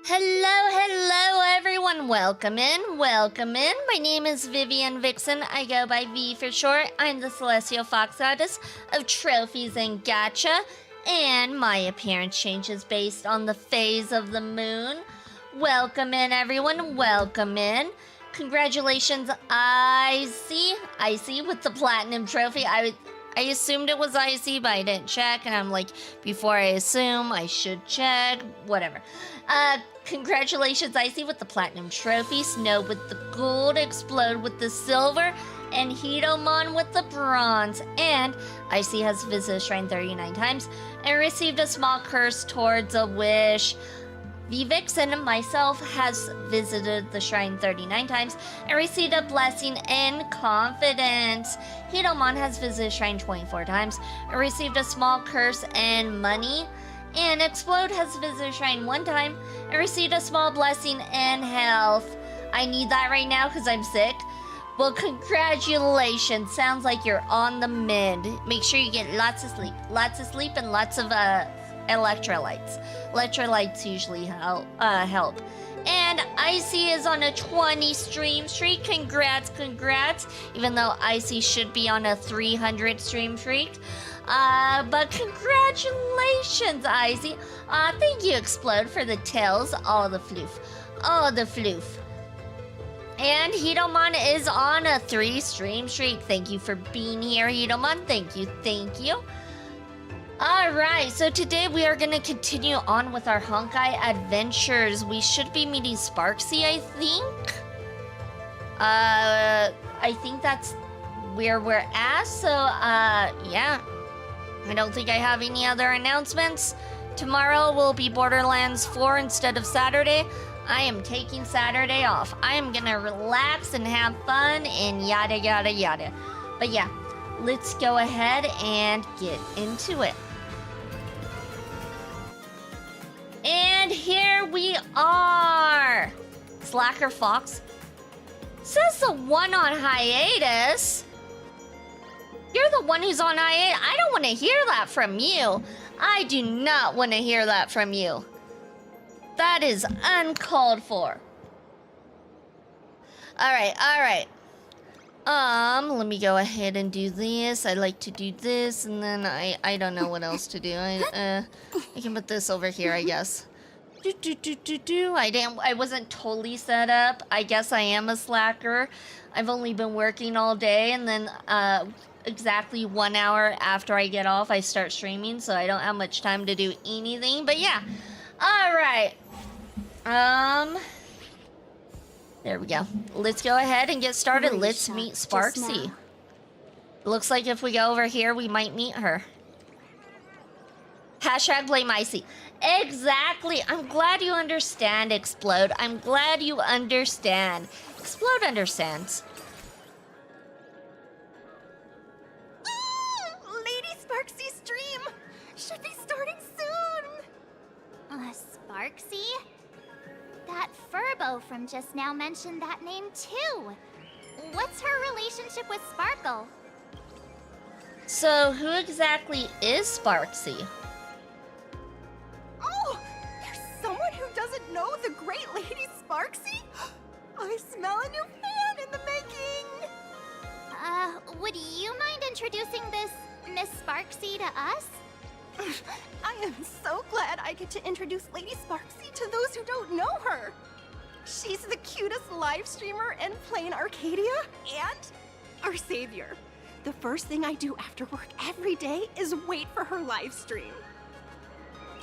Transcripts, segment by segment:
Hello, everyone. Welcome in. My name is Vivian Vixen. I go by V for short. I'm the Celestial Fox Goddess of Trophies and Gacha, and my appearance changes based on the phase of the moon. Welcome in, everyone. Welcome in. Congratulations, Icy with the Platinum Trophy. I assumed it was Icy, but I didn't check, and I'm like, before I assume, I should check, whatever. Congratulations, Icy with the Platinum Trophy, Snow with the Gold, Explode with the Silver, and Hitomon with the Bronze. And Icy has visited Shrine 39 times and received a small curse towards a wish. Vivixen and myself has visited the shrine 39 times and received a blessing and confidence. Hitomon has visited shrine 24 times and received a small curse and money. And Explode has visited shrine 1 time and received a small blessing and health. I need that right now because I'm sick. Well, congratulations. Sounds like you're on the mend. Make sure you get lots of sleep and lots of electrolytes. Electrolytes usually help. And Icy is on a 20 stream streak. Congrats. Even though Icy should be on a 300 stream streak. But congratulations, Icy. Thank you, Explode, for the tails. All the floof. And Hitomon is on a 3 stream streak. Thank you for being here, Hitomon. Thank you. Alright, so today we are going to continue on with our Honkai adventures. We should be meeting Sparksy, I think. I think that's where we're at, so, yeah. I don't think I have any other announcements. Tomorrow will be Borderlands 4 instead of Saturday. I am taking Saturday off. I am gonna relax and have fun and yada yada yada. But yeah, let's go ahead and get into it. And here we are. Slacker Fox says the one on hiatus. You're the one who's on hiatus. I don't want to hear that from you. I do not want to hear that from you. That is uncalled for. All right. Let me go ahead and do this. I like to do this, and then I don't know what else to do. I can put this over here, I guess. I wasn't totally set up. I guess I am a slacker. I've only been working all day, and then exactly 1 hour after I get off, I start streaming, so I don't have much time to do anything. But yeah, all right. There we go. Let's go ahead and get started. Let's meet Sparksy. Looks like if we go over here, we might meet her. Hashtag blame Icy. Exactly. I'm glad you understand, Explode. I'm glad you understand. Explode understands. Lady Sparksy stream should be starting soon. Sparksy? That Furbo from just now mentioned that name too. What's her relationship with Sparkle? So, who exactly is Sparksy? Oh, there's someone who doesn't know the great Lady Sparksy? I smell a new fan in the making. Would you mind introducing this Miss Sparksy to us? I am so glad I get to introduce Lady Sparksy to those who don't know her. She's the cutest live streamer in plain Arcadia and our savior. The first thing I do after work every day is wait for her live stream.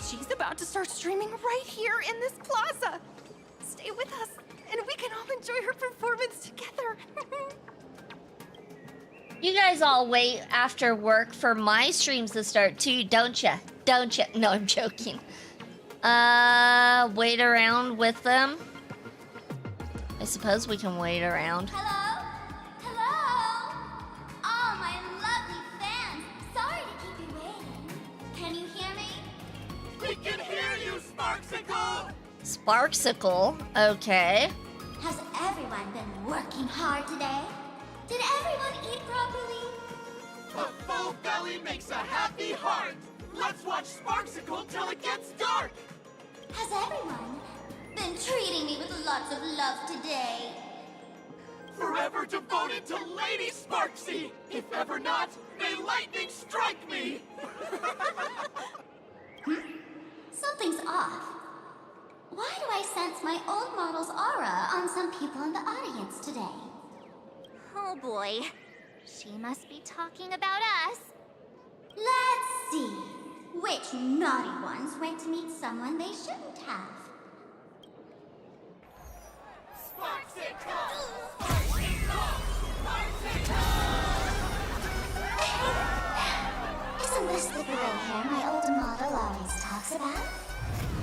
She's about to start streaming right here in this plaza. Stay with us and we can all enjoy her performance together. You guys all wait after work for my streams to start too, don't ya? No, I'm joking. Wait around with them. I suppose we can wait around. Hello? Oh, my lovely fans. Sorry to keep you waiting. Can you hear me? We can hear you, Sparksicle! Sparksicle? Okay. Has everyone been working hard today? Did everyone eat properly? A full belly makes a happy heart! Let's watch Sparksicle till it gets dark! Has everyone been treating me with lots of love today. Forever devoted to Lady Sparksy! If ever not, may lightning strike me! Something's off. Why do I sense my old model's aura on some people in the audience today? Oh boy. She must be talking about us. Let's see. Which naughty ones went to meet someone they shouldn't have? Sparksicle! Sparksicle! Sparksicle! Isn't this the gray hair my old model always talks about?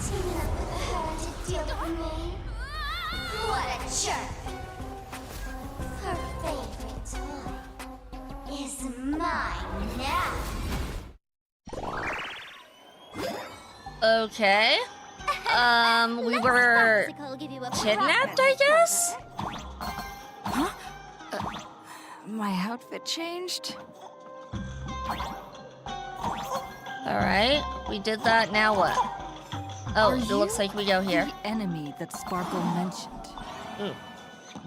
Teaming up with her to deal with me? What a jerk! Her favorite toy is mine now. Okay. We were kidnapped, I guess? Huh? My outfit changed? Alright, we did that, now what? Oh, it looks like we go here. The enemy that Sparkle mentioned. Ooh.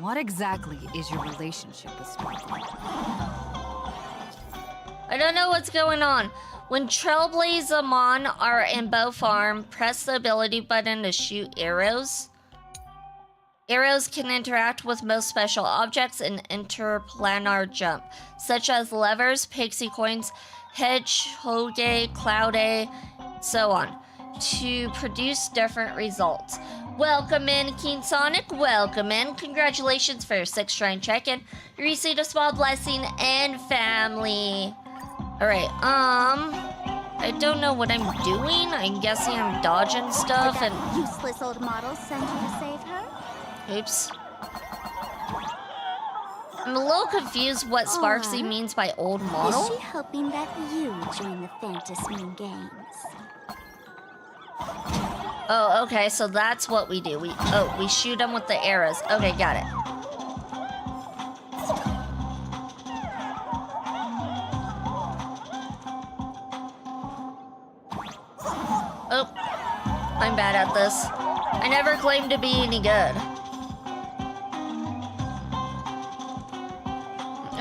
What exactly is your relationship with Sparkle? I don't know what's going on. When Trailblazamon are in Bow Farm, press the ability button to shoot arrows. Arrows can interact with most special objects and interplanar jump, such as levers, pixie coins, hedgehog, cloud, so on, to produce different results. Welcome in, King Sonic. Welcome in. Congratulations for your 6th shrine check-in. You received a small blessing and family. Alright, I don't know what I'm doing. I'm guessing I'm dodging stuff and... Useless old model sent you to save her? Oops. I'm a little confused what Sparksy means by old model. Is she hoping that you join the Fantasmine games? Oh, okay, so that's what we do. We shoot them with the arrows. Okay, got it. Oh, I'm bad at this. I never claimed to be any good.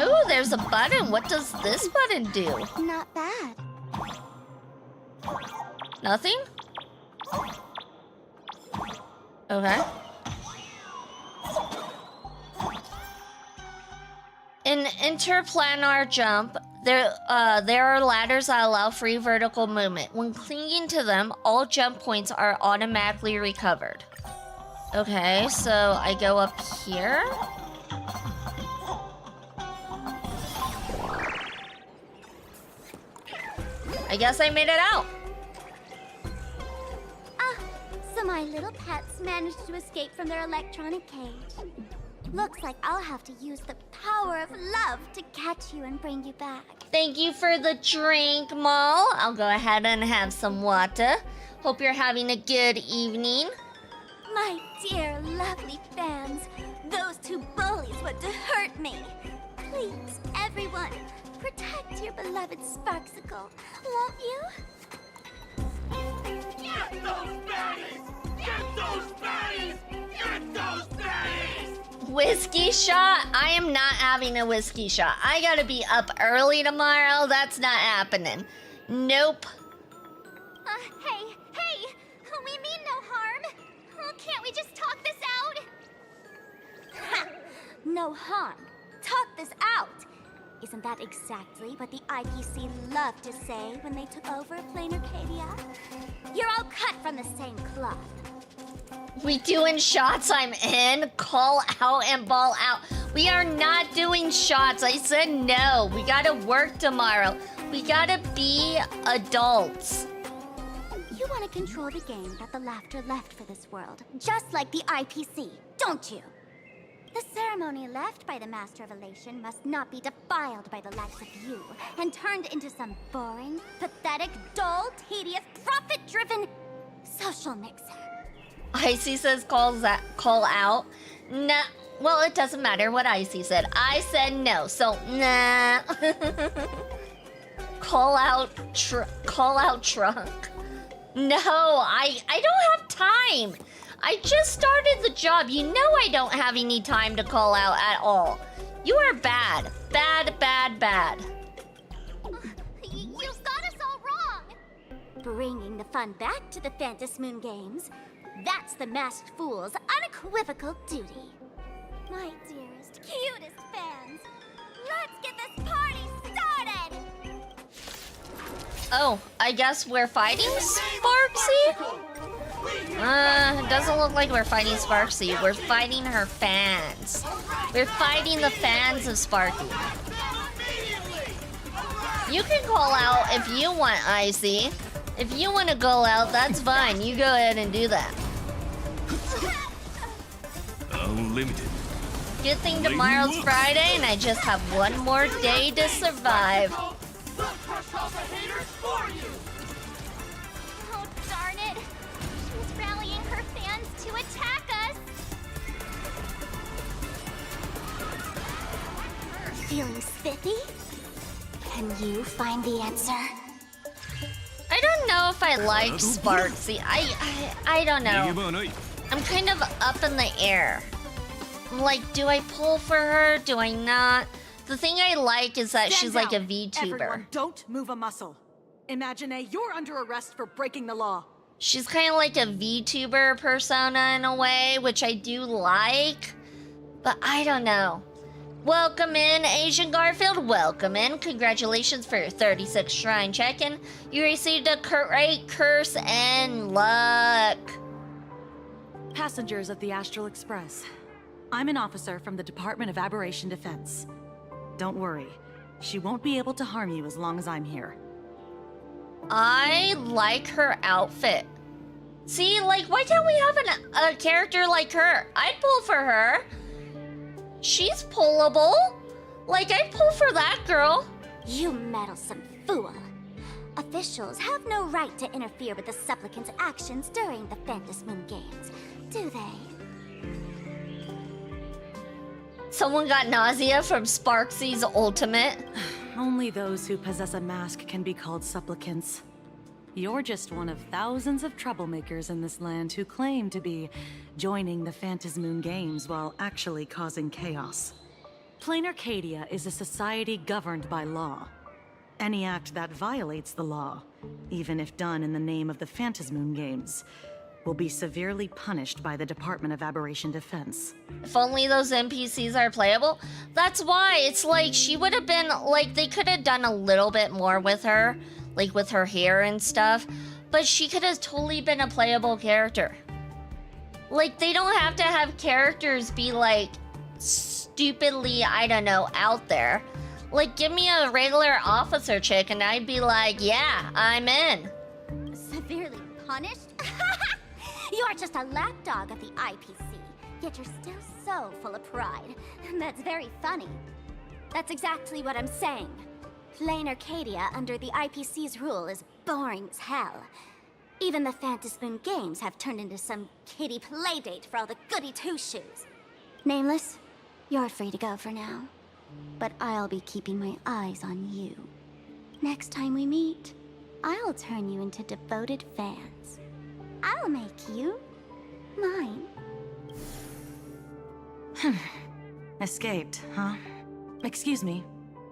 Ooh, there's a button. What does this button do? Not bad. Nothing? Okay. In interplanar jump, there are ladders that allow free vertical movement. When clinging to them, all jump points are automatically recovered. Okay, so I go up here. I guess I made it out. So my little pets managed to escape from their electronic cage. Looks like I'll have to use the power of love to catch you and bring you back. Thank you for the drink, Mal. I'll go ahead and have some water. Hope you're having a good evening. My dear, lovely fans, those two bullies want to hurt me. Please, everyone, protect your beloved Sparksicle, won't you? Get those baddies! Get those baddies! Get those baddies! Whiskey shot? I am not having a whiskey shot. I gotta be up early tomorrow. That's not happening. Nope. Hey, we mean no harm. Can't we just talk this out? Ha! No harm. Talk this out. Isn't that exactly what the IPC loved to say when they took over Plain Arcadia? You're all cut from the same cloth. We doing shots, I'm in. Call out and ball out. We are not doing shots. I said no. We gotta work tomorrow. We gotta be adults. You want to control the game that the laughter left for this world, just like the IPC, don't you? The ceremony left by the Master of Elation must not be defiled by the likes of you and turned into some boring, pathetic, dull, tedious, profit-driven social mixer. Icy says call out. Nah. Well, it doesn't matter what Icy said. I said no, so nah. Call out trunk. No, I don't have time. I just started the job. You know I don't have any time to call out at all. You are bad. Bad, bad, bad. You've got us all wrong! Bringing the fun back to the Fantasmoon Games. That's the Masked Fool's unequivocal duty. My dearest, cutest fans, let's get this party started! Oh, I guess we're fighting Sparksy? It doesn't look like we're fighting Sparksy. We're fighting her fans. We're fighting the fans of Sparky. You can call out if you want, Icy. If you want to go out, that's fine. You go ahead and do that. Unlimited. Good thing tomorrow's Friday and I just have one more day to survive. We'll crush all the haters for you! Oh, darn it! She's rallying her fans to attack us! Feeling spiffy? Can you find the answer? I don't know if I like Sparksy. I don't know. I'm kind of up in the air. Like, do I pull for her? Do I not? The thing I like is that she's like a VTuber. Everyone, don't move a muscle. Imagine you're under arrest for breaking the law. She's kind of like a VTuber persona in a way, which I do like. But I don't know. Welcome in, Asian Garfield. Welcome in. Congratulations for your 36th Shrine check-in. You received a great curse and luck. Passengers of the Astral Express. I'm an officer from the Department of Aberration Defense. Don't worry. She won't be able to harm you as long as I'm here. I like her outfit. See, like, why can't we have a character like her? I'd pull for her. She's pullable. Like, I'd pull for that girl. You meddlesome fool. Officials have no right to interfere with the supplicant's actions during the Fantasmoon Games, do they? Someone got nausea from Sparksy's ultimate. Only those who possess a mask can be called supplicants. You're just one of thousands of troublemakers in this land who claim to be joining the Fantasmoon Games while actually causing chaos. Plain Arcadia is a society governed by law. Any act that violates the law, even if done in the name of the Fantasmoon Games, will be severely punished by the Department of Aberration Defense. If only those NPCs are playable. That's why it's like she would have been like, they could have done a little bit more with her, like with her hair and stuff, but she could have totally been a playable character. Like, they don't have to have characters be like stupidly, I don't know, out there. Like, give me a regular officer chick and I'd be like, yeah, I'm in. Severely punished? You're just a lapdog of the IPC, yet you're still so full of pride. That's very funny. That's exactly what I'm saying. Plain Arcadia under the IPC's rule is boring as hell. Even the Fantasmoon Games have turned into some kiddie playdate for all the goody two-shoes. Nameless, you're free to go for now. But I'll be keeping my eyes on you. Next time we meet, I'll turn you into devoted fans. I'll make you mine. Escaped, huh? Excuse me.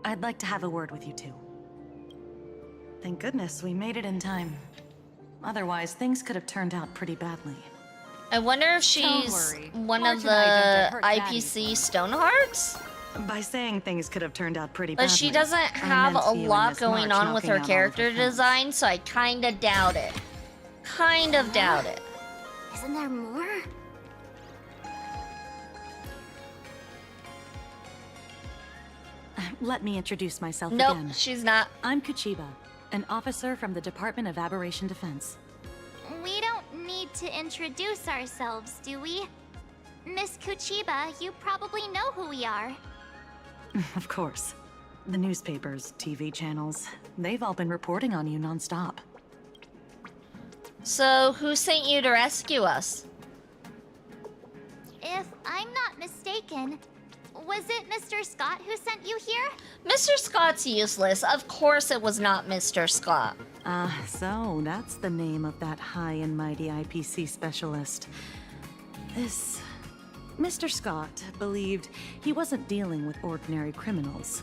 I'd like to have a word with you two. Thank goodness we made it in time. Otherwise, things could have turned out pretty badly. I wonder if she's worry. one March of and I don't the hurt Daddy. IPC Stonehearts? By saying things could have turned out pretty badly, But she doesn't I have meant a you and lot Miss going March on with knocking her out all of character fans. design, so I kinda doubt it. Kind of doubt it. Isn't there more? Let me introduce myself Nope, again. she's not. I'm Kuchiba, an officer from the Department of Aberration Defense. We don't need to introduce ourselves, do we? Miss Kuchiba, you probably know who we are. Of course. The newspapers, TV channels, they've all been reporting on you nonstop. So, who sent you to rescue us? If I'm not mistaken, was it Mr. Scott who sent you here? Mr. Scott's useless. Of course it was not Mr. Scott. So that's the name of that high and mighty IPC specialist. This... Mr. Scott believed he wasn't dealing with ordinary criminals,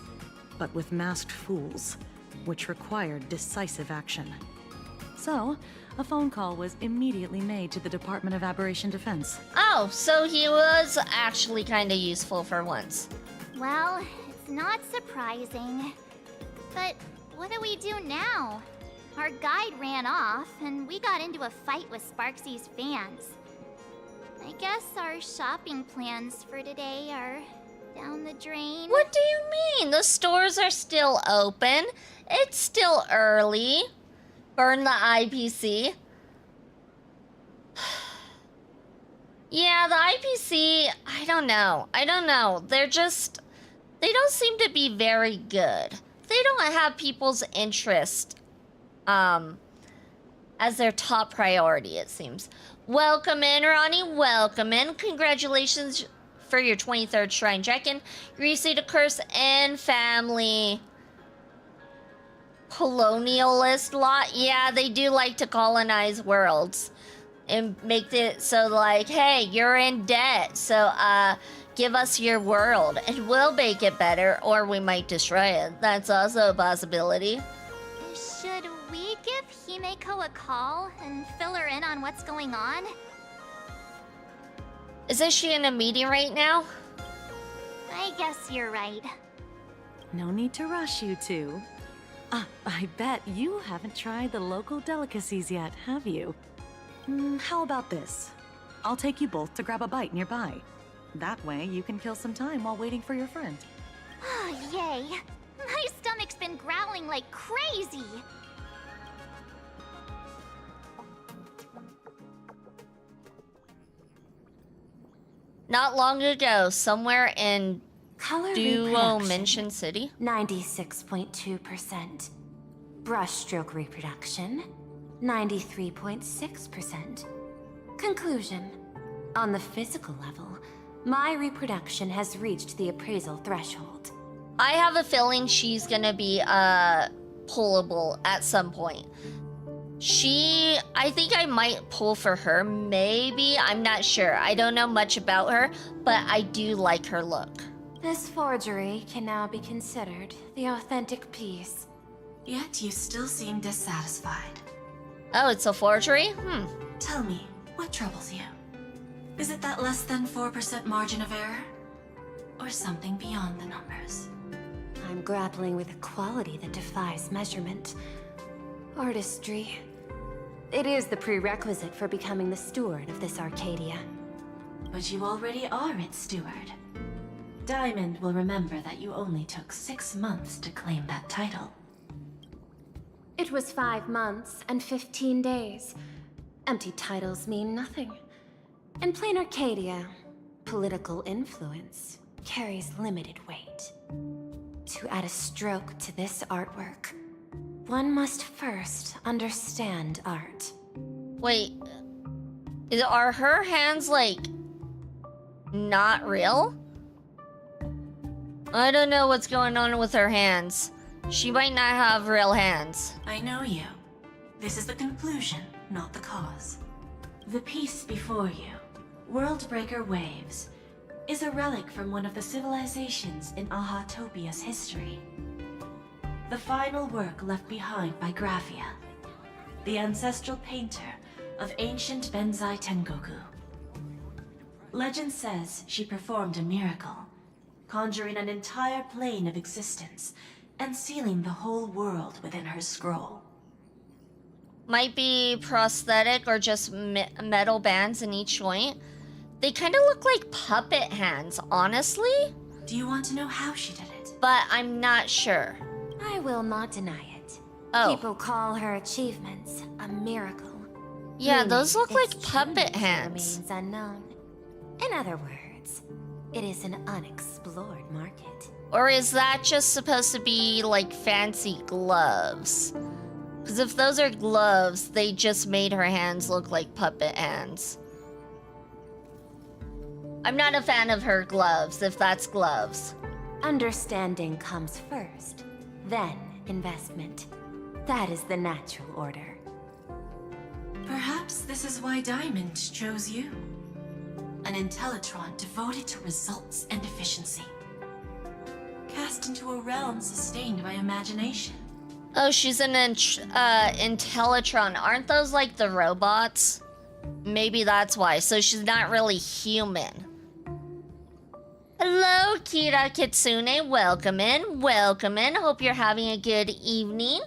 but with masked fools, which required decisive action. So, a phone call was immediately made to the Department of Aberration Defense. Oh, so he was actually kind of useful for once. Well, it's not surprising. But what do we do now? Our guide ran off, and we got into a fight with Sparksy's fans. I guess our shopping plans for today are down the drain. What do you mean? The stores are still open. It's still early. Burn the IPC. Yeah, the IPC, I don't know. They don't seem to be very good. They don't have people's interest as their top priority, it seems. Welcome in, Ronnie. Welcome in. Congratulations for your 23rd Shrine check-in. You received a curse and family. Colonialist lot. Yeah, they do like to colonize worlds. And make it so like, hey, you're in debt. So, give us your world and we'll make it better, or we might destroy it. That's also a possibility. Should we give Himeko a call and fill her in on what's going on? Isn't she in a meeting right now? I guess you're right. No need to rush, you two. I bet you haven't tried the local delicacies yet, have you? How about this? I'll take you both to grab a bite nearby. That way, you can kill some time while waiting for your friend. Oh, yay. My stomach's been growling like crazy. Not long ago, somewhere in Color Duo reproduction, Mention City. 96.2%. Brushstroke reproduction, 93.6%. Conclusion. On the physical level, my reproduction has reached the appraisal threshold. I have a feeling she's gonna be pullable at some point. I think I might pull for her, maybe, I'm not sure. I don't know much about her, but I do like her look. This forgery can now be considered the authentic piece. Yet you still seem dissatisfied. Oh, it's a forgery? Tell me, what troubles you? Is it that less than 4% margin of error? Or something beyond the numbers? I'm grappling with a quality that defies measurement. Artistry. It is the prerequisite for becoming the steward of this Arcadia. But you already are its steward. Diamond will remember that you only took 6 months to claim that title. It was 5 months and 15 days. Empty titles mean nothing. In plain Arcadia, political influence carries limited weight. To add a stroke to this artwork, one must first understand art. Wait, are her hands, like, not real? I don't know what's going on with her hands. She might not have real hands. I know you. This is the conclusion, not the cause. The piece before you, Worldbreaker Waves, is a relic from one of the civilizations in Ahatopia's history. The final work left behind by Graphia, the ancestral painter of ancient Benzai Tengoku. Legend says she performed a miracle, conjuring an entire plane of existence and sealing the whole world within her scroll. Might be prosthetic or just metal bands in each joint. They kind of look like puppet hands, honestly. Do you want to know how she did it? But I'm not sure. I will not deny it. Oh. People call her achievements a miracle. Yeah, Meaning those look its like puppet genius hands. remains unknown. In other words, it is an unexplored market. Or is that just supposed to be like fancy gloves? Because if those are gloves, they just made her hands look like puppet hands. I'm not a fan of her gloves, if that's gloves. Understanding comes first, then investment. That is the natural order. Perhaps this is why Diamond chose you. an Intellitron devoted to results and efficiency. Cast into a realm sustained by imagination. Oh, she's an Intellitron. Aren't those like the robots? Maybe that's why. So she's not really human. Hello, Kira Kitsune. Welcome in. Welcome in. Hope you're having a good evening.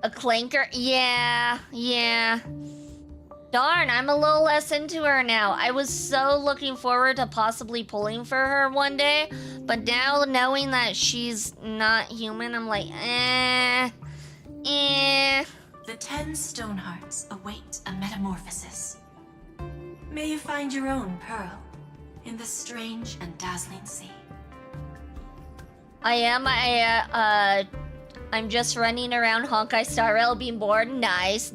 A clanker? Yeah. Darn, I'm a little less into her now. I was so looking forward to possibly pulling for her one day, but now knowing that she's not human, I'm like, eh. The 10 stone hearts await a metamorphosis. May you find your own pearl in the strange and dazzling sea. I'm just running around Honkai Star Rail being bored. Nice.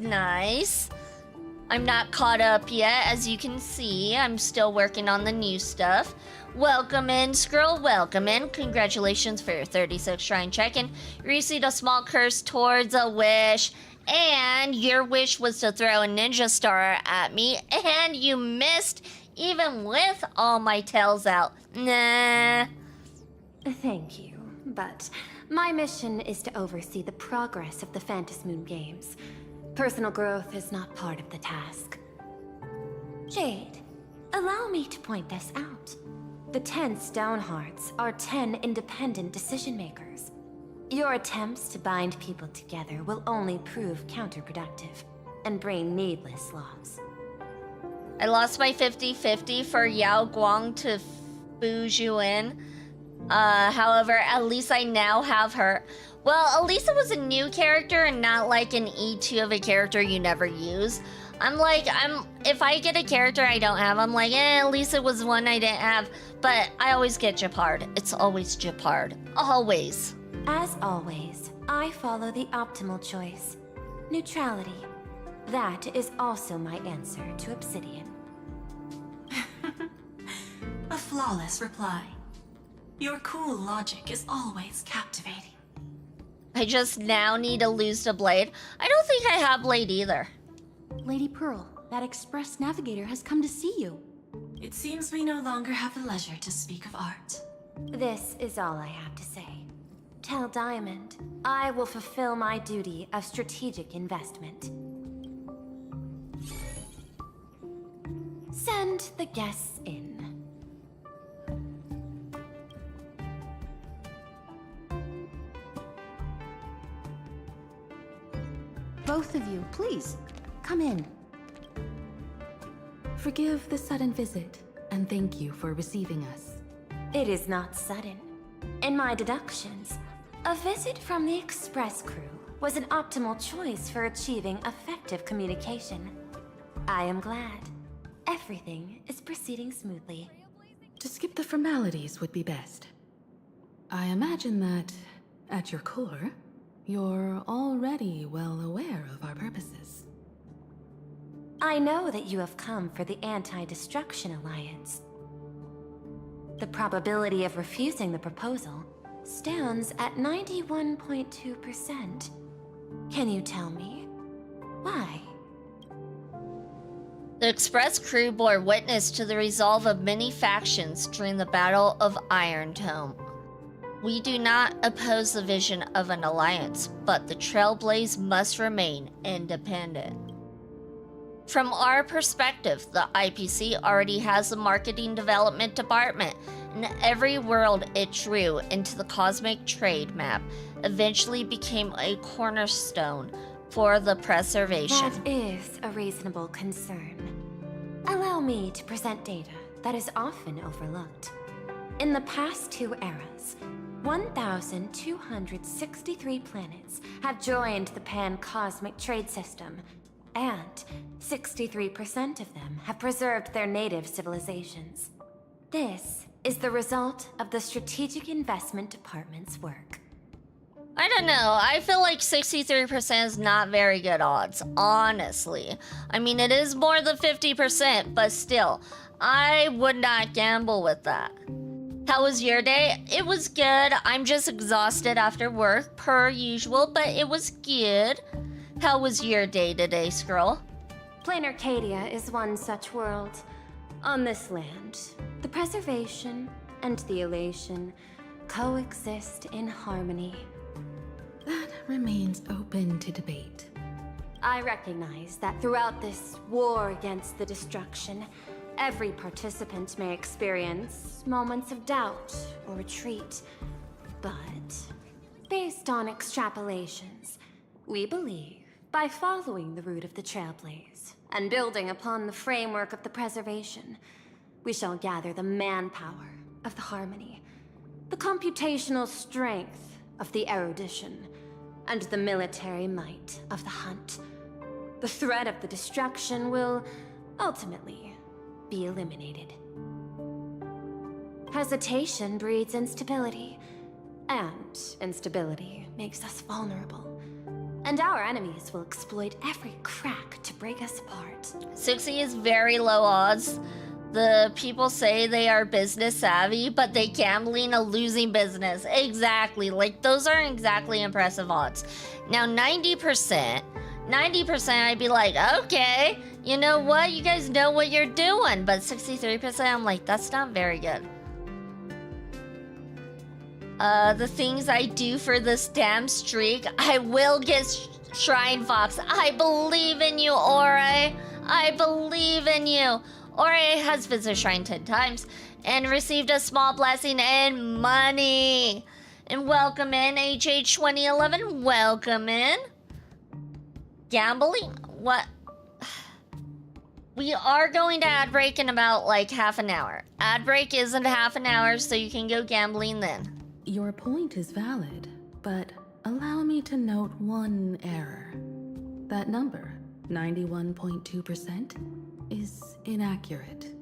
I'm not caught up yet, as you can see. I'm still working on the new stuff. Welcome in, Skrull. Welcome in. Congratulations for your 36 shrine check-in. You received a small curse towards a wish, and your wish was to throw a ninja star at me, and you missed, even with all my tails out. Nah. Thank you, but my mission is to oversee the progress of the Phantasmoon Games. Personal growth is not part of the task. Jade, allow me to point this out. The 10 Stone Hearts are 10 independent decision makers. Your attempts to bind people together will only prove counterproductive and bring needless loss. I lost my 50-50 for Yao Guang to Fu Zhuan. However, at least I now have her. Well, at least it was a new character and not like an E2 of a character you never use. If I get a character I don't have, I'm like, at least it was one I didn't have. But I always get Japard. It's always Japard. Always. As always, I follow the optimal choice. Neutrality. That is also my answer to Obsidian. A flawless reply. Your cool logic is always captivating. I just now need to lose the blade. I don't think I have blade either. Lady Pearl, that express navigator has come to see you. It seems we no longer have the leisure to speak of art. This is all I have to say. Tell Diamond, I will fulfill my duty of strategic investment. Send the guests in. Both of you, please, come in. Forgive the sudden visit, and thank you for receiving us. It is not sudden. In my deductions, a visit from the Express crew was an optimal choice for achieving effective communication. I am glad. Everything is proceeding smoothly. To skip the formalities would be best. I imagine that, at your core, you're already well aware of our purposes. I know that you have come for the Anti-Destruction Alliance. The probability of refusing the proposal stands at 91.2%. Can you tell me why? The Express crew bore witness to the resolve of many factions during the Battle of Iron Tome. We do not oppose the vision of an alliance, but the Trailblaze must remain independent. From our perspective, the IPC already has a marketing development department, and every world it drew into the cosmic trade map eventually became a cornerstone for the preservation. That is a reasonable concern. Allow me to present data that is often overlooked. In the past 2 eras, 1,263 planets have joined the pan-cosmic trade system, and 63% of them have preserved their native civilizations. This is the result of the Strategic Investment Department's work. I don't know, I feel like 63% is not very good odds, honestly. I mean, it is more than 50%, but still, I would not gamble with that. How was your day? It was good. I'm just exhausted after work, per usual, but it was good. How was your day today, Skrull? Plain Arcadia is one such world. On this land, the preservation and the elation coexist in harmony. That remains open to debate. I recognize that throughout this war against the destruction, every participant may experience moments of doubt or retreat. But, based on extrapolations, we believe by following the route of the Trailblaze and building upon the framework of the preservation, we shall gather the manpower of the harmony, the computational strength of the erudition, and the military might of the hunt. The threat of the destruction will ultimately be eliminated. Hesitation breeds instability, and instability makes us vulnerable. And our enemies will exploit every crack to break us apart. 60 is very low odds. The people say they are business savvy, but they gambling a losing business. Exactly. Like, those aren't exactly impressive odds. Now, 90%, I'd be like, okay, you know what? You guys know what you're doing. But 63%, I'm like, that's not very good. The things I do for this damn streak, I will get Shrine Fox. I believe in you, Ore. I believe in you. Ore has visited Shrine 10 times and received a small blessing and money. And welcome in, HH2011. Welcome in. Gambling? What? We are going to ad break in about like half an hour. Ad break isn't half an hour, so you can go gambling then. Your point is valid, but allow me to note one error. That number, 91.2%, is inaccurate.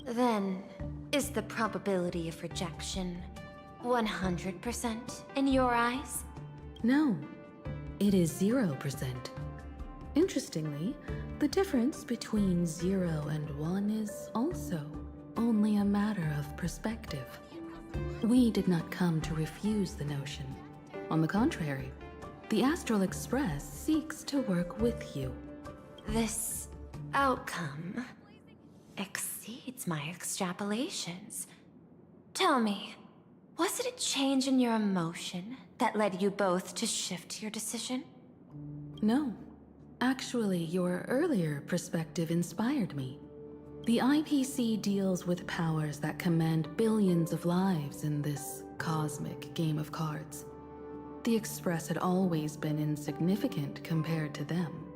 Then, is the probability of rejection 100% in your eyes? No, it is 0%. Interestingly, the difference between 0 and 1 is also only a matter of perspective. We did not come to refuse the notion. On the contrary, the Astral Express seeks to work with you. This outcome exceeds my extrapolations. Tell me, was it a change in your emotion that led you both to shift your decision? No. Actually, your earlier perspective inspired me. The IPC deals with powers that command billions of lives in this cosmic game of cards. The Express had always been insignificant compared to them.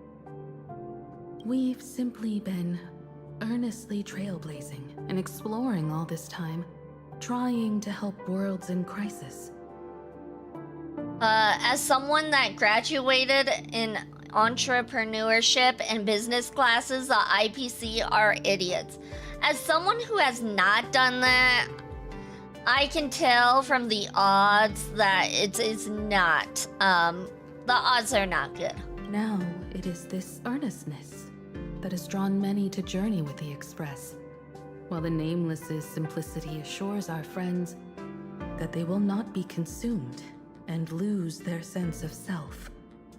We've simply been earnestly trailblazing and exploring all this time, trying to help worlds in crisis. As someone that graduated in entrepreneurship and business classes, the IPC are idiots. As someone who has not done that, I can tell from the odds that it's not. The odds are not good. Now it is this earnestness that has drawn many to journey with the Express, while the Nameless's simplicity assures our friends that they will not be consumed and lose their sense of self.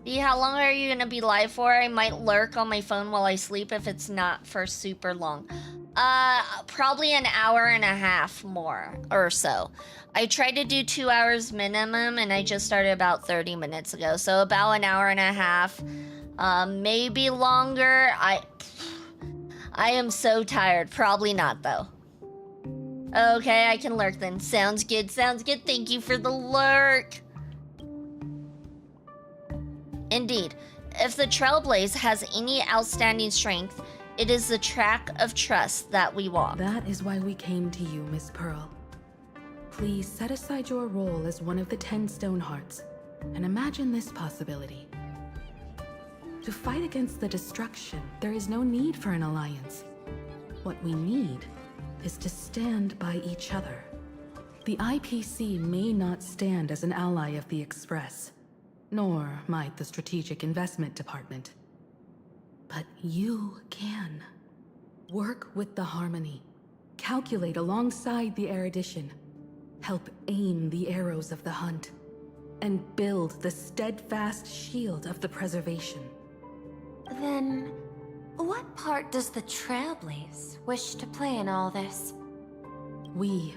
How long are you gonna be live for? I might lurk on my phone while I sleep if it's not for super long. Probably an hour and a half more or so. I tried to do 2 hours minimum and I just started about 30 minutes ago. So about an hour and a half, maybe longer. I am so tired. Probably not though. Okay, I can lurk then. Sounds good, sounds good. Thank you for the lurk. Indeed, if the Trailblaze has any outstanding strength, it is the track of trust that we walk. That is why we came to you, Miss Pearl. Please set aside your role as one of the 10 Stonehearts and imagine this possibility. To fight against the destruction, there is no need for an alliance. What we need is to stand by each other. The IPC may not stand as an ally of the Express, nor might the Strategic Investment Department. But you can. Work with the Harmony. Calculate alongside the erudition. Help aim the arrows of the hunt. And build the steadfast shield of the preservation. Then, What part does the Trailblaze wish to play in all this? We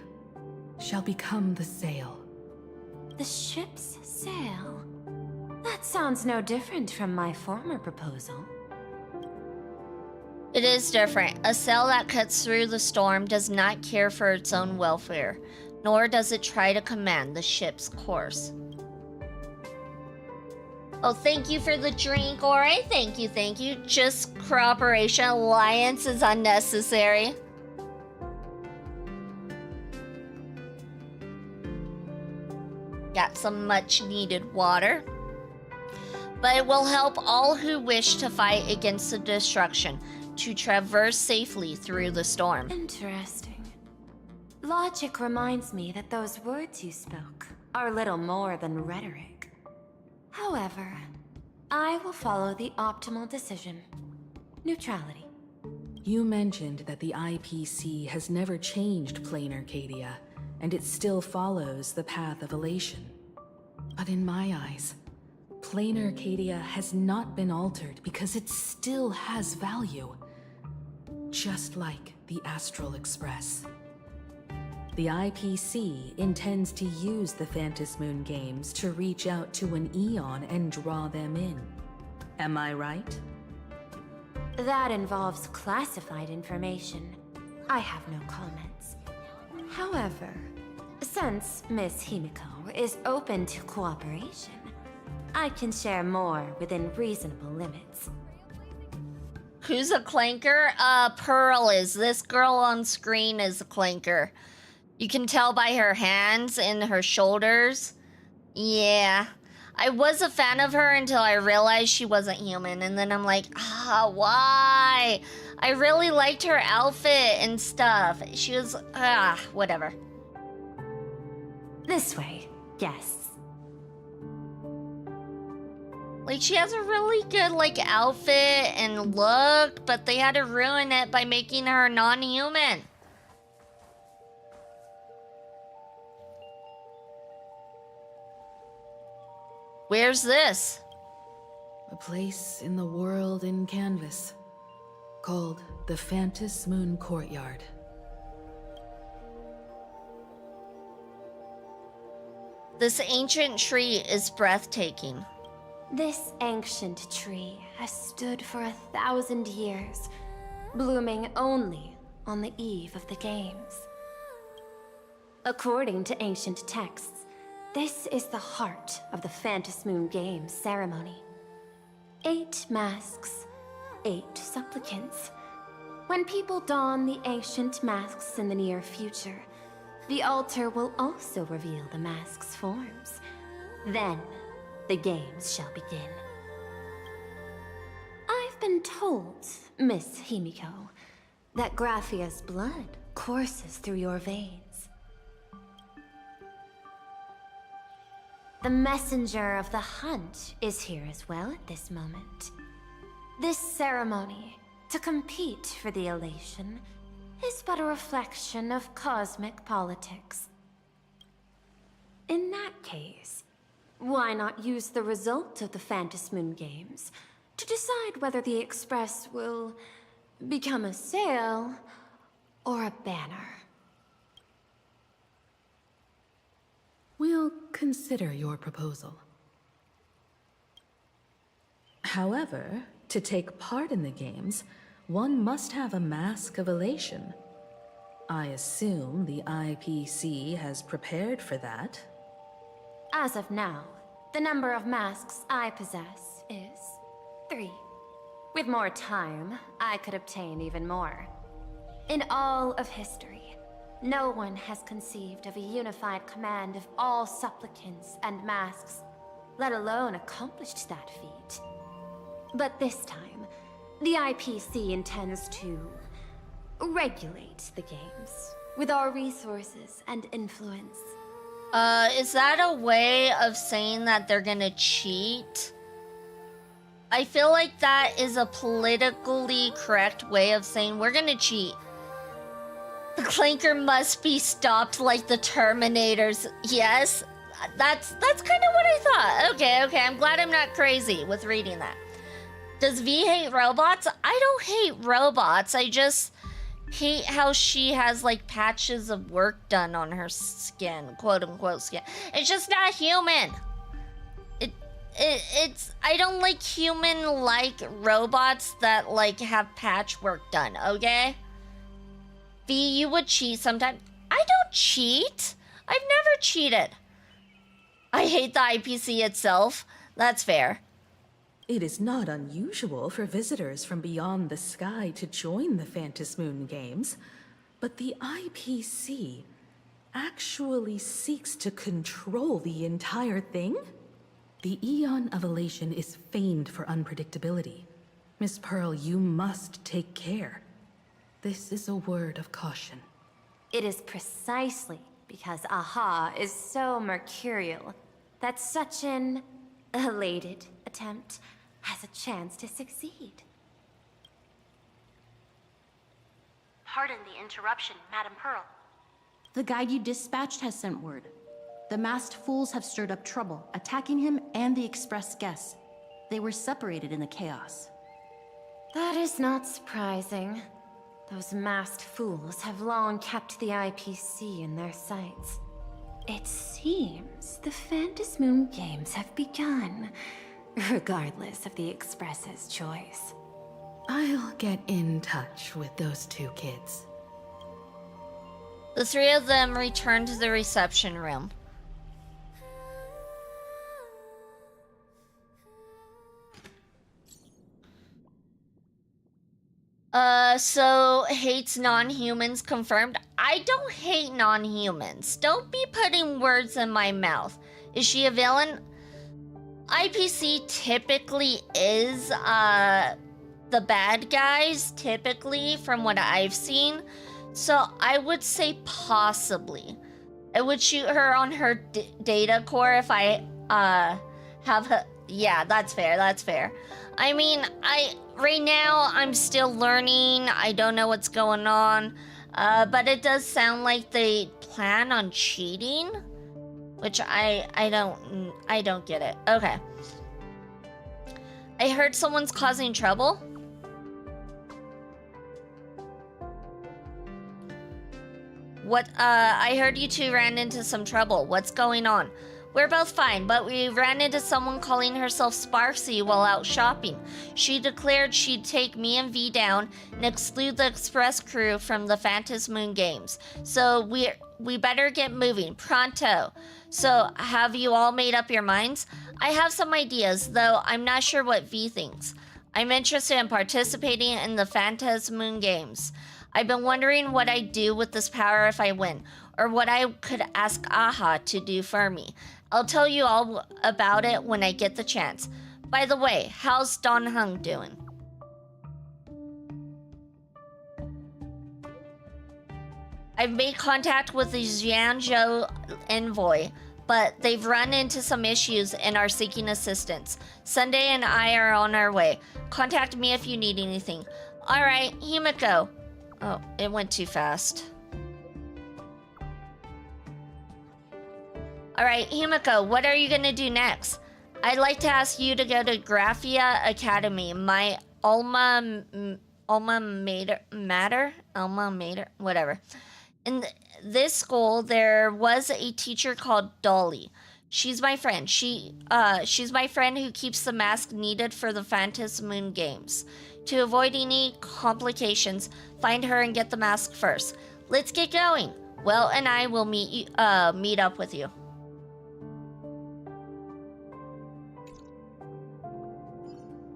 shall become the sail. The ship's sail? That sounds no different from my former proposal. It is different. A sail that cuts through the storm does not care for its own welfare, nor does it try to command the ship's course. Oh, thank you for the drink, Ori. Thank you, thank you. Just cooperation. Alliance is unnecessary. Got some much needed water. But it will help all who wish to fight against the destruction to traverse safely through the storm. Interesting. Logic reminds me that those words you spoke are little more than rhetoric. However, I will follow the optimal decision. Neutrality. You mentioned that the IPC has never changed plain Arcadia, and it still follows the path of elation. But in my eyes, plain Arcadia has not been altered because it still has value. Just like the Astral Express. The IPC intends to use the Phantasmoon games to reach out to an Eon and draw them in. Am I right? That involves classified information. I have no comments. However, since Miss Himiko is open to cooperation, I can share more within reasonable limits. Who's a clanker? Pearl is. This girl on screen is a clanker. You can tell by her hands and her shoulders. Yeah. I was a fan of her until I realized she wasn't human. And then I'm like, why? I really liked her outfit and stuff. She was, whatever. This way, yes. Like, she has a really good, like, outfit and look, but they had to ruin it by making her non-human. Where's this? A place in the world in canvas, called the Phantasmoon Courtyard. This ancient tree is breathtaking. This ancient tree has stood for 1,000 years, blooming only on the eve of the games. According to ancient texts, this is the heart of the Phantasmoon Games ceremony. 8 masks, 8 supplicants. When people don the ancient masks in the near future, the altar will also reveal the masks' forms. Then, the games shall begin. I've been told, Miss Himiko, that Graphia's blood courses through your veins. The messenger of the hunt is here as well at this moment. This ceremony, to compete for the elation, is but a reflection of cosmic politics. In that case, why not use the result of the Phantasmoon Games to decide whether the Express will become a sail or a banner? We'll consider your proposal. However, to take part in the games, one must have a mask of elation. I assume the IPC has prepared for that. As of now, the number of masks I possess is 3. With more time, I could obtain even more. In all of history, no one has conceived of a unified command of all supplicants and masks, let alone accomplished that feat. But this time, the IPC intends to regulate the games with our resources and influence. Is that a way of saying that they're gonna cheat? I feel like that is a politically correct way of saying we're gonna cheat. The clanker must be stopped like the Terminators. Yes, that's kind of what I thought. Okay, I'm glad I'm not crazy with reading that. Does V hate robots? I don't hate robots. I just hate how she has like patches of work done on her skin, quote unquote skin. It's just not human. It's I don't like human like robots that like have patchwork done, okay? V, you would cheat sometimes. I don't cheat. I've never cheated. I hate the IPC itself. That's fair. It is not unusual for visitors from beyond the sky to join the Phantasmoon Games, but the IPC actually seeks to control the entire thing? The Eon of Elation is famed for unpredictability. Miss Pearl, you must take care. This is a word of caution. It is precisely because AHA is so mercurial that such an elated attempt has a chance to succeed. Pardon the interruption, Madam Pearl. The guide you dispatched has sent word. The masked fools have stirred up trouble, attacking him and the express guests. They were separated in the chaos. That is not surprising. Those masked fools have long kept the IPC in their sights. It seems the Phantasmoon Games have begun, regardless of the Express's choice. I'll get in touch with those two kids. The three of them return to the reception room. So hates non-humans confirmed. I don't hate non-humans. Don't be putting words in my mouth. Is she a villain? IPC typically is, the bad guys, typically, from what I've seen. So I would say possibly. I would shoot her on her data core if I, have her. Yeah, that's fair, that's fair. I mean, right now, I'm still learning. I don't know what's going on. But it does sound like they plan on cheating. Which I don't get it. Okay. I heard someone's causing trouble. What, I heard you two ran into some trouble. What's going on? We're both fine, but we ran into someone calling herself Sparksy while out shopping. She declared she'd take me and V down and exclude the Express crew from the Phantasmoon Games. So we better get moving, pronto. So have you all made up your minds? I have some ideas, though I'm not sure what V thinks. I'm interested in participating in the Phantasmoon Games. I've been wondering what I'd do with this power if I win, or what I could ask AHA to do for me. I'll tell you all about it when I get the chance. By the way, how's Don Hung doing? I've made contact with the Jianzhou envoy, but they've run into some issues and are seeking assistance. Sunday and I are on our way. Contact me if you need anything. Alright, Himiko. Oh, it went too fast. Alright, Himiko, what are you gonna do next? I'd like to ask you to go to Graphia Academy, my alma mater, whatever. In this school, there was a teacher called Dolly. She's my friend. She's my friend who keeps the mask needed for the Phantasmoon Games. To avoid any complications, find her and get the mask first. Let's get going. Will and I will meet up with you.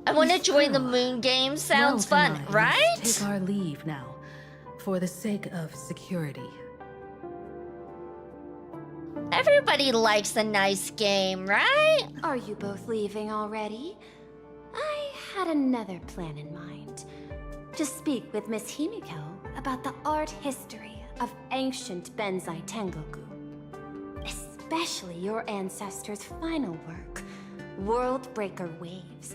I want to join the Moon Games. Sounds fun, right? Take our leave now, for the sake of security. Everybody likes a nice game, right? Are you both leaving already? I had another plan in mind. To speak with Miss Himiko about the art history of ancient Benzai Tengoku. Especially your ancestors' final work, World Breaker Waves,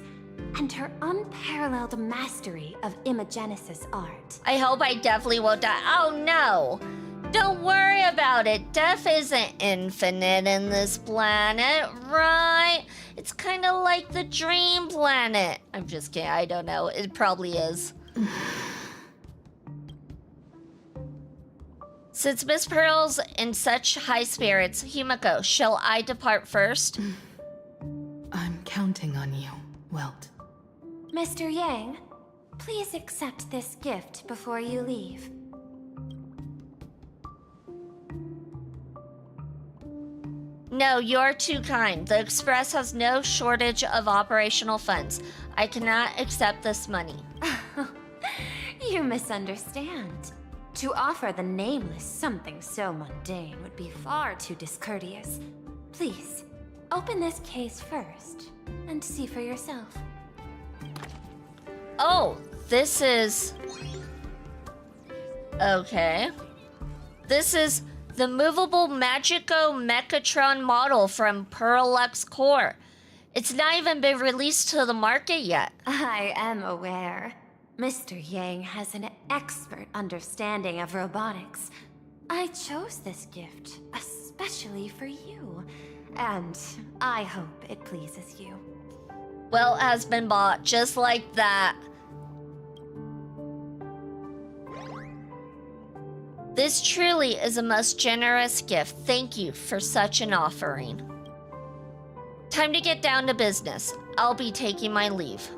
and her unparalleled mastery of imagenesis art. I hope I definitely won't die. Oh no! Don't worry about it. Death isn't infinite in this planet, right? It's kind of like the dream planet. I'm just kidding. I don't know. It probably is. Since Miss Pearl's in such high spirits, Himiko, shall I depart first? I'm counting on you, Welt. Mr. Yang, please accept this gift before you leave. No, you're too kind. The Express has no shortage of operational funds. I cannot accept this money. You misunderstand. To offer the Nameless something so mundane would be far too discourteous. Please, open this case first and see for yourself. Oh, this is... Okay. This is the movable Magico Mechatron model from Pearlux Core. It's not even been released to the market yet. I am aware. Mr. Yang has an expert understanding of robotics. I chose this gift especially for you, and I hope it pleases you. Well, it has been bought just like that. This truly is a most generous gift. Thank you for such an offering. Time to get down to business. I'll be taking my leave.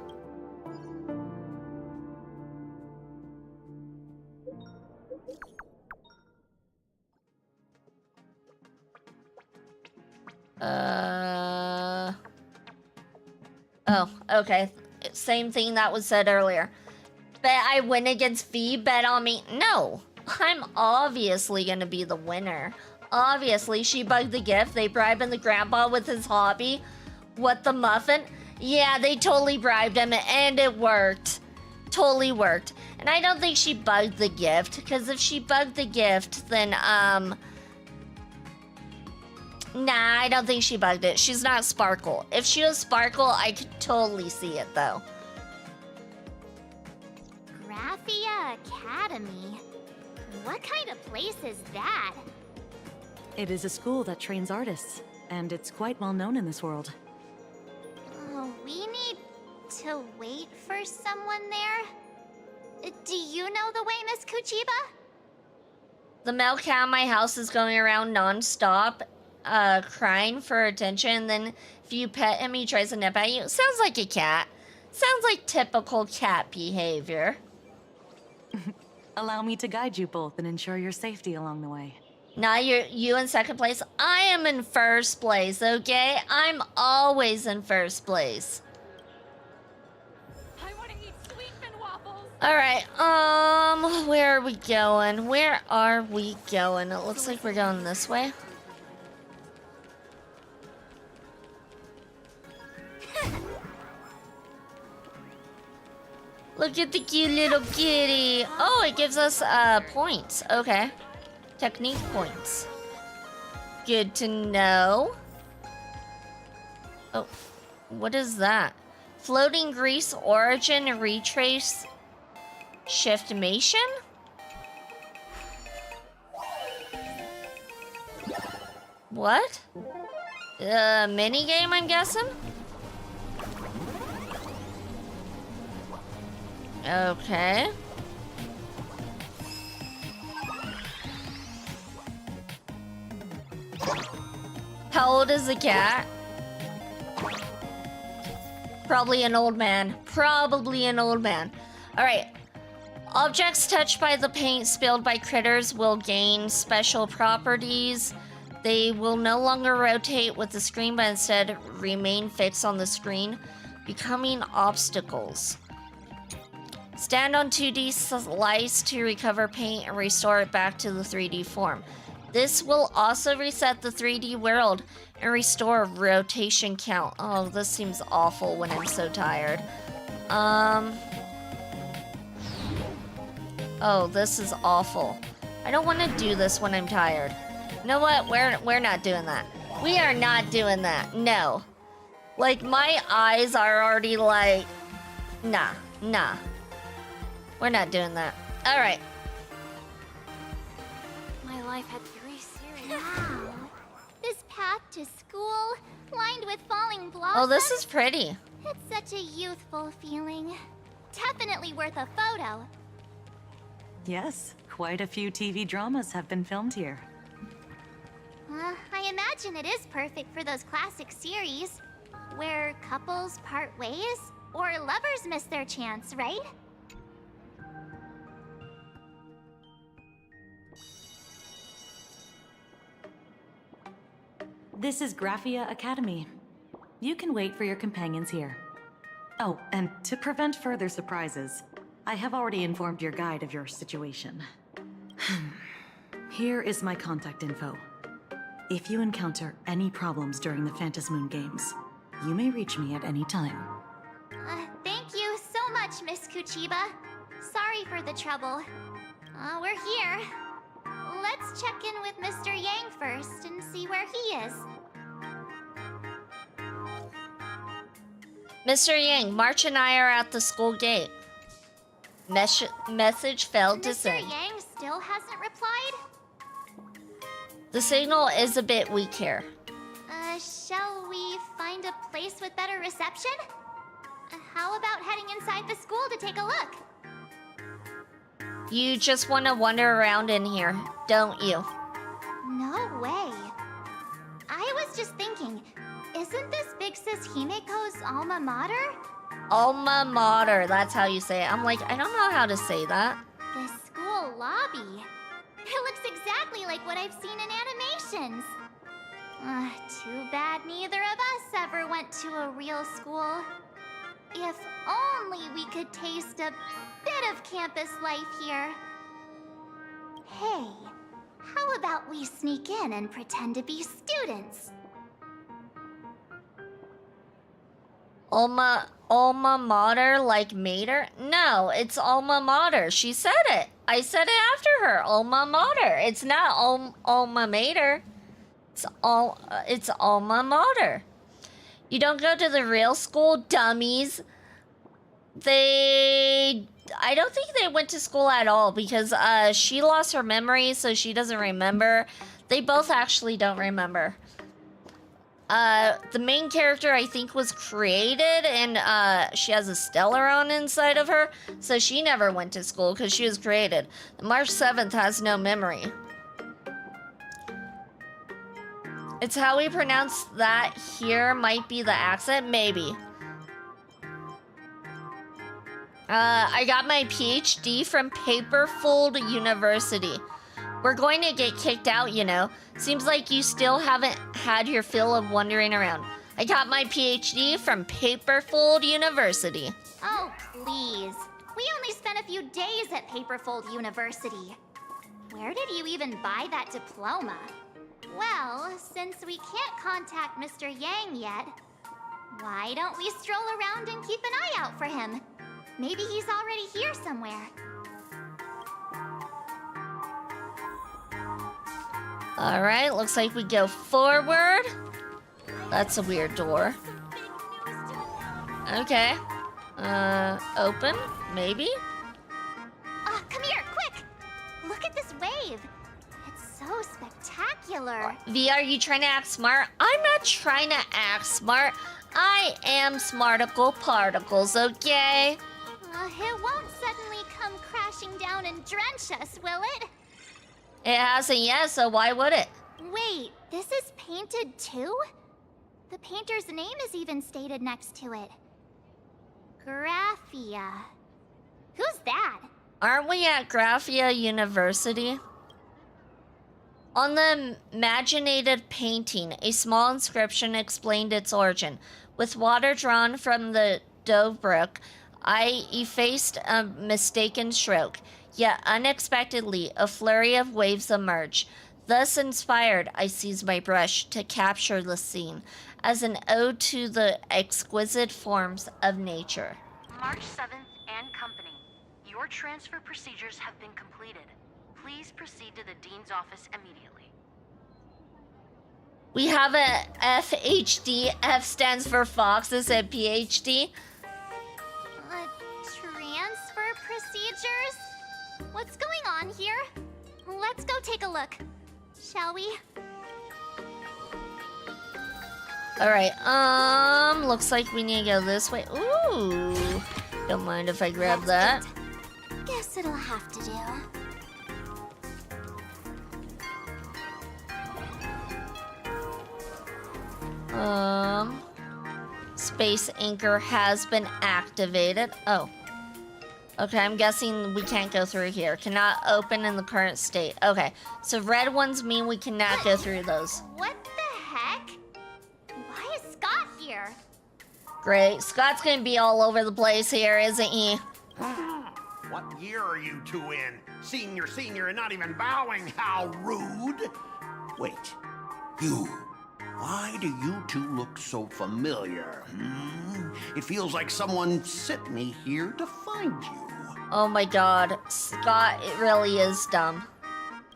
Oh, okay. Same thing that was said earlier. Bet I win against V, bet on me. No, I'm obviously gonna be the winner. Obviously, she bugged the gift. They bribing the grandpa with his hobby. What, the muffin? Yeah, they totally bribed him, and it worked. Totally worked. And I don't think she bugged the gift, because if she bugged the gift, then, nah, I don't think she bugged it. She's not Sparkle. If she was Sparkle, I could totally see it, though. Graphia Academy? What kind of place is that? It is a school that trains artists, and it's quite well known in this world. We need to wait for someone there? Do you know the way, Miss Kuchiba? The male cat in my house is going around non-stop, crying for attention. Then if you pet him, he tries to nip at you. Sounds like a cat. Sounds like typical cat behavior. Allow me to guide you both and ensure your safety along the way. Now you in second place. I am in first place, okay? I'm always in first place. I want to eat sweet fin waffles. All right, where are we going? Where are we going? It looks like we're going this way. Look at the cute little kitty. Oh, it gives us points. Okay. Technique points. Good to know. Oh, what is that? Floating grease origin retrace shiftmation? What? Mini game, I'm guessing? Okay. How old is the cat? Probably an old man. Probably an old man. Alright. Objects touched by the paint spilled by critters will gain special properties. They will no longer rotate with the screen, but instead remain fixed on the screen, becoming obstacles. Stand on 2D slice to recover paint and restore it back to the 3D form. This will also reset the 3D world and restore rotation count. Oh, this seems awful when I'm so tired. Oh, this is awful. I don't want to do this when I'm tired. You know what? We're not doing that. We are not doing that. No. Like, my eyes are already like, nah. We're not doing that. All right. My I've had 3 series. Wow. This path to school, lined with falling blossoms. Oh, this is pretty. It's such a youthful feeling. Definitely worth a photo. Yes, quite a few TV dramas have been filmed here. I imagine it is perfect for those classic series, where couples part ways, or lovers miss their chance, right? This is Graphia Academy. You can wait for your companions here. Oh, and to prevent further surprises, I have already informed your guide of your situation. Here is my contact info. If you encounter any problems during the Phantasmoon Games, you may reach me at any time. Thank you so much, Miss Kuchiba. Sorry for the trouble. We're here. Let's check in with Mr. Yang first and see where he is. Mr. Yang, March and I are at the school gate. Message failed to send. Mr. Yang still hasn't replied? The signal is a bit weak here. Shall we find a place with better reception? How about heading inside the school to take a look? You just want to wander around in here, don't you? No way. I was just thinking, isn't this Big Sis Himeko's alma mater? Alma mater, that's how you say it. I'm like, I don't know how to say that. The school lobby. It looks exactly like what I've seen in animations. Too bad neither of us ever went to a real school. If only we could taste a bit of campus life here. Hey, how about we sneak in and pretend to be students? Alma mater like mater? No, it's alma mater. She said it. I said it after her. Alma mater. It's not alma mater. It's alma mater. You don't go to the real school, dummies. I don't think they went to school at all because she lost her memory, so she doesn't remember. They both actually don't remember. The main character, I think, was created, and she has a Stellaron inside of her, so she never went to school because she was created. March 7th has no memory. It's how we pronounce that here might be the accent, maybe. I got my PhD from Paperfold University. We're going to get kicked out, you know. Seems like you still haven't had your fill of wandering around. I got my PhD from Paperfold University. Oh, please. We only spent a few days at Paperfold University. Where did you even buy that diploma? Well, since we can't contact Mr. Yang yet, why don't we stroll around and keep an eye out for him? Maybe he's already here somewhere. Alright, looks like we go forward. That's a weird door. Okay. Open? Maybe? Come here, quick! Look at this wave. It's so spectacular. V, are you trying to act smart? I'm not trying to act smart. I am smarticle particles, okay? It won't suddenly come crashing down and drench us, will it? It hasn't yet, so why would it? Wait, this is painted too? The painter's name is even stated next to it. Graphia. Who's that? Aren't we at Graphia University? On the imaginated painting, a small inscription explained its origin. With water drawn from the Dove Brook, I effaced a mistaken stroke. Yet unexpectedly, a flurry of waves emerged. Thus inspired, I seized my brush to capture the scene as an ode to the exquisite forms of nature. March 7th and company. Your transfer procedures have been completed. Please proceed to the Dean's office immediately. We have a FHD. F stands for Foxes and PhD. Transfer procedures? What's going on here? Let's go take a look. shall we? Alright, looks like we need to go this way. Ooh. Don't mind if I grab that. Guess it'll have to do. Space anchor has been activated. Oh. Okay, I'm guessing we can't go through here. Cannot open in the current state. Okay, so red ones mean we cannot go through those. What the heck? Why is Scott here? Great. Scott's gonna be all over the place here, isn't he? What year are you two in? Senior, and not even bowing. How rude. Wait, you. Why do you two look so familiar? It feels like someone sent me here to find you. Oh my god. Scott, it really is dumb.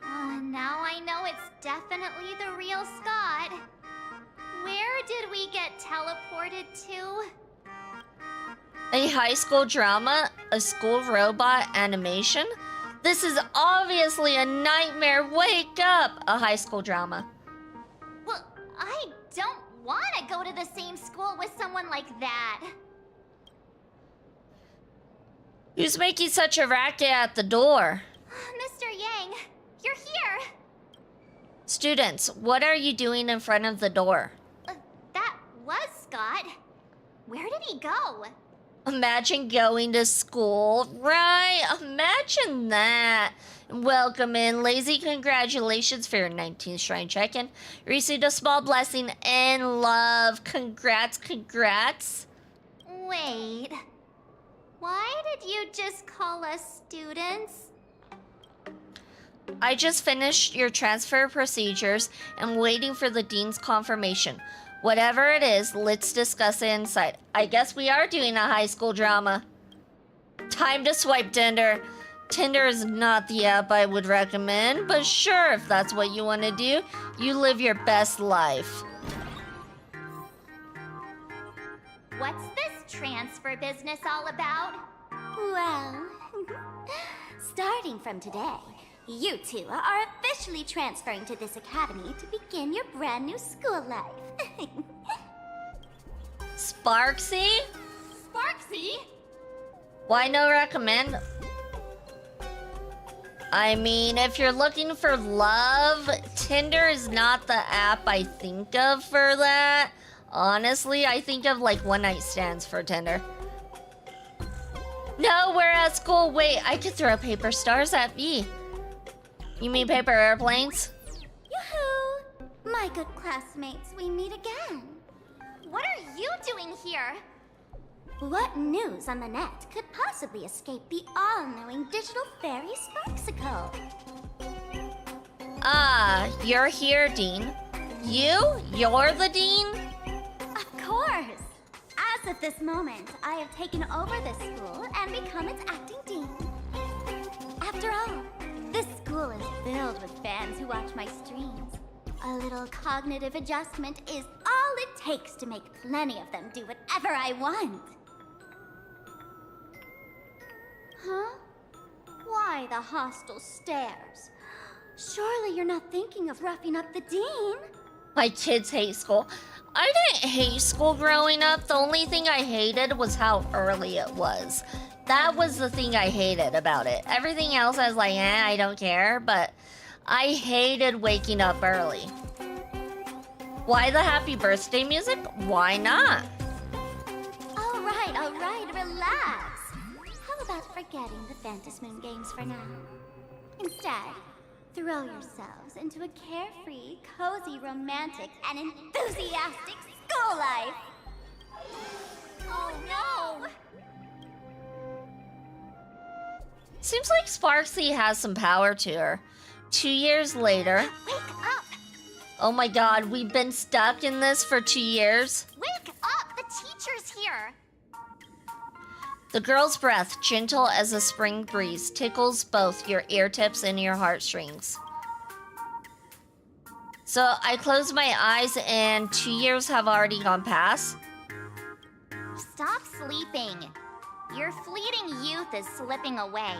Now I know it's definitely the real Scott. Where did we get teleported to? A high school drama? A school robot animation? This is obviously a nightmare. Wake up! A high school drama. Well, I don't want to go to the same school with someone like that. Who's making such a racket at the door? Mr. Yang, you're here. Students, what are you doing in front of the door? That was Scott. Where did he go? Imagine going to school, right? Imagine that. Welcome in, Lazy. Congratulations for your 19th Shrine check-in. You received a small blessing and love. Congrats. Wait. Why did you just call us students? I just finished your transfer procedures and waiting for the dean's confirmation. Whatever it is, let's discuss it inside. I guess we are doing a high school drama. Time to swipe Tinder. Tinder is not the app I would recommend, but sure, if that's what you want to do, you live your best life. What's this transfer business all about? Well, starting from today, you two are officially transferring to this academy to begin your brand new school life. Sparksy? Sparksy? Why no recommend? I mean, if you're looking for love, Tinder is not the app I think of for that. Honestly, I think of like one night stands for Tinder. No, we're at school. Wait, I could throw paper stars at me. You mean paper airplanes? Yoo-hoo! My good classmates, we meet again. What are you doing here? What news on the net could possibly escape the all-knowing digital fairy Sparksicle? Ah, you're here, Dean. You're the Dean? Of course! As of this moment, I have taken over this school and become its acting dean. After all, this school is filled with fans who watch my streams. A little cognitive adjustment is all it takes to make plenty of them do whatever I want. Huh? Why the hostile stares? Surely you're not thinking of roughing up the dean? My kids hate school. I didn't hate school growing up. The only thing I hated was how early it was. That was the thing I hated about it. Everything else I was like, I don't care, but I hated waking up early. Why the happy birthday music? Why not? All right, relax. How about forgetting the Phantasmoon games for now? Instead, throw yourselves into a carefree, cozy, romantic, and enthusiastic school life. Oh no! Seems like Sparksy has some power to her. 2 years later... Wake up! Oh my god, we've been stuck in this for 2 years? Wake up! The teacher's here! The girl's breath, gentle as a spring breeze, tickles both your ear tips and your heartstrings. So I close my eyes and 2 years have already gone past. Stop sleeping. Your fleeting youth is slipping away.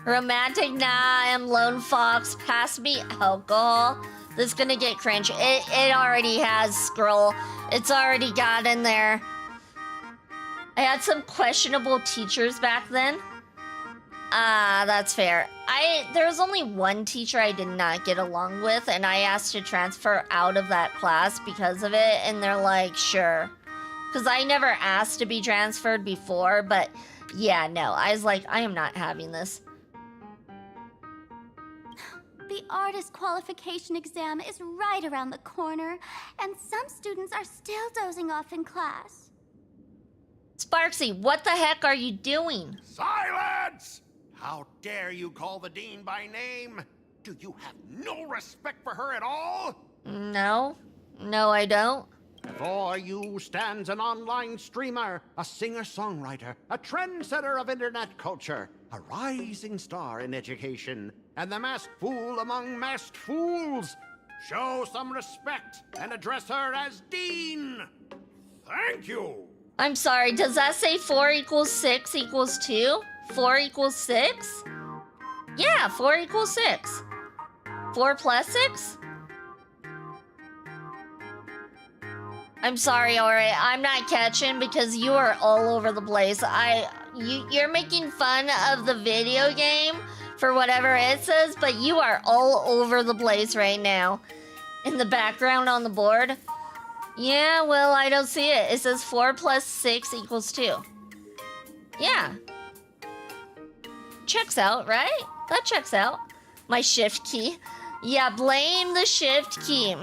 Romantic, nah, I'm lone fox. Pass me alcohol. This is gonna get cringe. It already has, scroll. It's already got in there. I had some questionable teachers back then. That's fair. There was only one teacher I did not get along with, and I asked to transfer out of that class because of it, and they're like, sure. Because I never asked to be transferred before, but yeah, no. I was like, I am not having this. The artist qualification exam is right around the corner, and some students are still dozing off in class. Sparksy, what the heck are you doing? Silence! How dare you call the dean by name? Do you have no respect for her at all? No. No, I don't. Before you stands an online streamer, a singer-songwriter, a trendsetter of internet culture, a rising star in education, and the masked fool among masked fools. Show some respect and address her as Dean. Thank you. I'm sorry, does that say 4 equals 6 equals 2? 4 equals 6? Yeah, 4 equals 6. 4 plus 6? I'm sorry, alright, I'm not catching because you are all over the place. You're making fun of the video game for whatever it says, but you are all over the place right now. In the background on the board. Yeah, well, I don't see it. It says 4 plus 6 equals 2. Yeah. Checks out, right? That checks out. My shift key. Yeah, blame the shift key.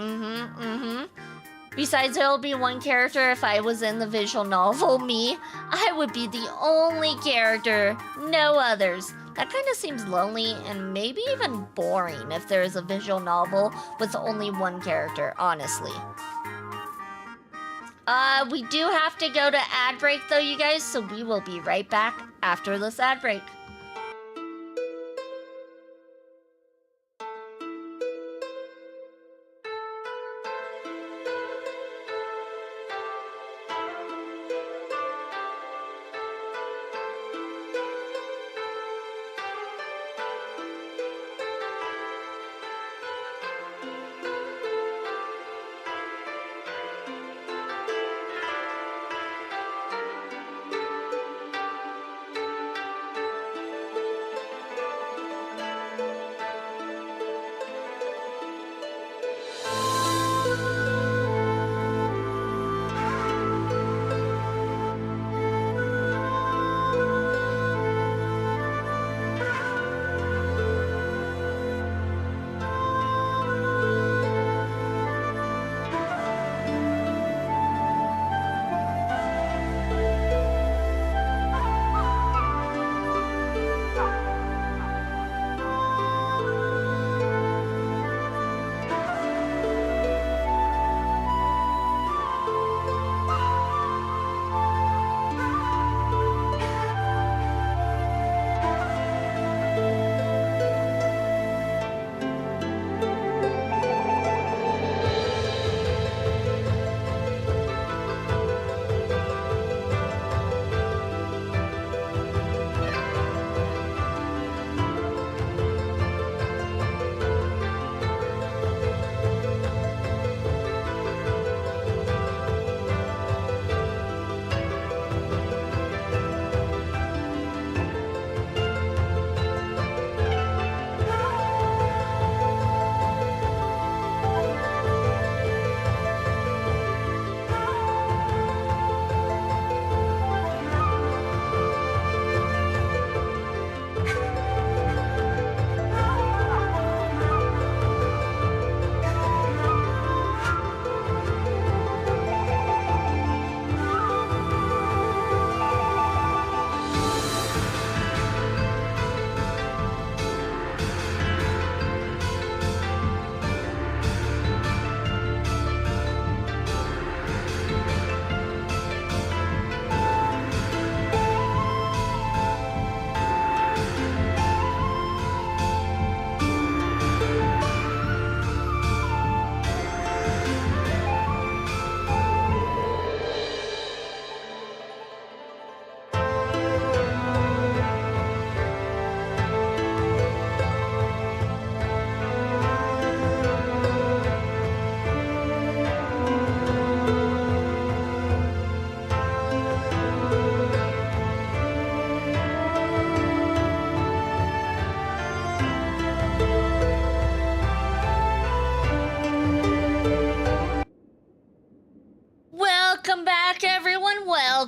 Besides, there'll be one character if I was in the visual novel, me. I would be the only character, no others. That kind of seems lonely and maybe even boring if there is a visual novel with only one character, honestly. We do have to go to ad break though, you guys, so we will be right back after this ad break.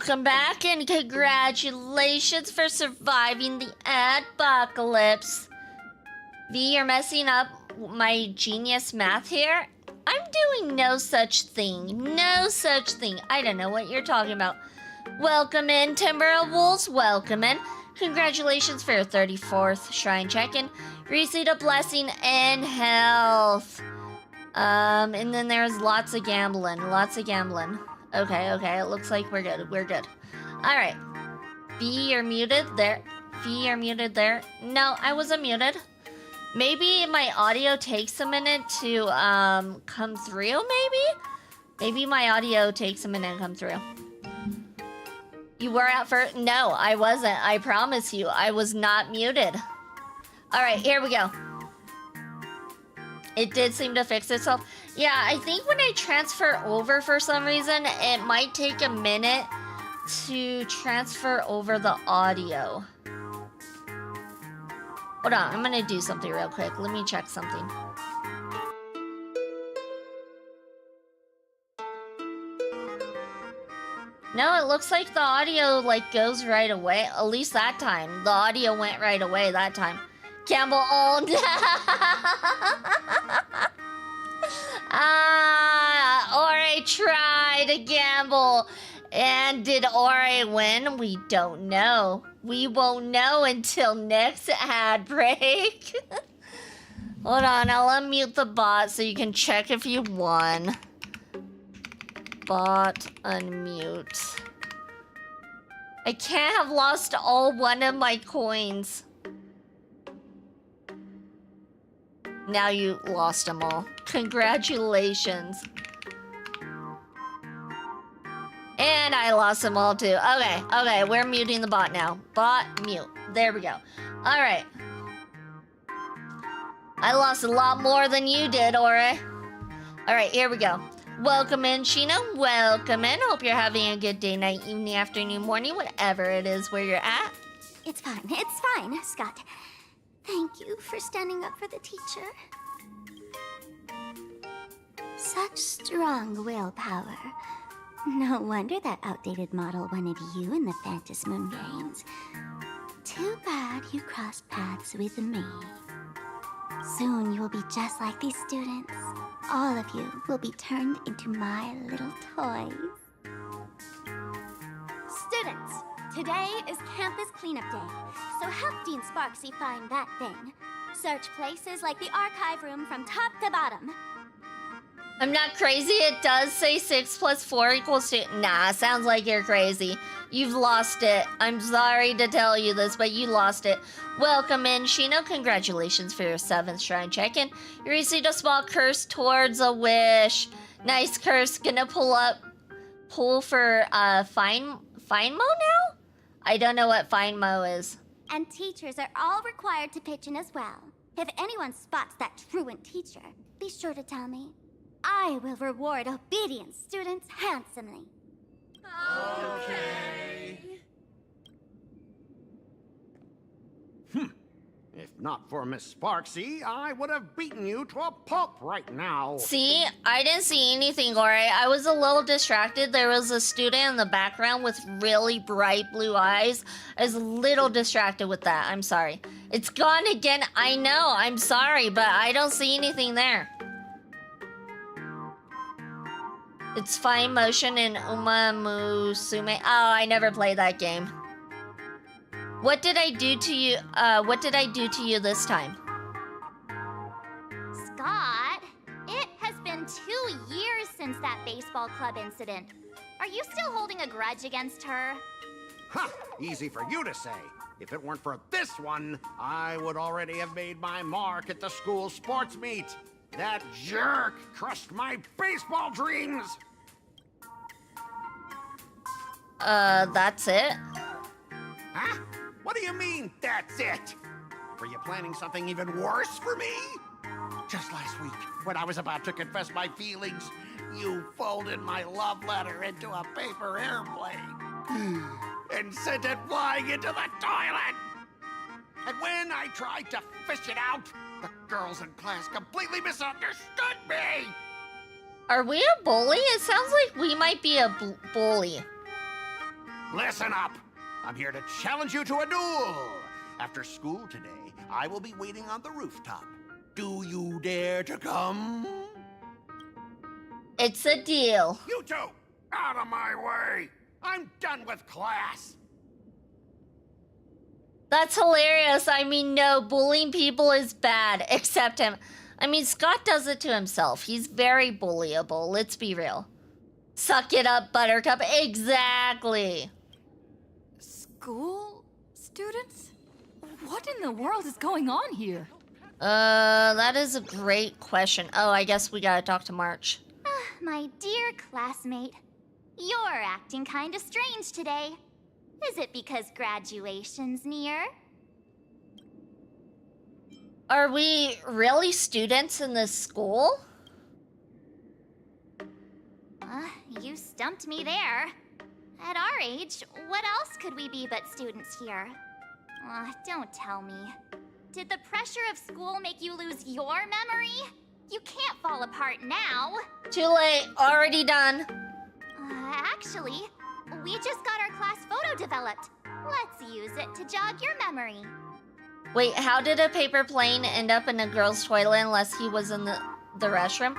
Welcome back and congratulations for surviving the adpocalypse. V, you're messing up my genius math here. I'm doing no such thing. No such thing. I don't know what you're talking about. Welcome in, Timber of Wolves. Welcome in. Congratulations for your 34th shrine check-in. Received a blessing and health. And then there's lots of gambling. Lots of gambling. Okay, okay. It looks like we're good. We're good. Alright. V, you're muted there. V, you're muted there. No, I wasn't muted. Maybe my audio takes a minute to come through, maybe? Maybe my audio takes a minute to come through. You were out first? No, I wasn't. I promise you. I was not muted. Alright, here we go. It did seem to fix itself. Yeah, I think when I transfer over for some reason, it might take a minute to transfer over the audio. Hold on, I'm gonna do something real quick. Let me check something. No, it looks like the audio goes right away. At least that time. The audio went right away that time. Campbell, oh no! Ore tried to gamble. And did Ore win? We don't know. We won't know until next ad break. Hold on, I'll unmute the bot so you can check if you won. Bot unmute. I can't have lost all one of my coins. Now you lost them all. Congratulations. And I lost them all too. Okay, okay, we're muting the bot now. Bot mute. There we go. All right. I lost a lot more than you did, Ore. All right, here we go. Welcome in, Sheena. Welcome in. Hope you're having a good day, night, evening, afternoon, morning, whatever it is where you're at. It's fine, Scott. Thank you for standing up for the teacher. Such strong willpower. No wonder that outdated model wanted you in the Phantom Moon Games. Too bad you crossed paths with me. Soon you will be just like these students. All of you will be turned into my little toys. Students, today is campus cleanup day, so help Dean Sparksy find that thing. Search places like the archive room from top to bottom. I'm not crazy. It does say 6 plus 4 equals 2. Nah, sounds like you're crazy. You've lost it. I'm sorry to tell you this, but you lost it. Welcome in, Shino. Congratulations for your 7th shrine check-in. You received a small curse towards a wish. Nice curse. Gonna pull for Fine Mo now? I don't know what Fine Mo is. And teachers are all required to pitch in as well. If anyone spots that truant teacher, be sure to tell me. I will reward obedient students handsomely. Okay. If not for Miss Sparksy, I would have beaten you to a pulp right now. See, I didn't see anything, alright? I was a little distracted. There was a student in the background with really bright blue eyes. I was a little distracted with that. I'm sorry. It's gone again. I know. I'm sorry, but I don't see anything there. It's Fine Motion and Uma Musume. Oh, I never played that game. What did I do to you? What did I do to you this time? Scott, it has been 2 years since that baseball club incident. Are you still holding a grudge against her? Huh, easy for you to say. If it weren't for this one, I would already have made my mark at the school sports meet. That jerk crushed my baseball dreams. That's it? Huh? What do you mean, that's it? Were you planning something even worse for me? Just last week, when I was about to confess my feelings, you folded my love letter into a paper airplane and sent it flying into the toilet. And when I tried to fish it out, the girls in class completely misunderstood me. Are we a bully? It sounds like we might be a bully. Listen up. I'm here to challenge you to a duel. After school today, I will be waiting on the rooftop. Do you dare to come? It's a deal. You two, out of my way. I'm done with class. That's hilarious. I mean, no, bullying people is bad, except him. I mean, Scott does it to himself. He's very bullyable, let's be real. Suck it up, Buttercup. Exactly. School students? What in the world is going on here? That is a great question. Oh, I guess we gotta talk to March. My dear classmate, you're acting kinda strange today. Is it because graduation's near? Are we really students in this school? You stumped me there. At our age, what else could we be but students here? Don't tell me. Did the pressure of school make you lose your memory? You can't fall apart now. Too late. Already done. Actually, we just got our class photo developed. Let's use it to jog your memory. Wait, how did a paper plane end up in a girl's toilet unless he was in the restroom?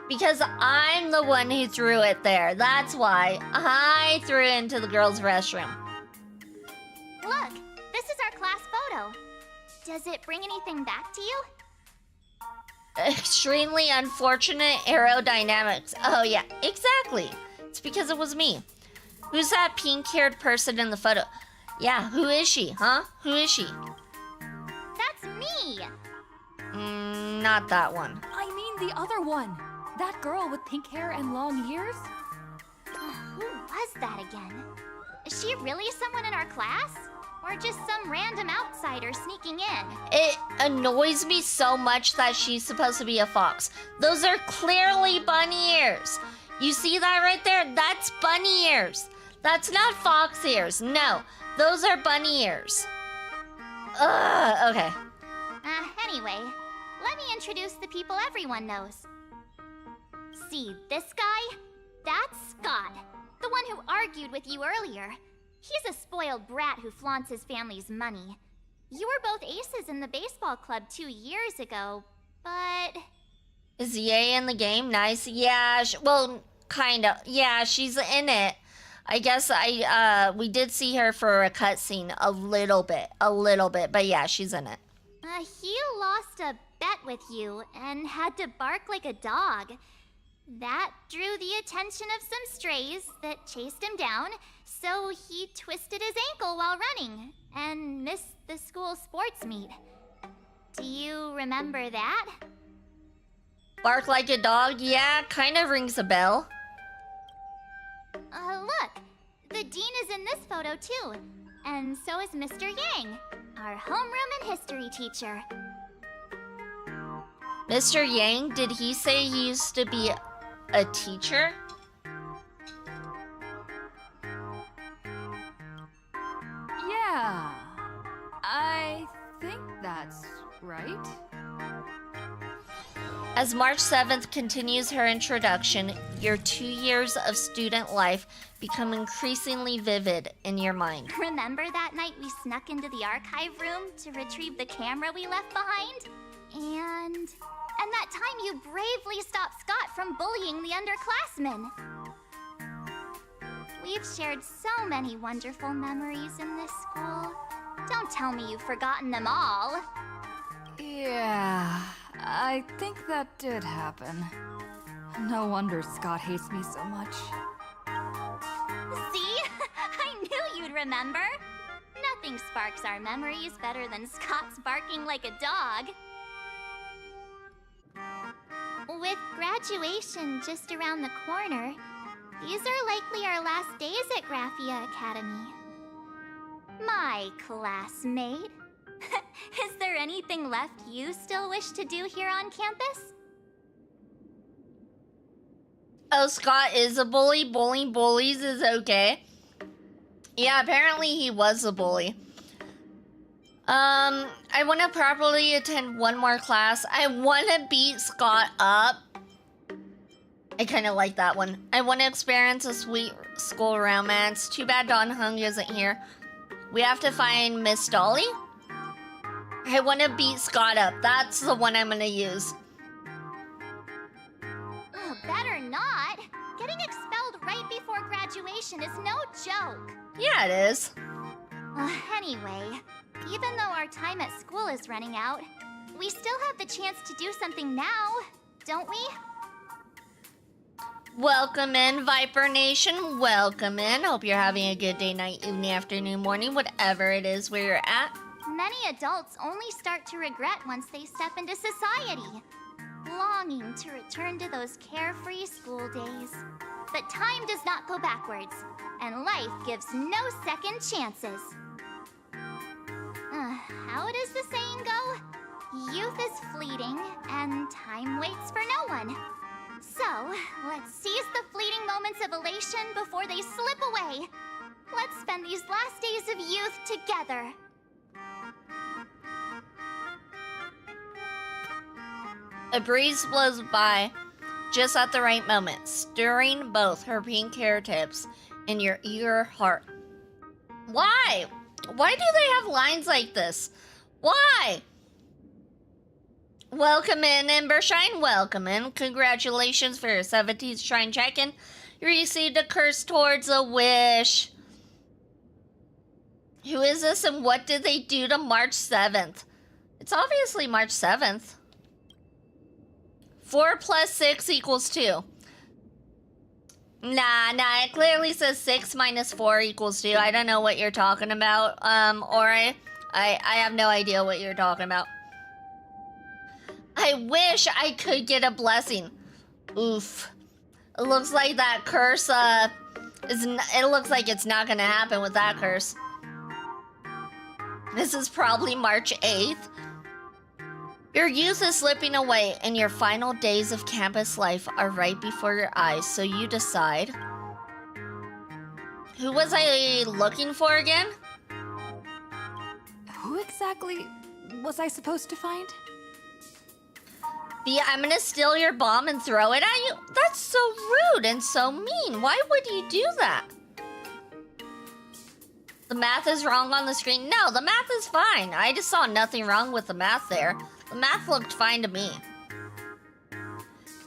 Because I'm the one who threw it there. That's why. I threw it into the girl's restroom. Look, this is our class photo. Does it bring anything back to you? Extremely unfortunate aerodynamics. Oh yeah, exactly. It's because it was me. Who's that pink-haired person in the photo? Yeah, who is she, huh? Who is she? That's me! Not that one. I mean the other one. That girl with pink hair and long ears? Who was that again? Is she really someone in our class? Or just some random outsider sneaking in? It annoys me so much that she's supposed to be a fox. Those are clearly bunny ears. You see that right there? That's bunny ears. That's not fox ears. No, those are bunny ears. Okay. Anyway, let me introduce the people everyone knows. See this guy? That's Scott, the one who argued with you earlier. He's a spoiled brat who flaunts his family's money. You were both aces in the baseball club 2 years ago, but... Is Ye in the game? Nice. Yeah, well, kind of. Yeah, she's in it. I guess we did see her for a cutscene a little bit, but yeah, she's in it. He lost a bet with you and had to bark like a dog. That drew the attention of some strays that chased him down, so he twisted his ankle while running and missed the school sports meet. Do you remember that? Bark like a dog? Yeah, kind of rings a bell. Look, the dean is in this photo too, and so is Mr. Yang, our homeroom and history teacher. Mr. Yang, did he say he used to be a teacher? Yeah, I think that's right. As March 7th continues her introduction, your 2 years of student life become increasingly vivid in your mind. Remember that night we snuck into the archive room to retrieve the camera we left behind? And that time you bravely stopped Scott from bullying the underclassmen. We've shared so many wonderful memories in this school. Don't tell me you've forgotten them all. Yeah, I think that did happen. No wonder Scott hates me so much. See? I knew you'd remember. Nothing sparks our memories better than Scott's barking like a dog. With graduation just around the corner, these are likely our last days at Graphia Academy. My classmate. Is there anything left you still wish to do here on campus? Oh, Scott is a bully. Bullying bullies is okay. Yeah, apparently he was a bully. I want to properly attend one more class. I want to beat Scott up. I kind of like that one. I want to experience a sweet school romance. Too bad Don Hung isn't here. We have to find Miss Dolly. I want to beat Scott up. That's the one I'm going to use. Oh, better not. Getting expelled right before graduation is no joke. Yeah, it is. Anyway, even though our time at school is running out, we still have the chance to do something now, don't we? Welcome in, Viper Nation. Welcome in. Hope you're having a good day, night, evening, afternoon, morning, whatever it is where you're at. Many adults only start to regret once they step into society, longing to return to those carefree school days. But time does not go backwards, and life gives no second chances. How does the saying go? Youth is fleeting, and time waits for no one. So, let's seize the fleeting moments of elation before they slip away. Let's spend these last days of youth together. A breeze blows by just at the right moment, stirring both her pink hair tips and your eager heart. Why? Why do they have lines like this? Why? Welcome in, Embershine. Welcome in. Congratulations for your 17th Shrine check-in. You received a curse towards a wish. Who is this and what did they do to March 7th? It's obviously March 7th. 4 plus 6 equals 2. Nah, it clearly says 6 minus 4 equals 2. I don't know what you're talking about, Ori. I have no idea what you're talking about. I wish I could get a blessing. Oof. It looks like that curse, it looks like it's not gonna happen with that curse. This is probably March 8th. Your youth is slipping away and your final days of campus life are right before your eyes, so you decide. Who was I looking for again? Who exactly was I supposed to find? I'm gonna steal your bomb and throw it at you? That's so rude and so mean. Why would you do that? The math is wrong on the screen. No, the math is fine. I just saw nothing wrong with the math there. The math looked fine to me.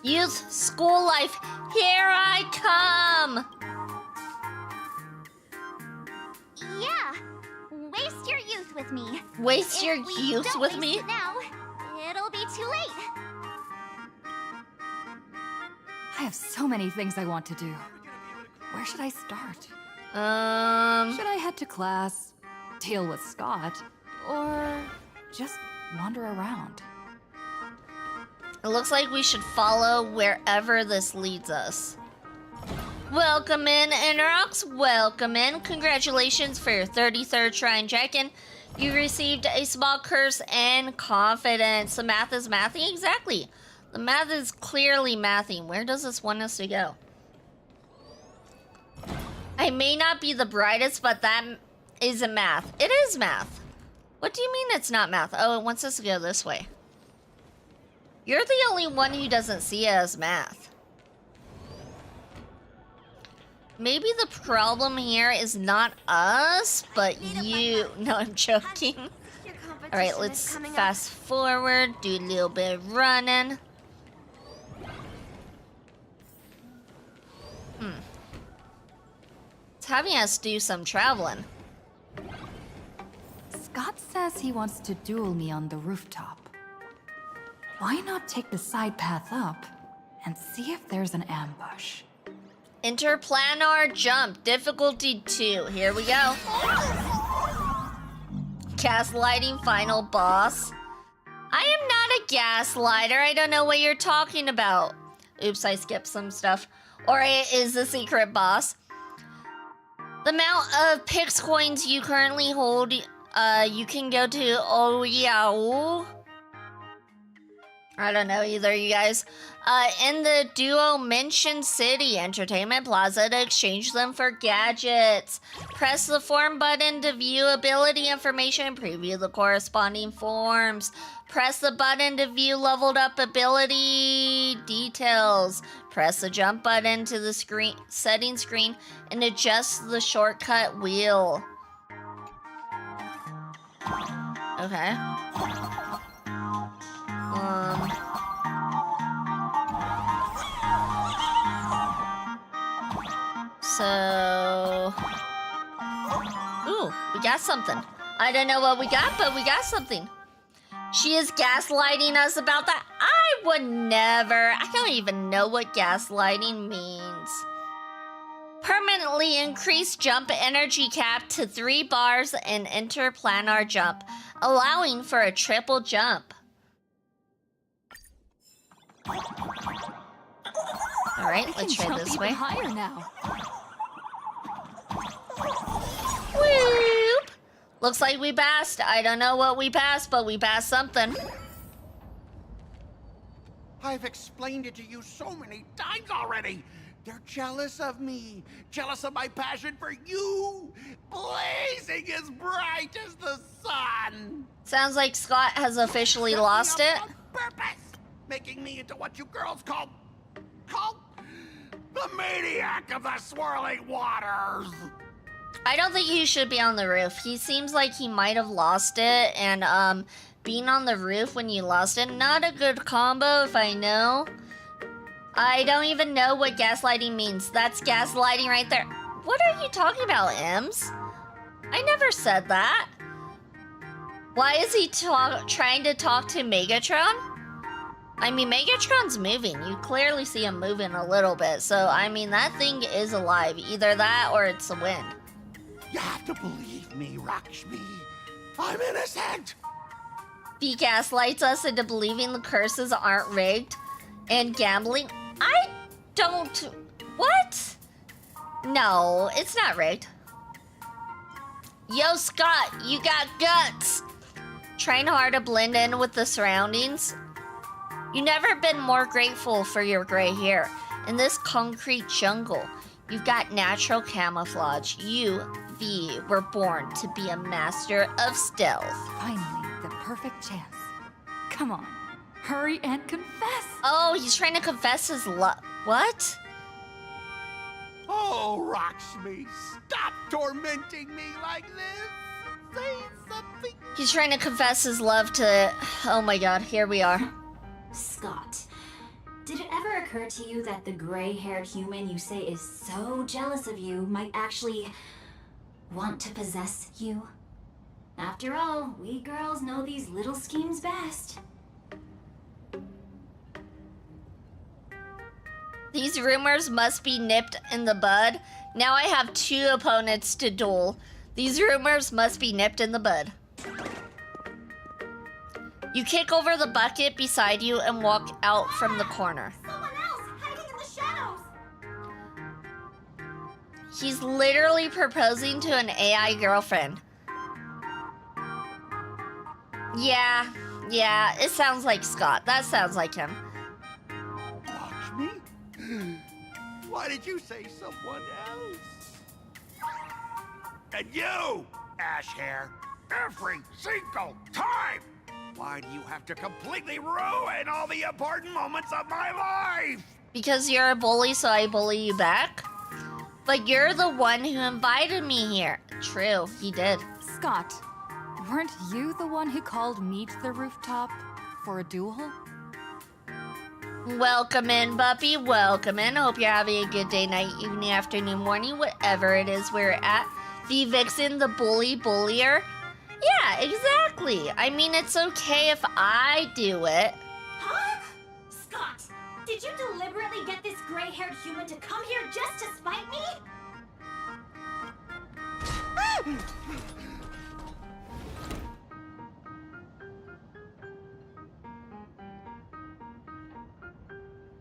Youth, school life, here I come! Yeah, waste your youth with me. Waste your youth with me? If we don't waste it now, it'll be too late. I have so many things I want to do. Where should I start? Should I head to class, deal with Scott, or just wander around? It looks like we should follow wherever this leads us. Welcome in, Interox. Welcome in. Congratulations for your 33rd Shrine check-in. You received a small curse and confidence. The math is mathing? Exactly. The math is clearly mathing. Where does this want us to go? I may not be the brightest, but that isn't math. It is math. What do you mean it's not math? Oh, it wants us to go this way. You're the only one who doesn't see it as math. Maybe the problem here is not us, but you. No, I'm joking. All right, let's fast forward, do a little bit of running. It's having us do some traveling. Scott says he wants to duel me on the rooftop. Why not take the side path up and see if there's an ambush? Interplanar jump, difficulty 2. Here we go. Gaslighting final boss. I am not a gaslighter. I don't know what you're talking about. Oops, I skipped some stuff. Or it is the secret boss. The amount of Pix coins you currently hold, you can go to Oyao. I don't know either, you guys. In the Duo Mention City Entertainment Plaza to exchange them for gadgets. Press the form button to view ability information and preview the corresponding forms. Press the button to view leveled up ability details. Press the jump button to the screen settings screen and adjust the shortcut wheel. Okay. So... Ooh, we got something. I don't know what we got, but we got something. She is gaslighting us about that. I would never. I don't even know what gaslighting means. Permanently increase jump energy cap to 3 bars and interplanar jump, allowing for a triple jump. All right, let's try this way. Higher now. Whoop! Looks like we passed. I don't know what we passed, but we passed something. I've explained it to you so many times already. They're jealous of me, jealous of my passion for you, blazing as bright as the sun. Sounds like Scott has officially lost it. On purpose, making me into what you girls call the maniac of the swirling waters. I don't think he should be on the roof. He seems like he might have lost it, and being on the roof when you lost it, not a good combo if I know. I don't even know what gaslighting means. That's gaslighting right there. What are you talking about, Ems? I never said that. Why is he trying to talk to Megatron? I mean, Megatron's moving. You clearly see him moving a little bit. So, I mean, that thing is alive. Either that or it's the wind. You have to believe me, Lakshmi. I'm innocent. He gaslights us into believing the curses aren't rigged and gambling. I don't... What? No, it's not rigged. Yo, Scott, you got guts. Trying hard to blend in with the surroundings. You've never been more grateful for your gray hair. In this concrete jungle, you've got natural camouflage. You, V, were born to be a master of stealth. Finally, the perfect chance. Come on, hurry and confess. Oh, he's trying to confess his love. What? Oh, Lakshmi, stop tormenting me like this. Say something. He's trying to confess his love to... Oh my god, here we are. Scott, did it ever occur to you that the gray-haired human you say is so jealous of you might actually want to possess you? After all, we girls know these little schemes best. These rumors must be nipped in the bud. Now I have 2 opponents to duel. These rumors must be nipped in the bud. You kick over the bucket beside you and walk out from the corner. Someone else hiding in the shadows. He's literally proposing to an AI girlfriend. Yeah, it sounds like Scott. That sounds like him. Lakshmi? Why did you say someone else? And you, Ash Hair, every single time! Why do you have to completely ruin all the important moments of my life? Because you're a bully, so I bully you back? But you're the one who invited me here. True, he did. Scott, weren't you the one who called me to the rooftop for a duel? Welcome in, Buppy. Welcome in. Hope you're having a good day, night, evening, afternoon, morning, whatever it is we're at. The Vixen, the bullier. Yeah, exactly. I mean, it's okay if I do it. Huh? Scott, did you deliberately get this gray-haired human to come here just to spite me?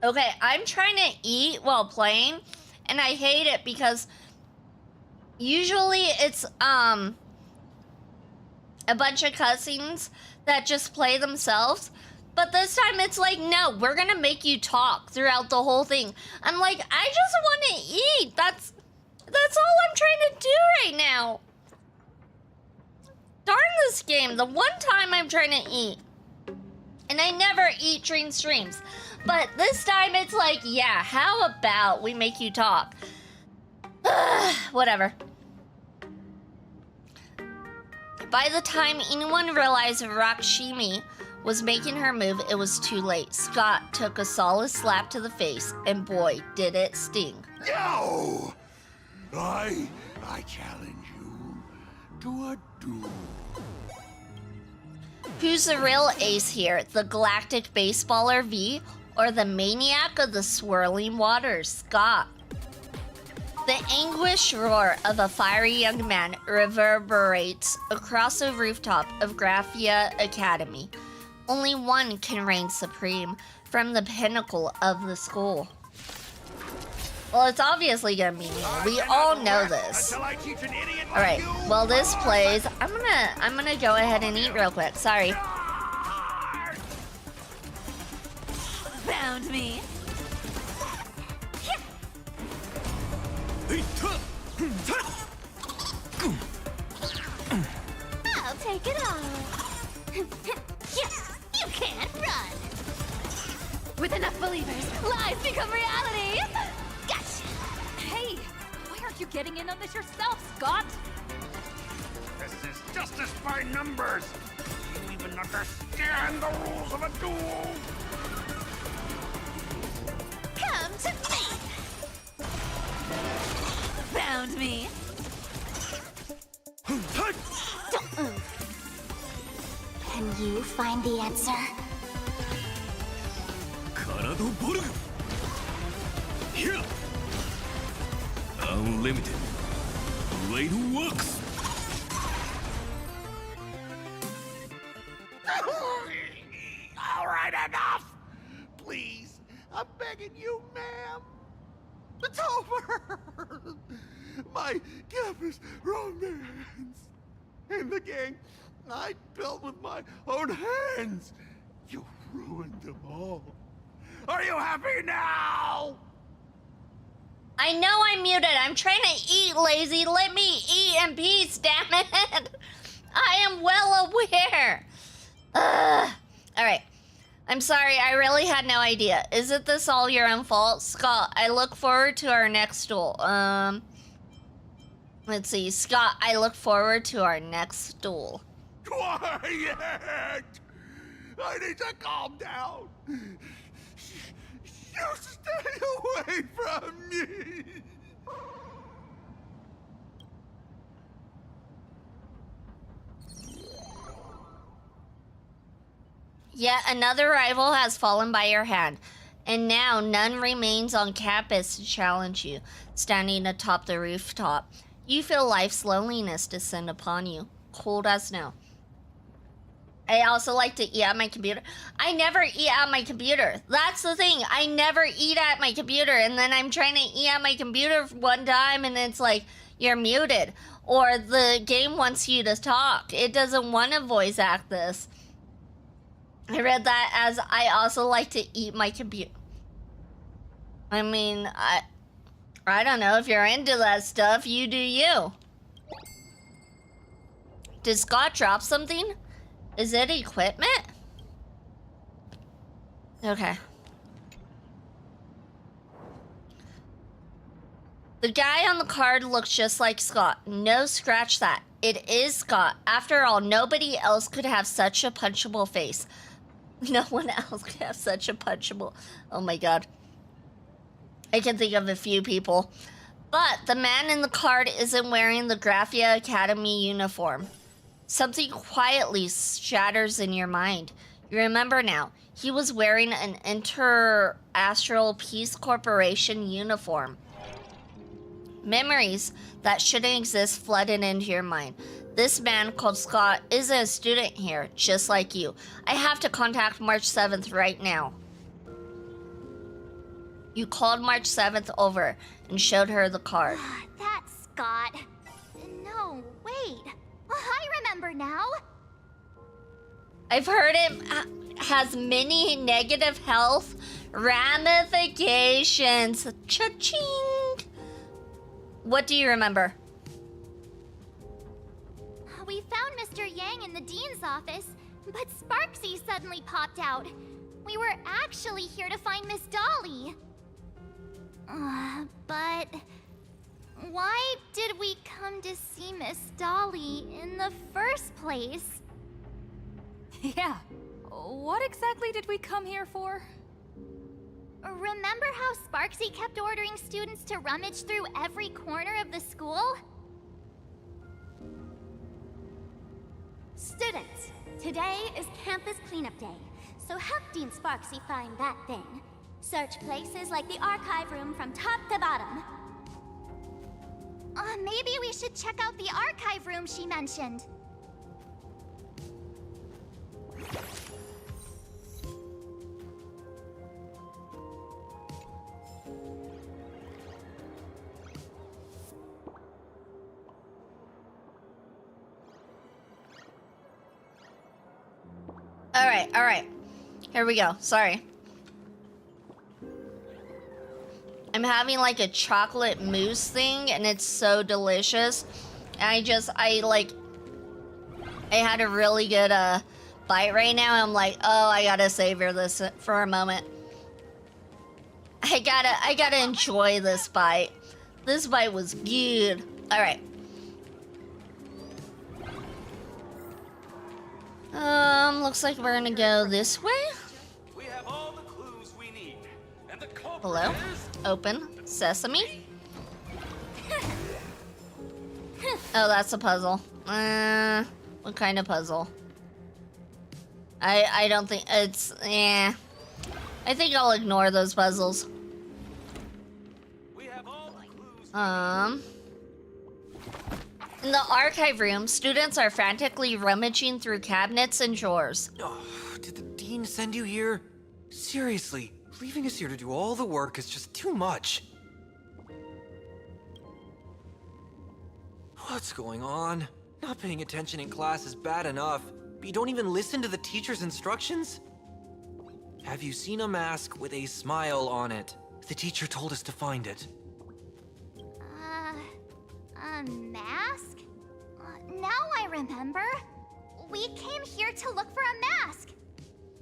Okay, I'm trying to eat while playing, and I hate it because usually it's a bunch of cutscenes that just play themselves. But this time it's like, no, we're gonna make you talk throughout the whole thing. I'm like, I just want to eat. That's all I'm trying to do right now. Darn this game, the one time I'm trying to eat. And I never eat during streams. But this time it's like, yeah, how about we make you talk? Whatever. By the time anyone realized Rakshimi was making her move, it was too late. Scott took a solid slap to the face, and boy, did it sting. No! I challenge you to a duel. Who's the real ace here? The galactic baseballer V or the maniac of the swirling waters, Scott? The anguished roar of a fiery young man reverberates across the rooftop of Arcadia Academy. Only one can reign supreme from the pinnacle of the school. Well, it's obviously gonna be me. We all know this. Alright, while this plays, I'm gonna go ahead and eat real quick. Sorry. Found me. I'll take it off. Yes, you can't run. With enough believers, lies become reality. Gotcha. Hey, why aren't you getting in on this yourself, Scott? This is justice by numbers. Do you even understand the rules of a duel? Come to me. Found me. Don't move. Can you find the answer? Here! Unlimited. Blade works! All right, enough! Please, I'm begging you, ma'am. It's over! My campus romance in the gang I built with my own hands. You ruined them all. Are you happy now? I know I'm muted. I'm trying to eat, lazy. Let me eat in peace, damn it. I am well aware. Alright. I'm sorry, I really had no idea. Isn't this all your own fault? Scott, I look forward to our next duel. Let's see. Scott, I look forward to our next duel. Quiet! I need to calm down. You stay away from me! Yet another rival has fallen by your hand, and now none remains on campus to challenge you. Standing atop the rooftop, you feel life's loneliness descend upon you, cold as snow. I also like to eat at my computer. I never eat at my computer. That's the thing. I never eat at my computer. And then I'm trying to eat at my computer one time and it's like, you're muted. Or the game wants you to talk. It doesn't want to voice act this. I read that as I also like to eat my computer. I mean, I don't know. If you're into that stuff, you do you. Did Scott drop something? Is it equipment? Okay. The guy on the card looks just like Scott. No, scratch that. It is Scott. After all, nobody else could have such a punchable face. No one else could have such a punchable... Oh my god. I can think of a few people. But the man in the card isn't wearing the Arcadia Academy uniform. Something quietly shatters in your mind. You remember now. He was wearing an Inter-Astral Peace Corporation uniform. Memories that shouldn't exist flooded into your mind. This man called Scott is a student here, just like you. I have to contact March 7th right now. You called March 7th over and showed her the card. That's Scott. No, wait. I remember now. I've heard him. has many negative health ramifications. Cha-ching! What do you remember? We found Mr. Yang in the dean's office, but Sparksy suddenly popped out. We were actually here to find Miss Dolly. But why did we come to see Miss Dolly in the first place? Yeah. What exactly did we come here for? Remember how Sparksy kept ordering students to rummage through every corner of the school? Students, today is campus cleanup day, so help Dean Sparksy find that thing. Search places like the archive room from top to bottom. Maybe we should check out the archive room she mentioned. All right. Here we go. Sorry. I'm having like a chocolate mousse thing, and it's so delicious. And I had a really good bite right now. And I'm like, oh, I gotta savor this for a moment. I gotta enjoy this bite. This bite was good. All right. Looks like we're gonna go this way. We have all the clues we need. And the culprit Hello? is... Open. Sesame. Oh, that's a puzzle. What kind of puzzle? I don't think it's... I think I'll ignore those puzzles. We have all the clues. In the archive room, students are frantically rummaging through cabinets and drawers. Oh, did the dean send you here? Seriously, leaving us here to do all the work is just too much. What's going on? Not paying attention in class is bad enough, but you don't even listen to the teacher's instructions? Have you seen a mask with a smile on it? The teacher told us to find it. A mask? Now I remember. We came here to look for a mask.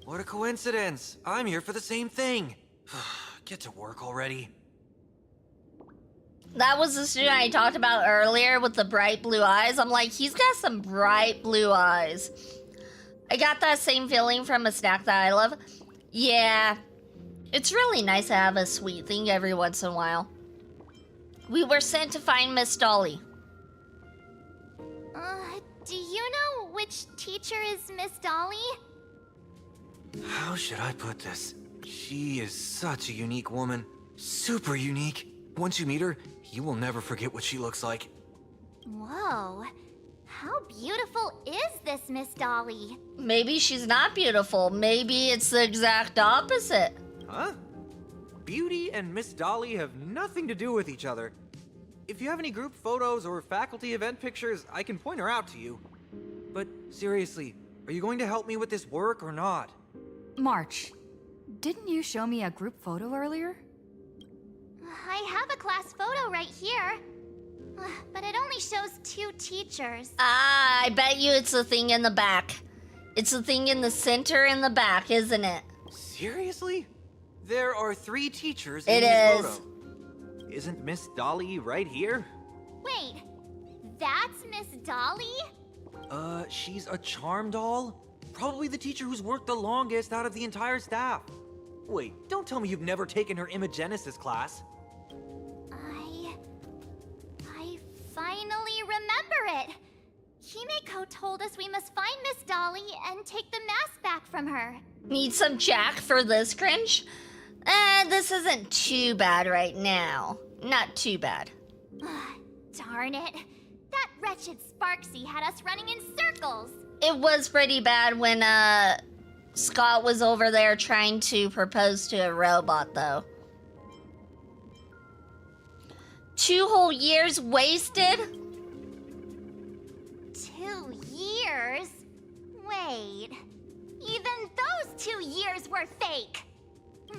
What a coincidence. I'm here for the same thing. Get to work already. That was the student I talked about earlier with the bright blue eyes. I'm like, he's got some bright blue eyes. I got that same feeling from a snack that I love. Yeah, it's really nice to have a sweet thing every once in a while. We were sent to find Miss Dolly. Do you know which teacher is Miss Dolly? How should I put this? She is such a unique woman. Super unique. Once you meet her, you will never forget what she looks like. Whoa. How beautiful is this Miss Dolly? Maybe she's not beautiful. Maybe it's the exact opposite. Huh? Beauty and Miss Dolly have nothing to do with each other. If you have any group photos or faculty event pictures, I can point her out to you. But seriously, are you going to help me with this work or not? March, didn't you show me a group photo earlier? I have a class photo right here. But it only shows 2 teachers. Ah, I bet you it's the thing in the back. It's the thing in the center in the back, isn't it? Seriously? There are 3 teachers in It this is. photo. Isn't Miss Dolly right here? Wait, that's Miss Dolly? She's a charm doll? Probably the teacher who's worked the longest out of the entire staff. Wait, don't tell me you've never taken her Imagenesis class. I finally remember it. Himeko told us we must find Miss Dolly and take the mask back from her. Need some Jack for this cringe? This isn't too bad right now. Not too bad. Darn it. That wretched Sparksy had us running in circles. It was pretty bad when, Scott was over there trying to propose to a robot, though. 2 whole years wasted? 2 years? Wait. Even those were fake.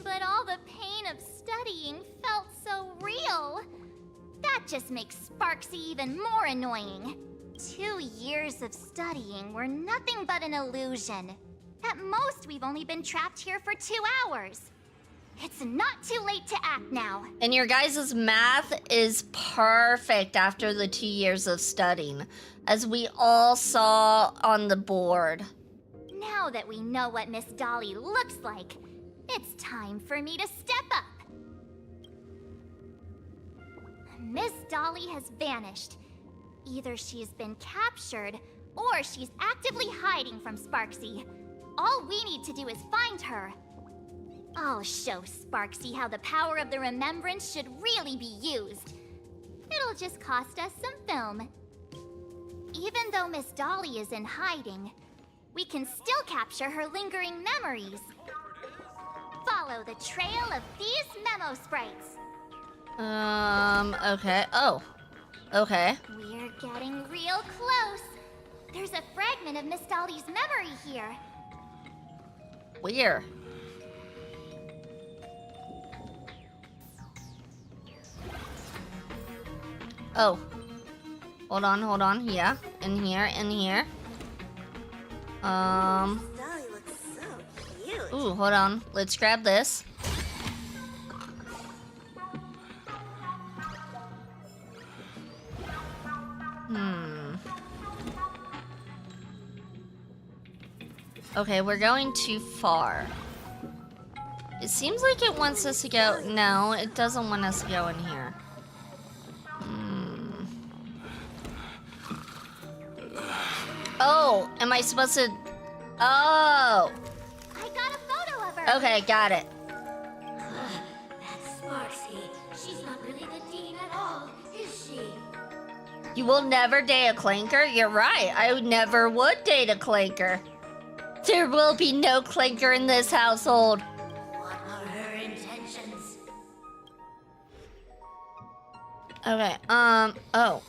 But all the pain of studying felt so real. That just makes Sparksy even more annoying. 2 years of studying were nothing but an illusion. At most, we've only been trapped here for 2 hours. It's not too late to act now. And your guys' math is perfect after the 2 years of studying, as we all saw on the board. Now that we know what Miss Dolly looks like, it's time for me to step up. Miss Dolly has vanished. Either she's been captured, or she's actively hiding from Sparksy. All we need to do is find her. I'll show Sparksy how the power of the remembrance should really be used. It'll just cost us some film. Even though Miss Dolly is in hiding, we can still capture her lingering memories. Follow the trail of these memo sprites. Okay. Oh. Okay. We're getting real close. There's a fragment of Miss Dolly's memory here. Where? Oh. Hold on. Yeah. In here. Dolly looks so cute. Ooh, hold on. Let's grab this. Okay, we're going too far. It seems like it wants us to go... No, it doesn't want us to go in here. Oh, am I supposed to... Oh! I got a photo of her. Okay, got it. That's Sparksy. She's not really the dean at all, is she? You will never date a clanker? You're right. I never would date a clanker. There will be no clanker in this household. What are her intentions? Okay, oh.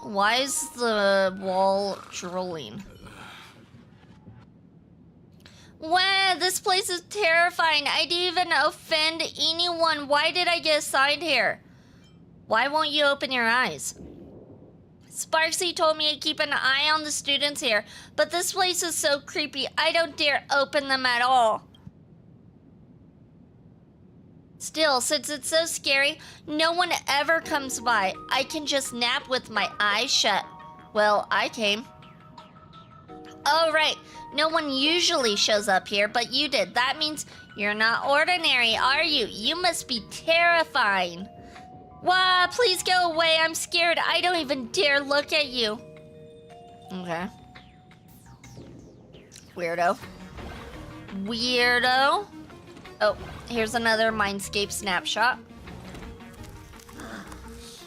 Why is the wall drooling? Wow, this place is terrifying. I didn't even offend anyone. Why did I get assigned here? Why won't you open your eyes? Sparksy told me to keep an eye on the students here, but this place is so creepy, I don't dare open them at all. Still, since it's so scary, no one ever comes by. I can just nap with my eyes shut. Well, I came. Oh, right. No one usually shows up here, but you did. That means you're not ordinary, are you? You must be terrifying. Wow, please go away. I'm scared. I don't even dare look at you. Okay. Weirdo. Weirdo. Oh, here's another Mindscape snapshot.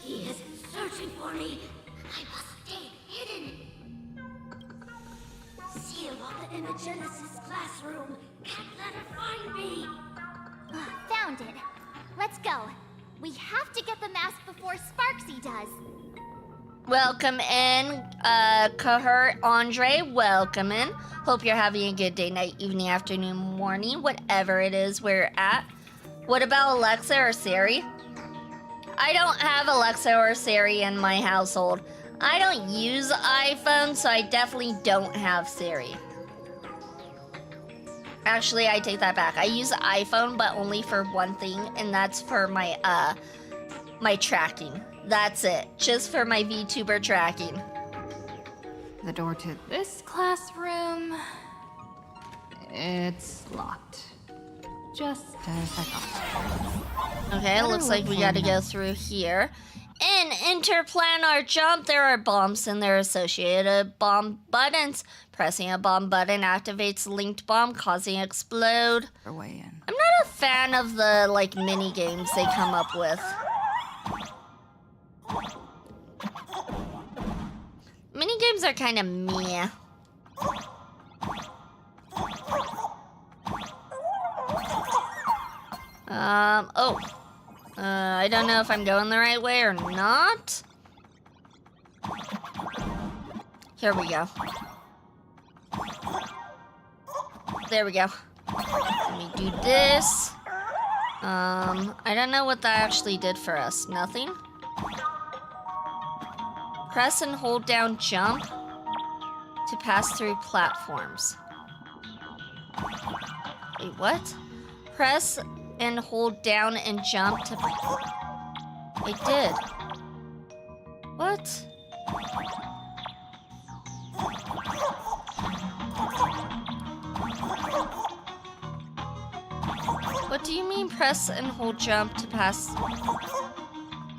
He is searching for me. I must stay hidden. Seal off the Imagenesis classroom. Can't let her find me. Found it. Let's go. We have to get the mask before Sparksy does. Welcome in, Cohort Andre. Welcome in. Hope you're having a good day, night, evening, afternoon, morning, whatever it is we're at. What about Alexa or Siri? I don't have Alexa or Siri in my household. I don't use iPhone, so I definitely don't have Siri. Actually, I take that back. I use iPhone, but only for one thing, and that's for my, my tracking. That's it. Just for my VTuber tracking. The door to this classroom... it's locked. Just as I thought. Okay, looks like we gotta go through here. In interplanar jump, there are bombs and their associated bomb buttons. Pressing a bomb button activates linked bomb, causing explode. Way in. I'm not a fan of the, like, mini games they come up with. Mini games are kind of meh. Oh. I don't know if I'm going the right way or not. Here we go. There we go. Let me do this. I don't know what that actually did for us. Nothing? Press and hold down jump to pass through platforms. Wait, what? Press and hold down and jump to... I did. What? What do you mean press and hold jump to pass?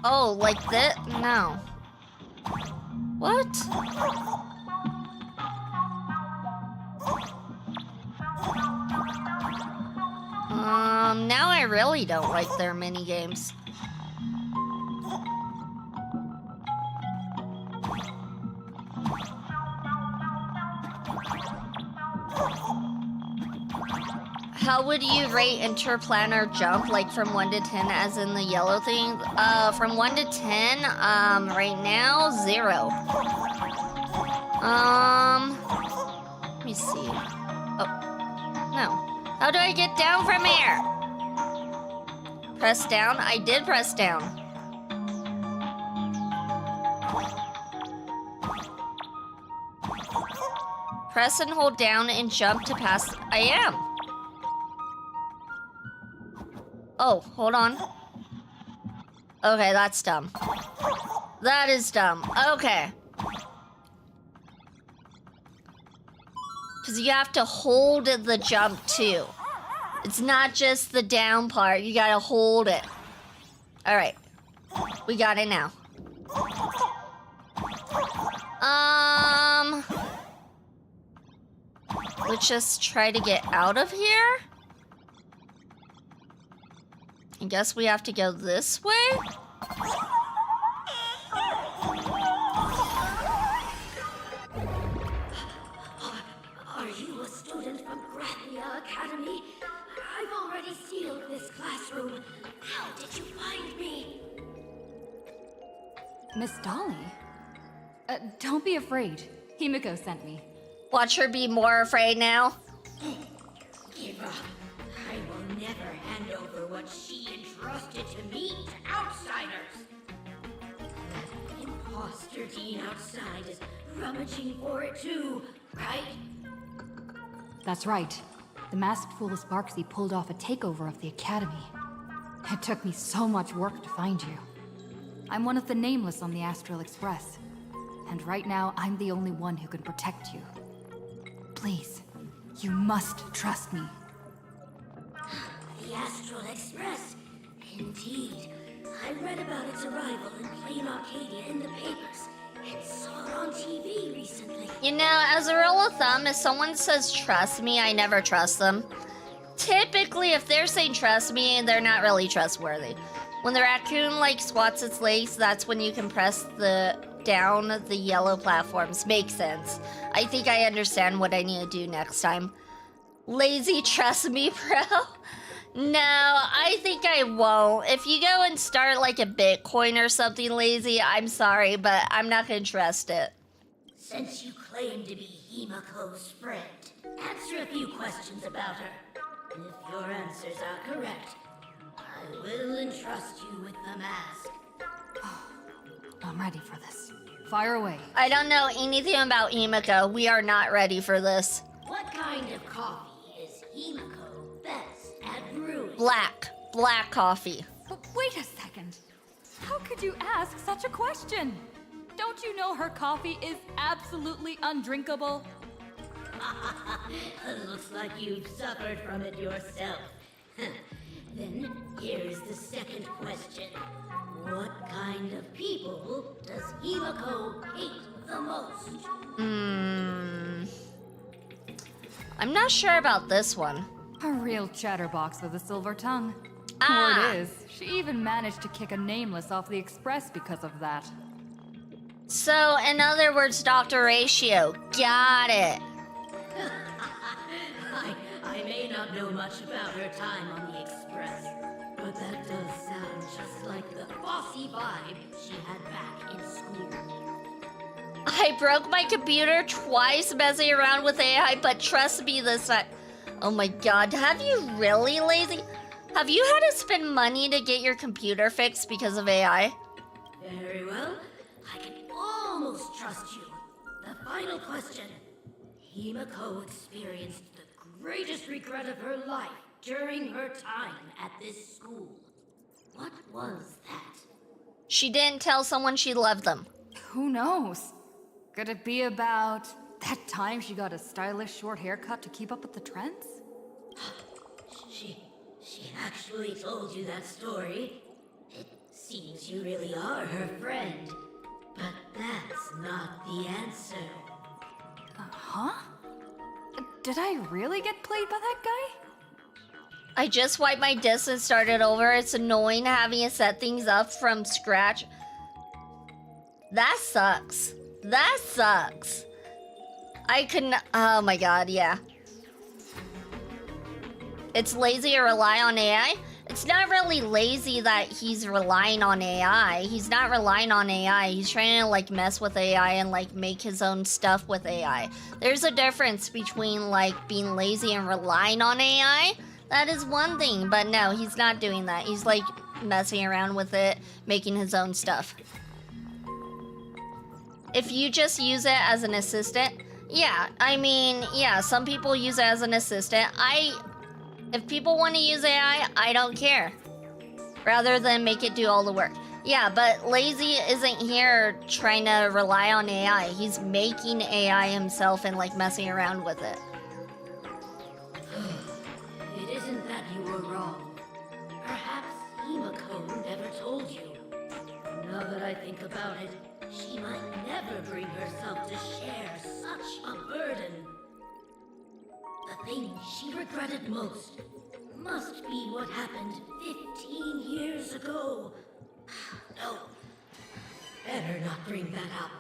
Oh, like that? No. What? Now I really don't like their mini games. How would you rate interplanar jump, like from 1 to 10, as in the yellow thing? From 1 to 10, right now, 0. Let me see. Oh, no. How do I get down from here? Press down? I did press down. Press and hold down and jump to pass. I am. Oh, hold on. Okay, that's dumb. That is dumb. Okay. Because you have to hold the jump too. It's not just the down part. You gotta hold it. Alright. We got it now. Let's just try to get out of here. I guess we have to go this way? Are you a student from Arcadia Academy? I've already sealed this classroom. How did you find me? Miss Dolly? Don't be afraid. Himiko sent me. Watch her be more afraid now. Give up. I will never hand over what she entrusted to me to outsiders. That imposter dean outside is rummaging for it too, right? That's right. The masked fool Sparksy pulled off a takeover of the Academy. It took me so much work to find you. I'm one of the nameless on the Astral Express. And right now, I'm the only one who can protect you. Please, you must trust me. The Astral Express? Indeed. I read about its arrival in plain Arcadia in the papers, and saw it on TV recently. You know, as a rule of thumb, if someone says trust me, I never trust them. Typically, if they're saying trust me, they're not really trustworthy. When the raccoon, like, swats its legs, that's when you can press down the yellow platforms. Makes sense. I think I understand what I need to do next time. Lazy trust me, bro? No, I think I won't. If you go and start like a Bitcoin or something, Lazy, I'm sorry, but I'm not gonna trust it. Since you claim to be Himiko's friend, answer a few questions about her. And if your answers are correct, I will entrust you with the mask. I'm ready for this. Fire away. I don't know anything about Himiko. We are not ready for this. What kind of coffee is Himiko best at brewing? Black coffee. But wait a second. How could you ask such a question? Don't you know her coffee is absolutely undrinkable? Looks like you've suffered from it yourself. Then here's the second question. What kind of people does Himiko hate the most? I'm not sure about this one. A real chatterbox with a silver tongue. Ah. Word is, she even managed to kick a nameless off the express because of that. So, in other words, Dr. Ratio. Got it. I may not know much about her time on the express, but that does sound just like the bossy vibe she had back in school. I broke my computer twice messing around with AI, but trust me this time. Oh my god, have you really, Lazy? Have you had to spend money to get your computer fixed because of AI? Very well. I can almost trust you. The final question. Himiko experienced the greatest regret of her life during her time at this school. What was that? She didn't tell someone she loved them. Who knows? Could it be about that time she got a stylish short haircut to keep up with the trends? She actually told you that story. It seems you really are her friend. But that's not the answer. Huh? Did I really get played by that guy? I just wiped my disk and started over. It's annoying having to set things up from scratch. That sucks. That sucks. I couldn't. Oh my god, yeah. It's lazy to rely on AI? It's not really lazy that he's relying on AI. He's not relying on AI. He's trying to like mess with AI and like make his own stuff with AI. There's a difference between like being lazy and relying on AI. That is one thing, but no, he's not doing that. He's like messing around with it, making his own stuff. If you just use it as an assistant, yeah, I mean, yeah, some people use it as an assistant. If people want to use AI, I don't care. Rather than make it do all the work. Yeah, but Lazy isn't here trying to rely on AI. He's making AI himself and like messing around with it. It isn't that you were wrong. Perhaps Himiko never told you. Now that I think about it, she might never bring herself to share such a burden. The thing she regretted most must be what happened 15 years ago. No, better not bring that up.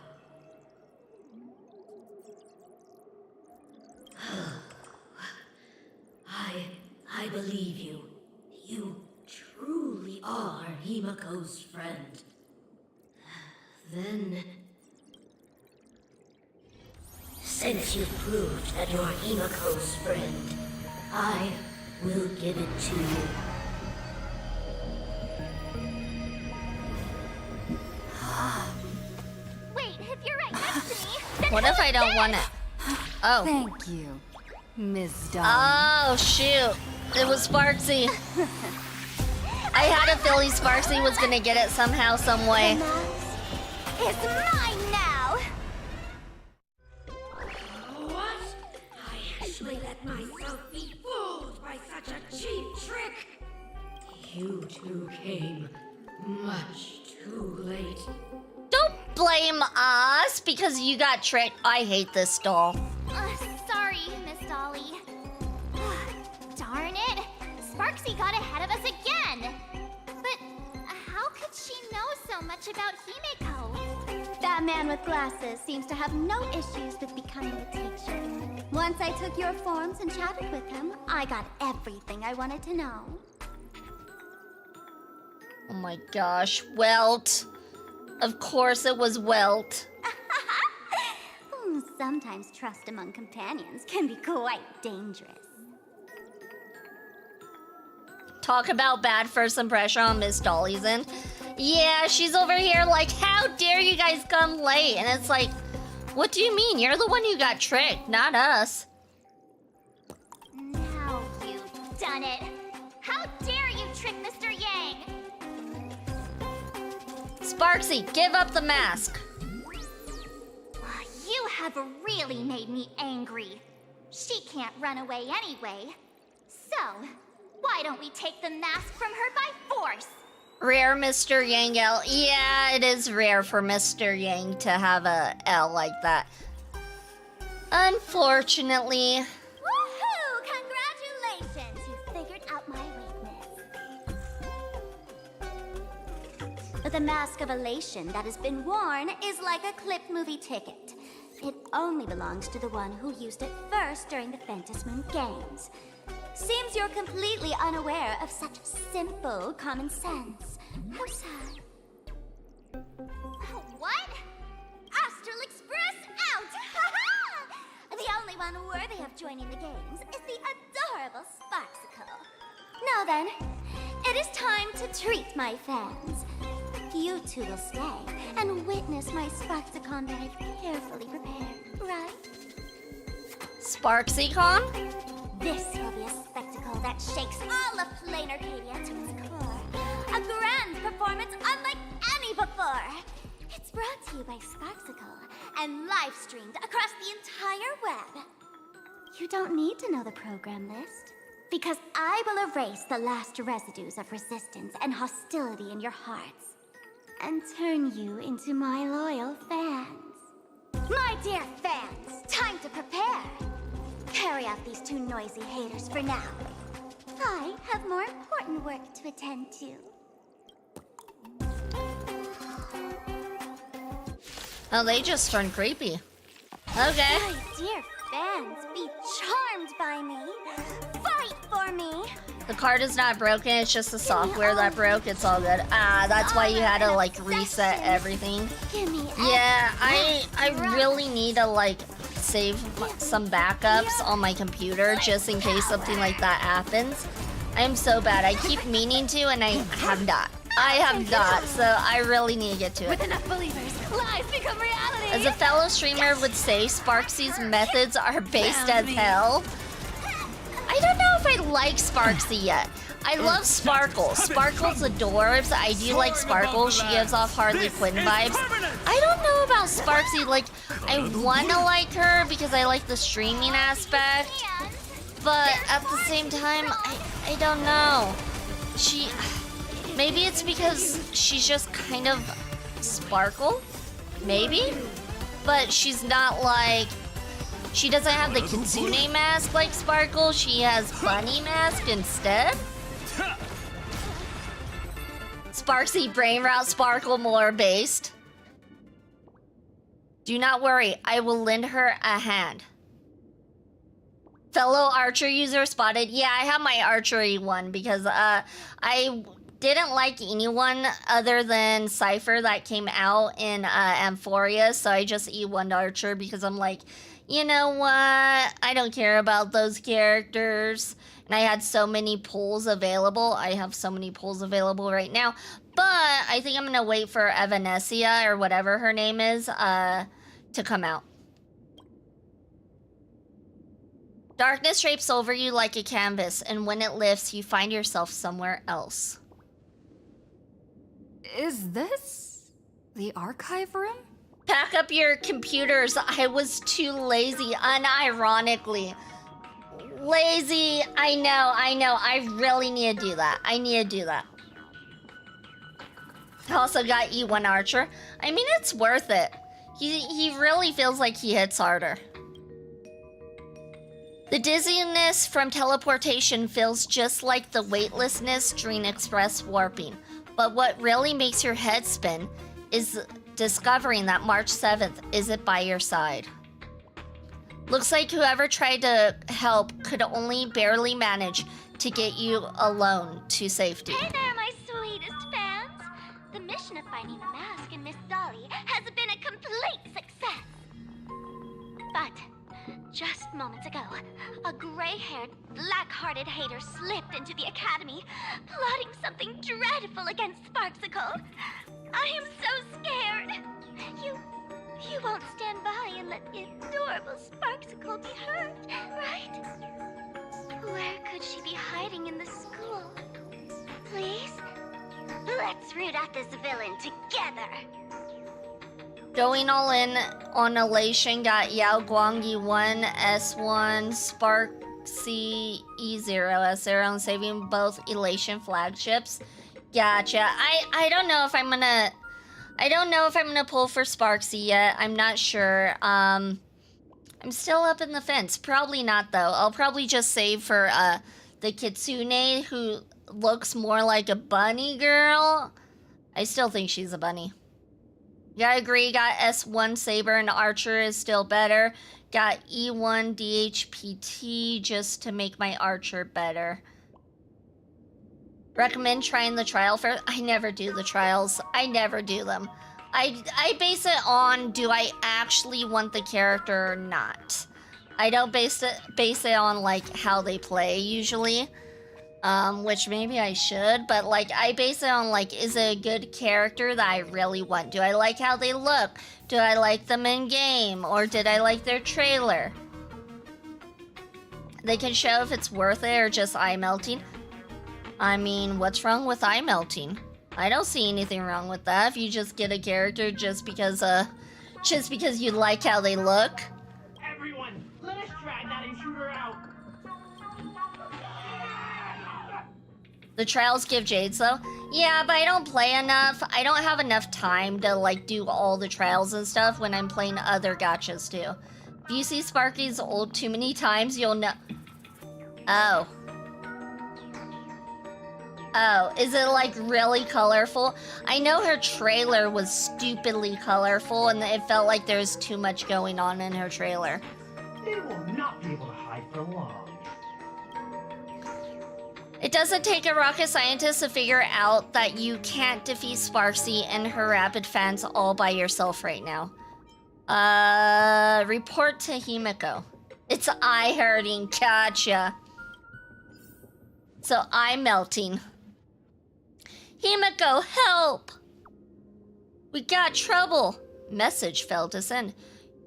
I believe you. You truly are Himiko's friend. Then, since you've proved that you're Himiko's friend, I will give it to you. Wait, if you're right next to me, then What if I don't want it? Oh. Thank you, Miss Dawn. Oh, shoot. It was Sparksy. I had a feeling Sparksy was gonna get it somehow, some way. it's mine now. What? I actually let myself be fooled by such a cheap trick. You two came much too late. Don't blame us because you got tricked. I hate this doll. Sorry, Miss Dolly. Darn it! Sparksy got ahead of us again! But how could she know so much about Himiko? That man with glasses seems to have no issues with becoming a teacher. Once I took your forms and chatted with him, I got everything I wanted to know. Oh my gosh, Welt. Of course it was Welt. Sometimes trust among companions can be quite dangerous. Talk about bad first impression on Miss Dolly's end. Yeah, she's over here like, how dare you guys come late? And it's like, what do you mean? You're the one who got tricked, not us. Now you've done it. How dare you trick Mr. Yang? Sparksy, give up the mask. You have really made me angry. She can't run away anyway. So, why don't we take the mask from her by force? Rare Mr. Yang L. Yeah, it is rare for Mr. Yang to have a L like that. Unfortunately. Woohoo! Congratulations! You figured out my weakness. The mask of elation that has been worn is like a clipped movie ticket. It only belongs to the one who used it first during the Phantasmoon Games. Seems you're completely unaware of such simple common sense. How sad. What? Astral Express out! The only one worthy of joining the games is the adorable Sparksicle. Now then, it is time to treat my fans. You two will stay and witness my Sparksicon that I've carefully prepared, right? SparksyCon? This will be a spectacle that shakes all of plain Arcadia to its core. A grand performance unlike any before. It's brought to you by Sparksicle and live streamed across the entire web. You don't need to know the program list, because I will erase the last residues of resistance and hostility in your hearts and turn you into my loyal fans. My dear fans, time to prepare. Carry out these two noisy haters for now. I have more important work to attend to. Oh, they just turned creepy. Okay. My dear fans, be charmed by me. Fight for me. The card is not broken, it's just the software that broke. It's all good. Ah, that's why you had to like reset everything. Yeah, I really need to like save some backups on my computer just in case something like that happens. I am so bad. I keep meaning to and I have not. So I really need to get to it. With enough believers, lies become reality. As a fellow streamer would say, Sparksy's methods are based as hell. I don't know if I like Sparksy yet. I love Sparkle. Sparkle's adorbs. I do like Sparkle. She gives off Harley Quinn vibes. I don't know about Sparksy. Like, I want to like her because I like the streaming aspect. But at the same time, I don't know. Maybe it's because she's just kind of Sparkle? Maybe? But she's not like... She doesn't have the Kitsune mask like Sparkle. She has Bunny mask instead. Sparksy brain route Sparkle more based. Do not worry, I will lend her a hand. Fellow archer user spotted. Yeah, I have my archery one because I didn't like anyone other than Cypher that came out in Amphoria, so I just E1'd archer because I'm like, you know what? I don't care about those characters. And I had so many pulls available. I have so many pulls available right now. But I think I'm going to wait for Evanescia, or whatever her name is, to come out. Darkness drapes over you like a canvas, and when it lifts, you find yourself somewhere else. Is this the archive room? Pack up your computers. I was too lazy, unironically. Lazy, I know. I really need to do that. I also got E1 Archer. I mean, it's worth it. He really feels like he hits harder. The dizziness from teleportation feels just like the weightlessness during express warping. But what really makes your head spin is discovering that March 7th isn't by your side. Looks like whoever tried to help could only barely manage to get you alone to safety. Hey there, my sweetest fans! The mission of finding the mask and Miss Dolly has been a complete success. But just moments ago, a gray-haired, black-hearted hater slipped into the academy, plotting something dreadful against Sparksicle. I am so scared. You won't stand by and let the adorable Sparksicle be hurt, right? Where could she be hiding in the school? Please? Let's root out this villain together. Going all in on Elation got Yao Guangyi 1, S1, Sparksy E0, S0, and saving both Elation flagships. Gotcha. I don't know if I'm gonna pull for Sparksy yet. I'm not sure. I'm still up in the fence. Probably not though. I'll probably just save for the Kitsune who looks more like a bunny girl. I still think she's a bunny. Yeah, I agree. Got S1 Saber and Archer is still better. Got E1 DHPT just to make my Archer better. Recommend trying the trial first. I never do the trials. I never do them. I base it on, do I actually want the character or not? I don't base it on like how they play usually. Which maybe I should, but like I base it on like, is it a good character that I really want? Do I like how they look? Do I like them in game? Or did I like their trailer? They can show if it's worth it or just eye melting. I mean, what's wrong with eye melting? I don't see anything wrong with that. If you just get a character just because you like how they look. Everyone, let us drag that intruder out. The trials give jades though. Yeah, but I don't play enough. I don't have enough time to like do all the trials and stuff when I'm playing other gachas too. If you see Sparky's ult too many times, you'll know. Oh. Oh, is it like really colorful? I know her trailer was stupidly colorful and it felt like there was too much going on in her trailer. They will not be able to hide for long. It doesn't take a rocket scientist to figure out that you can't defeat Sparksy and her rabid fans all by yourself right now. Report to Himiko. It's eye hurting, gotcha. So eye melting. Himiko, help! We got trouble. Message failed to send.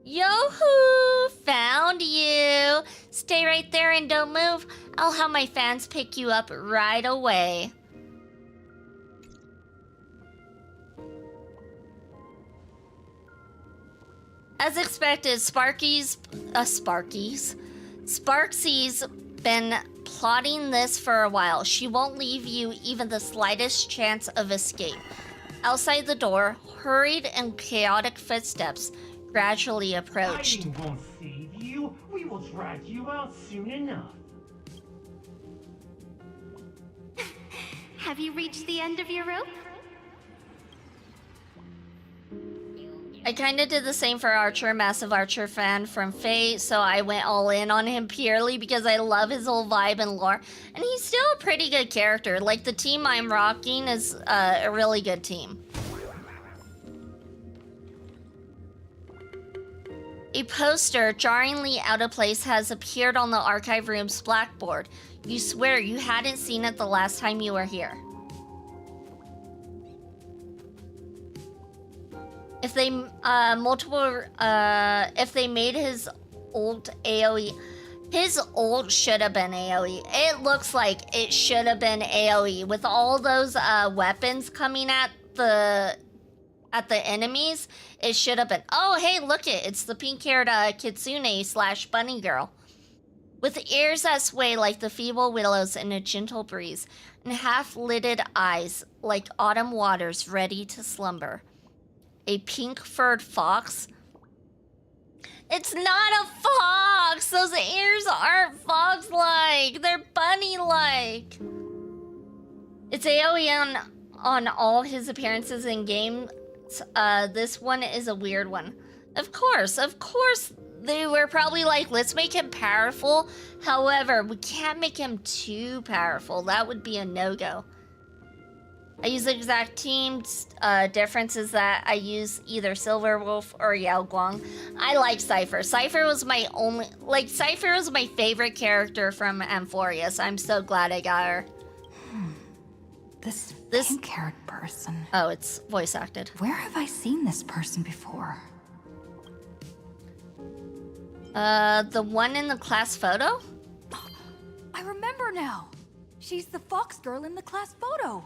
Yoo-hoo! Found you! Stay right there and don't move. I'll have my fans pick you up right away. As expected, Sparksy's been plotting this for a while. She won't leave you even the slightest chance of escape. Outside the door, hurried and chaotic footsteps gradually approached. Hiding won't save you. We will drag you out soon enough. Have you reached the end of your rope? I kinda did the same for Archer, massive Archer fan from Fate, so I went all in on him purely because I love his whole vibe and lore. And he's still a pretty good character. Like, the team I'm rocking is a really good team. A poster, jarringly out of place, has appeared on the archive room's blackboard. You swear you hadn't seen it the last time you were here. If they if they made his ult AoE, his ult should have been AoE. It looks like it should have been AoE with all those weapons coming at the enemies. It should have been. Oh, hey, look it's the pink-haired Kitsune/bunny girl. With ears that sway like the feeble willows in a gentle breeze, and half-lidded eyes like autumn waters ready to slumber. A pink-furred fox? It's not a fox! Those ears aren't fox-like! They're bunny-like! It's AoE on all his appearances in games. This one is a weird one. Of course, they were probably like, let's make him powerful. However, we can't make him too powerful. That would be a no-go. I use the exact team. Difference is that I use either Silverwolf or Yao Guang. I like Cypher. Cypher was my favorite character from Amphorius. I'm so glad I got her. This pink-haired person. Oh, it's voice acted. Where have I seen this person before? The one in the class photo? I remember now. She's the fox girl in the class photo.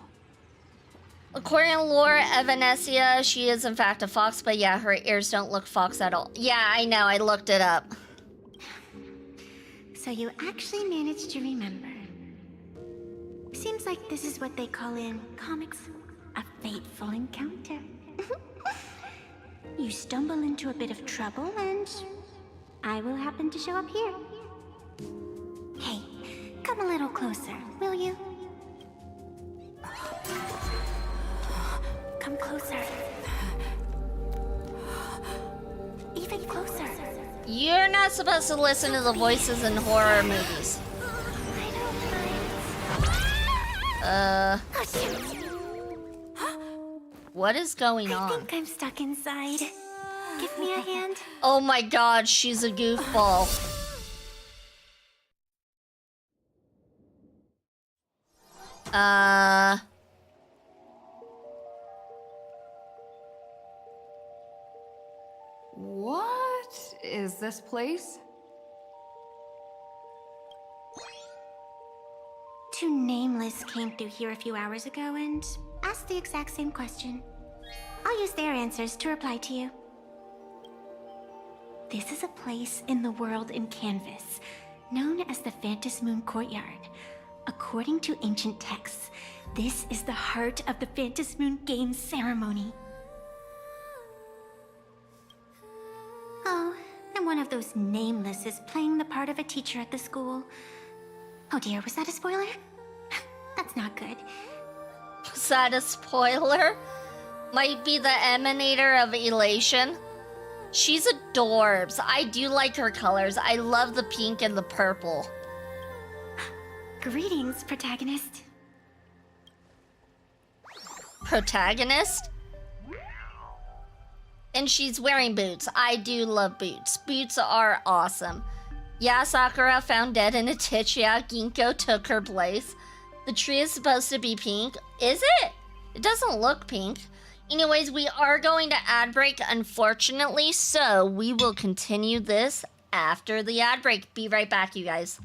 According to lore, Evanesia, she is in fact a fox, but yeah, her ears don't look fox at all. Yeah, I know, I looked it up. So you actually managed to remember. Seems like this is what they call in comics a fateful encounter. You stumble into a bit of trouble and I will happen to show up here. Hey, come a little closer, will you? Come closer. Even closer. You're not supposed to listen to the voices in horror movies. What is going on? I think I'm stuck inside. Give me a hand. Oh my god, she's a goofball. What is this place? Two nameless came through here a few hours ago and asked the exact same question. I'll use their answers to reply to you. This is a place in the world in Canvas, known as the Phantasmoon Courtyard. According to ancient texts, this is the heart of the Phantasmoon Games ceremony. Oh, and one of those nameless is playing the part of a teacher at the school. Oh dear, was that a spoiler? That's not good. Was that a spoiler? Might be the emanator of elation. She's adorbs. I do like her colors. I love the pink and the purple. Greetings, protagonist. Protagonist? And she's wearing boots. I do love boots. Boots are awesome. Yeah, Sakura found dead in a ditch. Yeah, Ginkgo took her place. The tree is supposed to be pink. Is it? It doesn't look pink. Anyways, we are going to ad break, unfortunately, so we will continue this after the ad break. Be right back, you guys.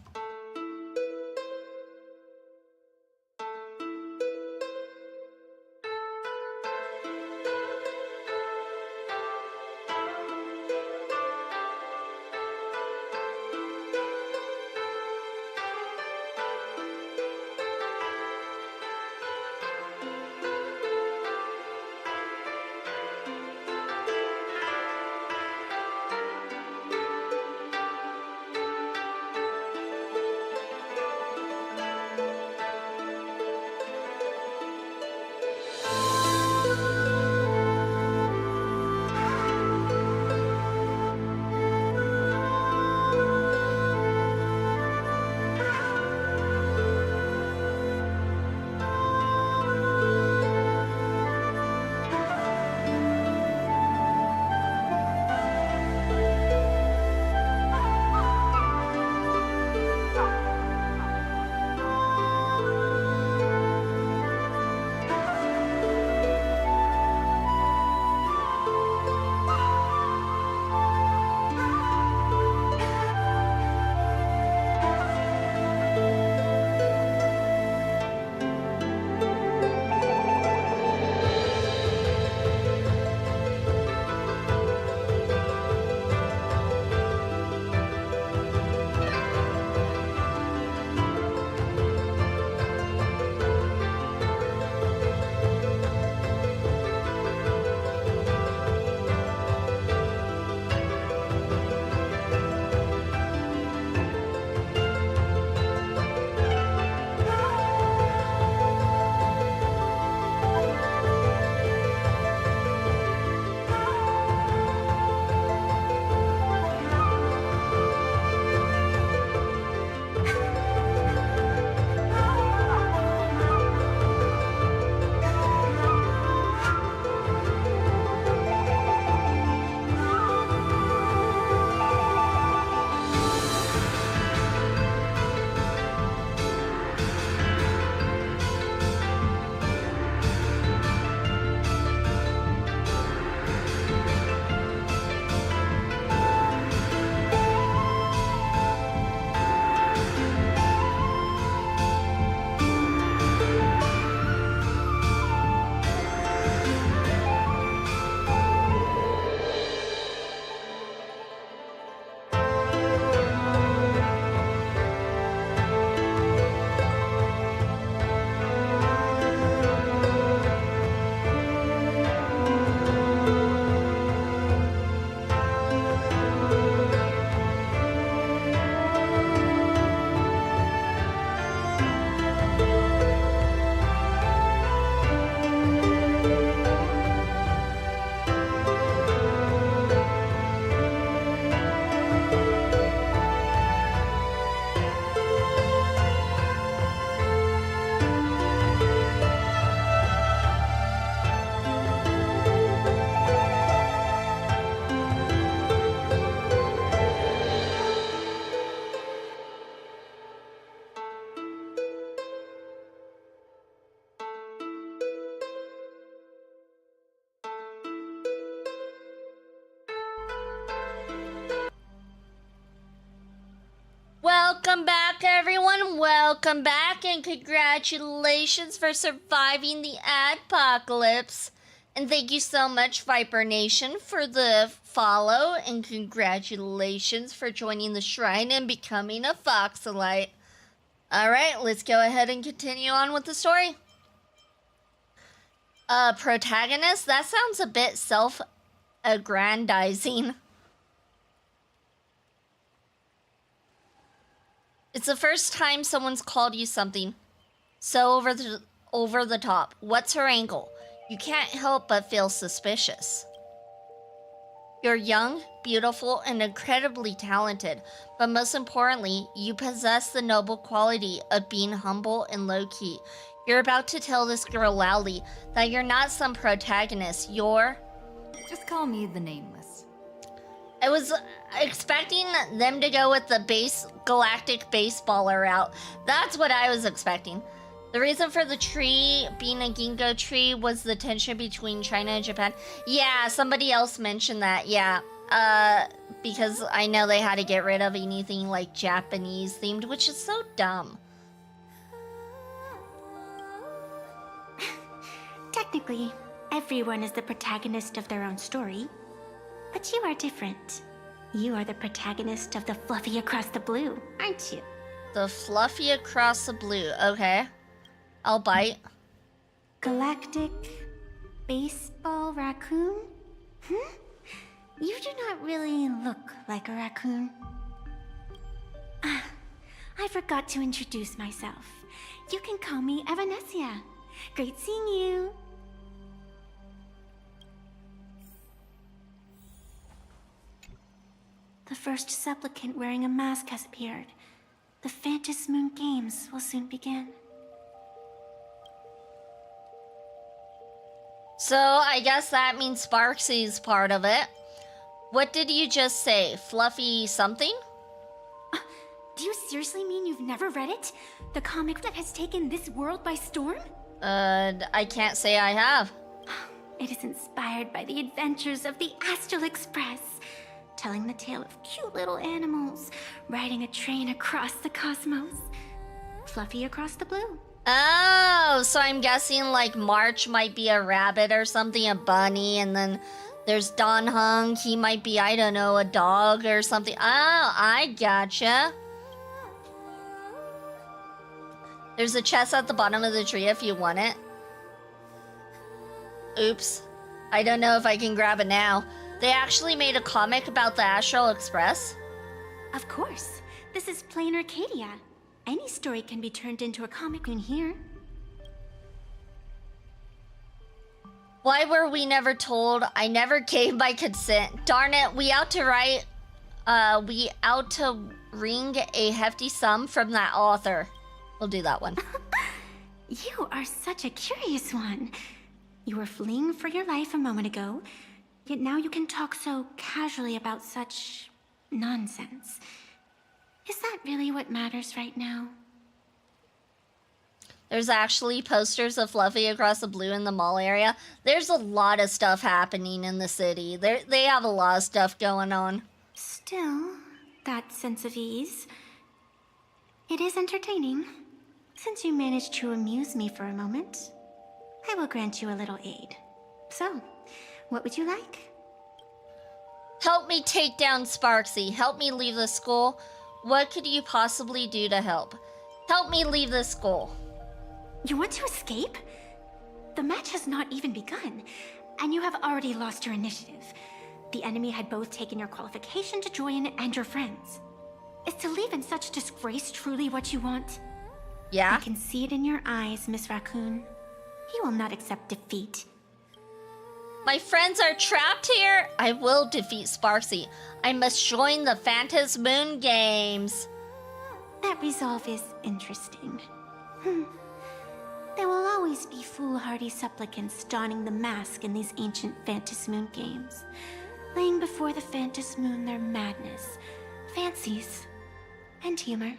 everyone, welcome back and congratulations for surviving the adpocalypse. And thank you so much, Viper Nation, for the follow, and congratulations for joining the shrine and becoming a Foxalite. Alright, let's go ahead and continue on with the story. Protagonist? That sounds a bit self-aggrandizing. It's the first time someone's called you something so over the top. What's her angle? You can't help but feel suspicious. You're young, beautiful, and incredibly talented, but most importantly, you possess the noble quality of being humble and low-key. You're about to tell this girl loudly that you're not some protagonist, you're... Just call me the Nameless. I was expecting them to go with the galactic baseballer route. That's what I was expecting. The reason for the tree being a ginkgo tree was the tension between China and Japan. Yeah, somebody else mentioned that, yeah. Because I know they had to get rid of anything like Japanese themed, which is so dumb. Technically, everyone is the protagonist of their own story. But you are different. You are the protagonist of the Fluffy Across the Blue, aren't you? The Fluffy Across the Blue, okay. I'll bite. Galactic baseball raccoon? You do not really look like a raccoon. I forgot to introduce myself. You can call me Evanessia. Great seeing you. The first supplicant wearing a mask has appeared. The Phantom Moon Games will soon begin. So, I guess that means Sparksy's part of it. What did you just say? Fluffy something? Do you seriously mean you've never read it? The comic that has taken this world by storm? I can't say I have. It is inspired by the adventures of the Astral Express, telling the tale of cute little animals riding a train across the cosmos. Fluffy Across the Blue. Oh, so I'm guessing like March might be a rabbit or something, a bunny, and then there's Don Hung, he might be, I don't know, a dog or something. Oh, I gotcha. There's a chest at the bottom of the tree if you want it. Oops. I don't know if I can grab it now. They actually made a comic about the Astral Express? Of course. This is plain Arcadia. Any story can be turned into a comic in here. Why were we never told? I never gave my consent. Darn it, we out to wring a hefty sum from that author. We'll do that one. You are such a curious one. You were fleeing for your life a moment ago, yet now you can talk so casually about such nonsense. Is that really what matters right now? There's actually posters of Fluffy Across the Blue in the mall area. There's a lot of stuff happening in the city. They have a lot of stuff going on. Still, that sense of ease. It is entertaining. Since you managed to amuse me for a moment, I will grant you a little aid. So, what would you like? Help me take down Sparksy. Help me leave the school. What could you possibly do to help? Help me leave the school. You want to escape? The match has not even begun, and you have already lost your initiative. The enemy had both taken your qualification to join and your friends. Is to leave in such disgrace truly what you want? Yeah? I can see it in your eyes, Miss Raccoon. He will not accept defeat. My friends are trapped here. I will defeat Sparksy. I must join the Phantom Moon Games. That resolve is interesting. There will always be foolhardy supplicants donning the mask in these ancient Phantom Moon Games, laying before the Phantom Moon their madness, fancies, and humor.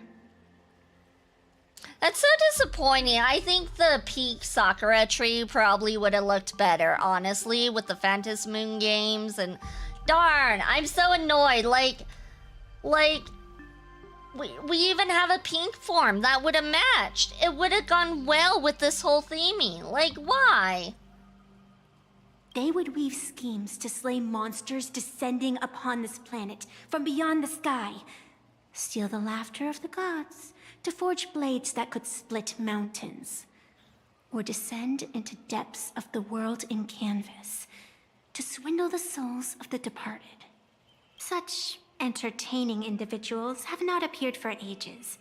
That's so disappointing. I think the peak Sakura tree probably would have looked better, honestly, with the Phantom Moon Games. And darn, I'm so annoyed. Like, We even have a pink form that would have matched. It would have gone well with this whole theming. Like, why? They would weave schemes to slay monsters descending upon this planet from beyond the sky, steal the laughter of the gods, to forge blades that could split mountains, or descend into depths of the world in canvas, to swindle the souls of the departed. Such entertaining individuals have not appeared for ages.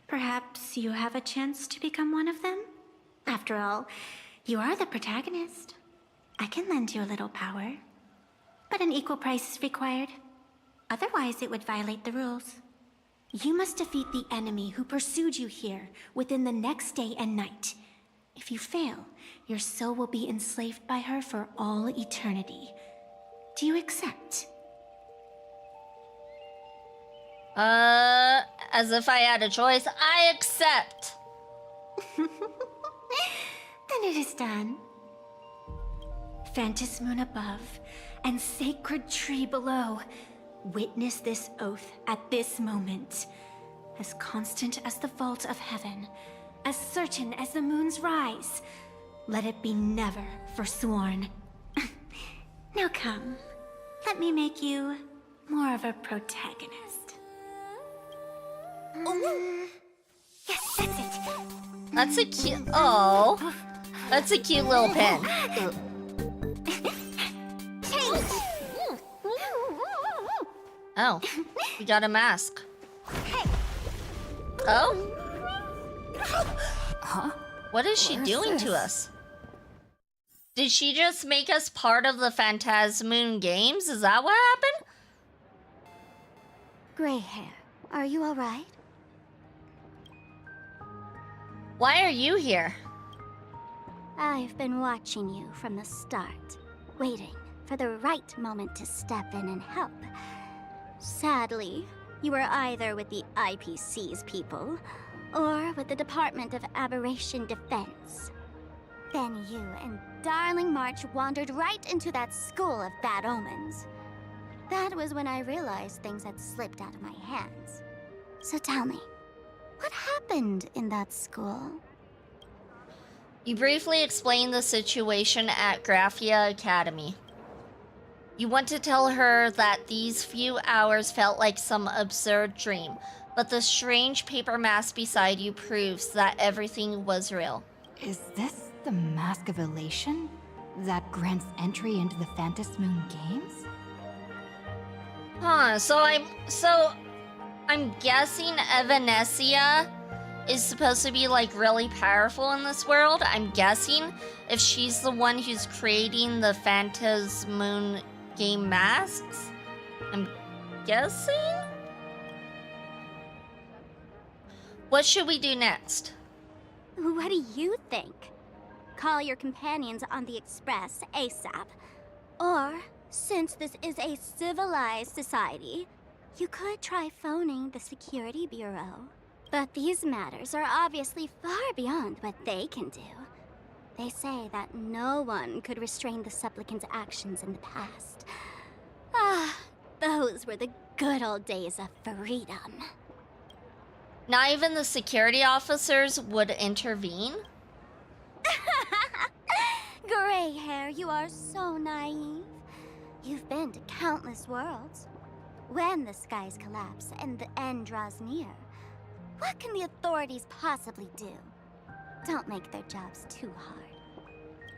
Perhaps you have a chance to become one of them? After all, you are the protagonist. I can lend you a little power, but an equal price is required. Otherwise, it would violate the rules. You must defeat the enemy who pursued you here within the next day and night. If you fail, your soul will be enslaved by her for all eternity. Do you accept? As if I had a choice, I accept. Then it is done. Fantas Moon above and sacred tree below, witness this oath at this moment. As constant as the vault of heaven, as certain as the moon's rise, let it be never forsworn. Now come, let me make you more of a protagonist. Yes, that's it. That's a cute. Oh, that's a cute little pen. Oh, we got a mask. Oh? Huh? What is she doing to us? Did she just make us part of the Phantasmoon Games? Is that what happened? Gray hair, are you alright? Why are you here? I've been watching you from the start, waiting for the right moment to step in and help. Sadly, you were either with the IPC's people, or with the Department of Aberration Defense. Then you and Darling March wandered right into that school of bad omens. That was when I realized things had slipped out of my hands. So tell me, what happened in that school? You briefly explained the situation at Graphia Academy. You want to tell her that these few hours felt like some absurd dream, but the strange paper mask beside you proves that everything was real. Is this the Mask of Elation that grants entry into the Phantasmoon Games? Huh, so I'm guessing Evanescia is supposed to be like really powerful in this world. I'm guessing if she's the one who's creating the Phantasmoon Game masks. I'm guessing? What should we do next? What do you think? Call your companions on the Express ASAP. Or, since this is a civilized society, you could try phoning the Security Bureau. But these matters are obviously far beyond what they can do. They say that no one could restrain the supplicant's actions in the past. Ah, those were the good old days of freedom. Not even the security officers would intervene? Gray hair, you are so naive. You've been to countless worlds. When the skies collapse and the end draws near, what can the authorities possibly do? Don't make their jobs too hard.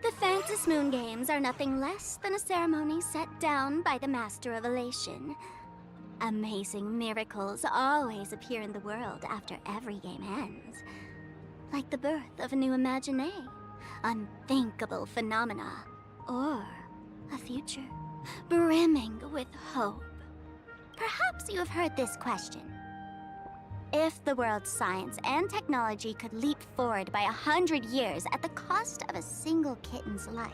The Phantasmoon Games are nothing less than a ceremony set down by the Master of Elation. Amazing miracles always appear in the world after every game ends. Like the birth of a new imaginé, unthinkable phenomena, or a future brimming with hope. Perhaps you have heard this question. If the world's science and technology could leap forward by 100 years at the cost of a single kitten's life,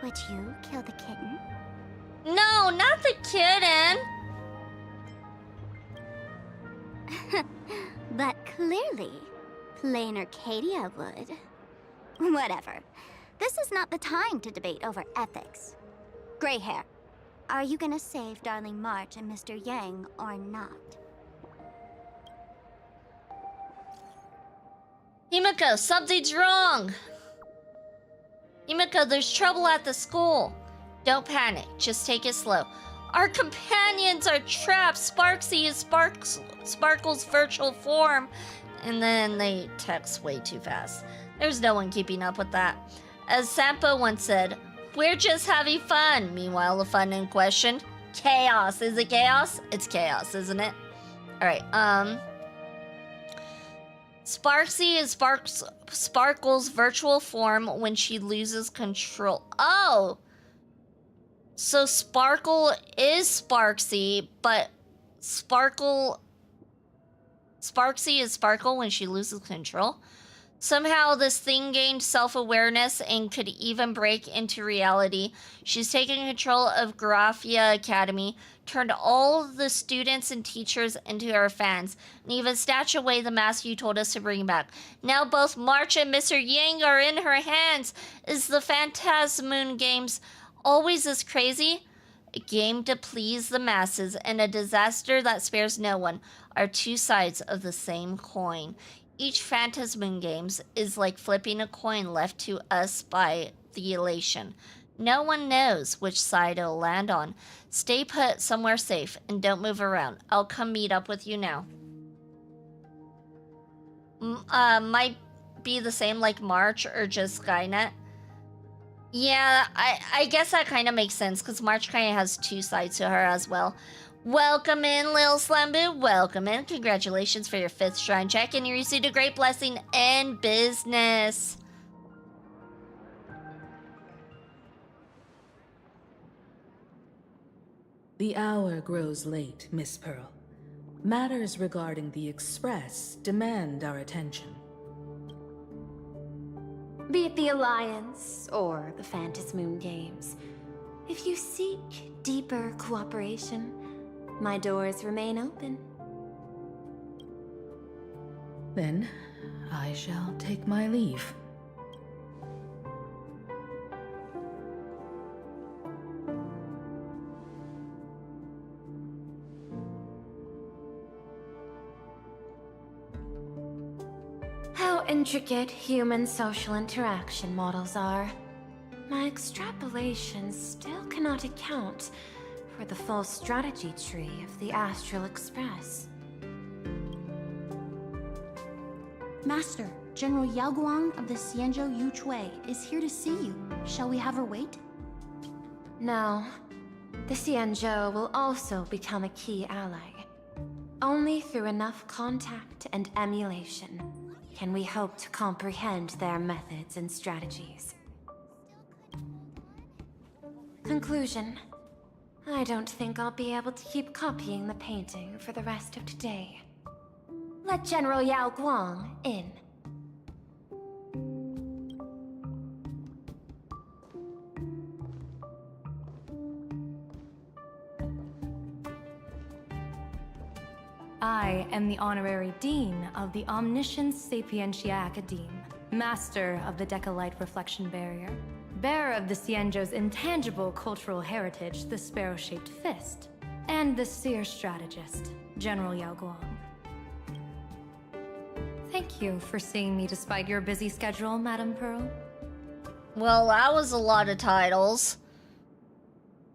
would you kill the kitten? No, not the kitten! But clearly, plain Arcadia would. Whatever. This is not the time to debate over ethics. Gray hair, are you gonna save Darling March and Mr. Yang or not? Himiko, something's wrong! Himiko, there's trouble at the school. Don't panic, just take it slow. Our companions are trapped. Sparksy is Sparkle's virtual form. And then they text way too fast. There's no one keeping up with that. As Sampo once said, we're just having fun. Meanwhile, the fun in question, chaos. Is it chaos? It's chaos, isn't it? Alright, Sparksy is Sparkle's virtual form when she loses control. Oh! So Sparkle is Sparksy, but Sparksy is Sparkle when she loses control? Somehow this thing gained self-awareness and could even break into reality. She's taken control of Graphia Academy, turned all the students and teachers into her fans, and even snatched away the mask you told us to bring back. Now both March and Mr. Yang are in her hands. Is the Phantasmoon Games always this crazy? A game to please the masses and a disaster that spares no one are two sides of the same coin. Each Phantasmoon Games is like flipping a coin left to us by the elation. No one knows which side it'll land on. Stay put somewhere safe and don't move around. I'll come meet up with you now. Might be the same like March or just Skynet. Yeah, I guess that kind of makes sense because March kind of has two sides to her as well. Welcome in, Lil Slumbu. Welcome in. Congratulations for your 5th shrine check, and you received a great blessing in business. The hour grows late, Miss Pearl. Matters regarding the Express demand our attention. Be it the Alliance or the Phantasmoon Games, if you seek deeper cooperation, my doors remain open. Then, I shall take my leave. How intricate human social interaction models are. My extrapolations still cannot account for the full strategy tree of the Astral Express. Master, General Yao Guang of the Xianzhou Yuchui is here to see you. Shall we have her wait? No. The Xianzhou will also become a key ally. Only through enough contact and emulation can we hope to comprehend their methods and strategies. Conclusion. I don't think I'll be able to keep copying the painting for the rest of today. Let General Yao Guang in. I am the Honorary Dean of the Omniscience Sapientia Academe, Master of the Decalite Reflection Barrier, bearer of the Xianzhou's intangible cultural heritage, the Sparrow-Shaped Fist, and the Seer Strategist, General Yao Guang. Thank you for seeing me despite your busy schedule, Madame Pearl. Well, that was a lot of titles.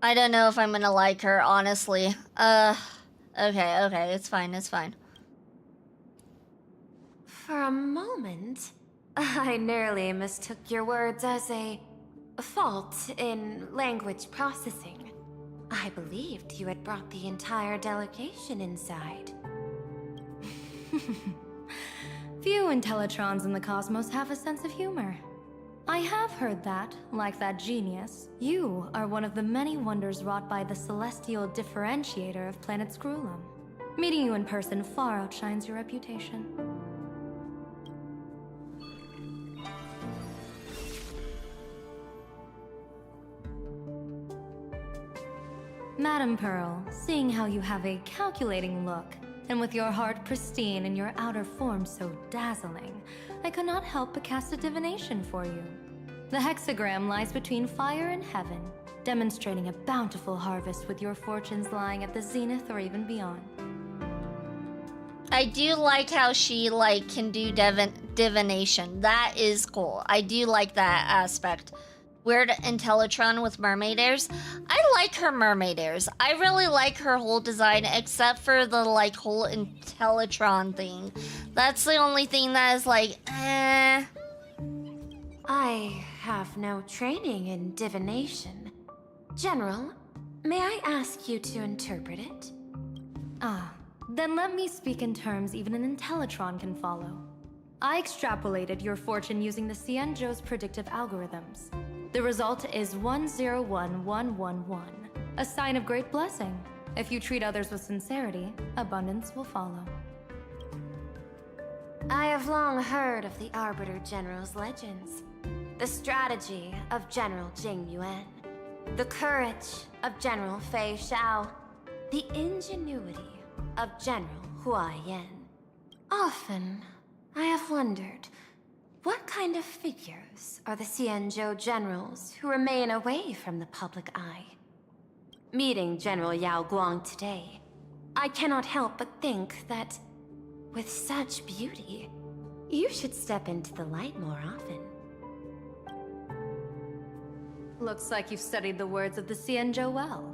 I don't know if I'm gonna like her, honestly. Okay, it's fine, it's fine. For a moment, I nearly mistook your words as a fault in language processing. I believed you had brought the entire delegation inside. Few Intellitrons in the cosmos have a sense of humor. I have heard that, like that genius, you are one of the many wonders wrought by the celestial differentiator of planet Scrulum. Meeting you in person far outshines your reputation. Madame Pearl, seeing how you have a calculating look, and with your heart pristine and your outer form so dazzling, I could not help but cast a divination for you. The hexagram lies between fire and heaven, demonstrating a bountiful harvest with your fortunes lying at the zenith or even beyond. I do like how she, can do divination. That is cool. I do like that aspect. Weird Intellitron with mermaid ears. I like her mermaid ears. I really like her whole design, except for the like whole Intellitron thing. That's the only thing that is like, eh. I have no training in divination. General, may I ask you to interpret it? Ah, then let me speak in terms even an Intellitron can follow. I extrapolated your fortune using the Cienjo's predictive algorithms. The result is 101111, a sign of great blessing. If you treat others with sincerity, abundance will follow. I have long heard of the Arbiter General's legends. The strategy of General Jing Yuan. The courage of General Fei Xiao. The ingenuity of General Hua Yan. Often, I have wondered, what kind of figures are the Cienzhou generals who remain away from the public eye? Meeting General Yao Guang today, I cannot help but think that, with such beauty, you should step into the light more often. Looks like you've studied the words of the Cienzhou well.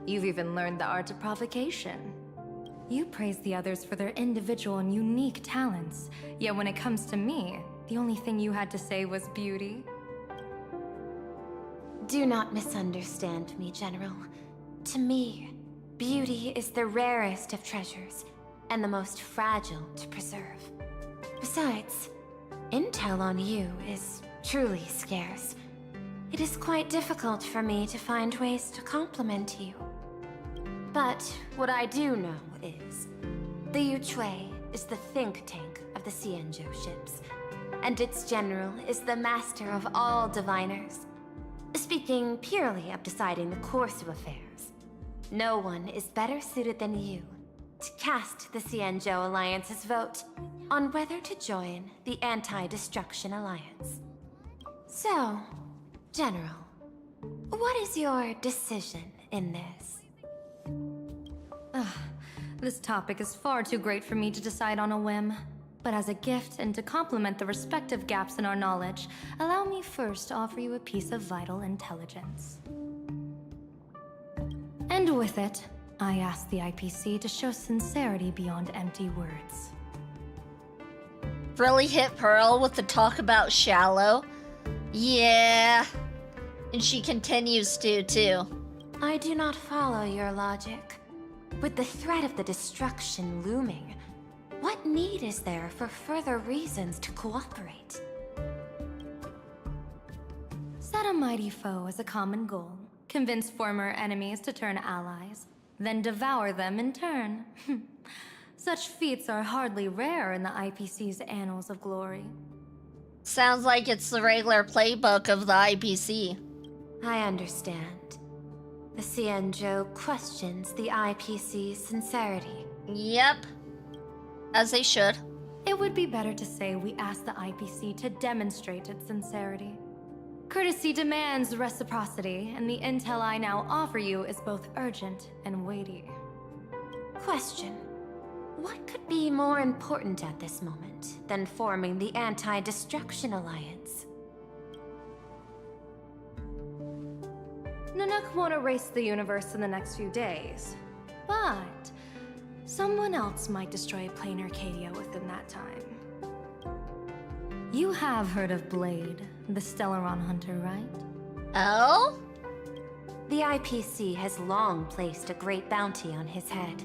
You've even learned the art of provocation. You praise the others for their individual and unique talents, yet when it comes to me, the only thing you had to say was beauty. Do not misunderstand me, General. To me, beauty is the rarest of treasures, and the most fragile to preserve. Besides, intel on you is truly scarce. It is quite difficult for me to find ways to compliment you. But what I do know is, the Yuchui is the think tank of the Cienzhou ships, and its general is the master of all diviners. Speaking purely of deciding the course of affairs, no one is better suited than you to cast the Cienzhou Alliance's vote on whether to join the Anti-Destruction Alliance. So, General, what is your decision in this? This topic is far too great for me to decide on a whim. But as a gift and to complement the respective gaps in our knowledge, allow me first to offer you a piece of vital intelligence. And with it, I ask the IPC to show sincerity beyond empty words. Really hit Pearl with the talk about shallow. Yeah. And she continues to, too. I do not follow your logic. With the threat of the destruction looming, what need is there for further reasons to cooperate? Set a mighty foe as a common goal, convince former enemies to turn allies, then devour them in turn. Such feats are hardly rare in the IPC's annals of glory. Sounds like it's the regular playbook of the IPC. I understand. The Cienzhou questions the IPC's sincerity. Yep. As they should. It would be better to say we ask the IPC to demonstrate its sincerity. Courtesy demands reciprocity, and the intel I now offer you is both urgent and weighty. Question. What could be more important at this moment than forming the Anti-Destruction Alliance? Nanook won't erase the universe in the next few days, but someone else might destroy plain Arcadia within that time. You have heard of Blade, the Stellaron hunter, right? Oh? The IPC has long placed a great bounty on his head,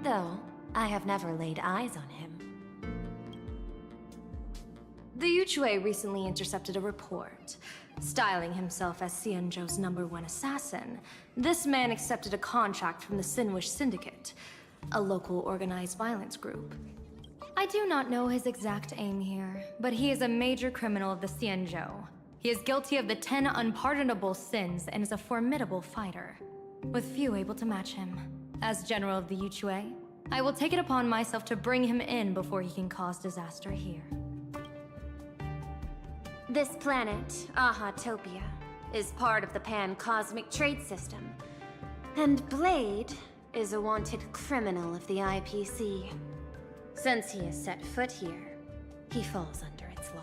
though I have never laid eyes on him. The Yuchui recently intercepted a report. Styling himself as Cienzhou's #1 assassin, this man accepted a contract from the Sinwish Syndicate, a local organized violence group. I do not know his exact aim here, but he is a major criminal of the Cienzhou. He is guilty of the 10 unpardonable sins and is a formidable fighter, with few able to match him. As general of the Yuchui, I will take it upon myself to bring him in before he can cause disaster here. This planet, Ahatopia, is part of the pan-cosmic trade system. And Blade is a wanted criminal of the IPC. Since he has set foot here, he falls under its law.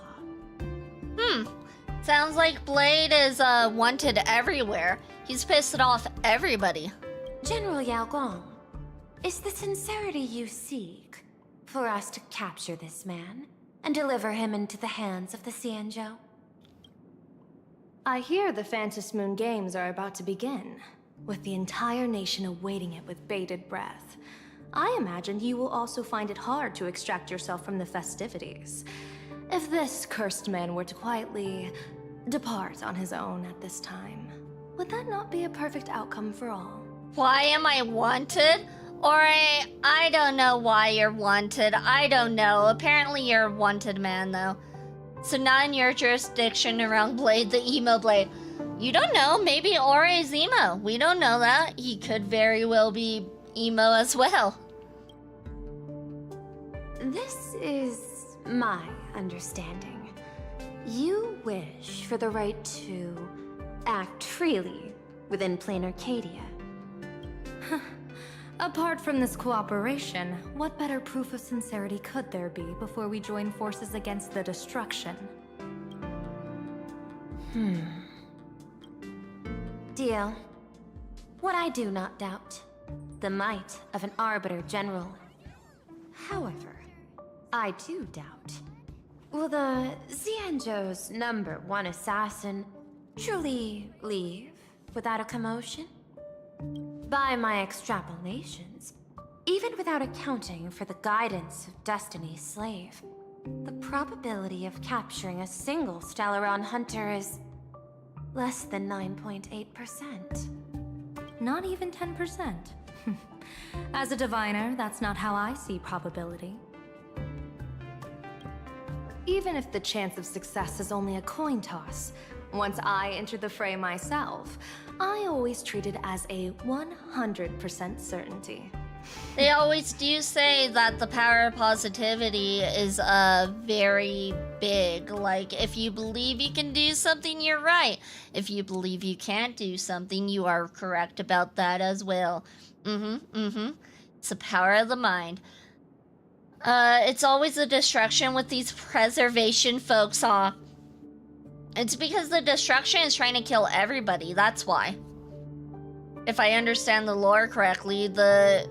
Sounds like Blade is wanted everywhere. He's pissed off everybody. General Yao Guang, is the sincerity you seek for us to capture this man and deliver him into the hands of the Xianzhou? I hear the Phantom Moon Games are about to begin, with the entire nation awaiting it with bated breath. I imagine you will also find it hard to extract yourself from the festivities. If this cursed man were to quietly depart on his own at this time, would that not be a perfect outcome for all? Why am I wanted? Or I don't know why you're wanted. I don't know. Apparently you're a wanted man, though. So not in your jurisdiction around Blade, the emo Blade. You don't know. Maybe Ore's emo. We don't know that. He could very well be emo as well. This is my understanding. You wish for the right to act freely within plain Arcadia. Apart from this cooperation, what better proof of sincerity could there be before we join forces against the destruction? Deal. What I do not doubt, the might of an Arbiter General. However, I do doubt, will the Xianzhou's #1 assassin truly leave without a commotion? By my extrapolations, even without accounting for the guidance of Destiny's slave, the probability of capturing a single Stellaron hunter is less than 9.8%. Not even 10%. As a diviner, that's not how I see probability. Even if the chance of success is only a coin toss, once I enter the fray myself, I always treat it as a 100% certainty. They always do say that the power of positivity is very big. Like, if you believe you can do something, you're right. If you believe you can't do something, you are correct about that as well. It's the power of the mind. It's always a destruction with these preservation folks, huh? It's because the destruction is trying to kill everybody, that's why. If I understand the lore correctly, the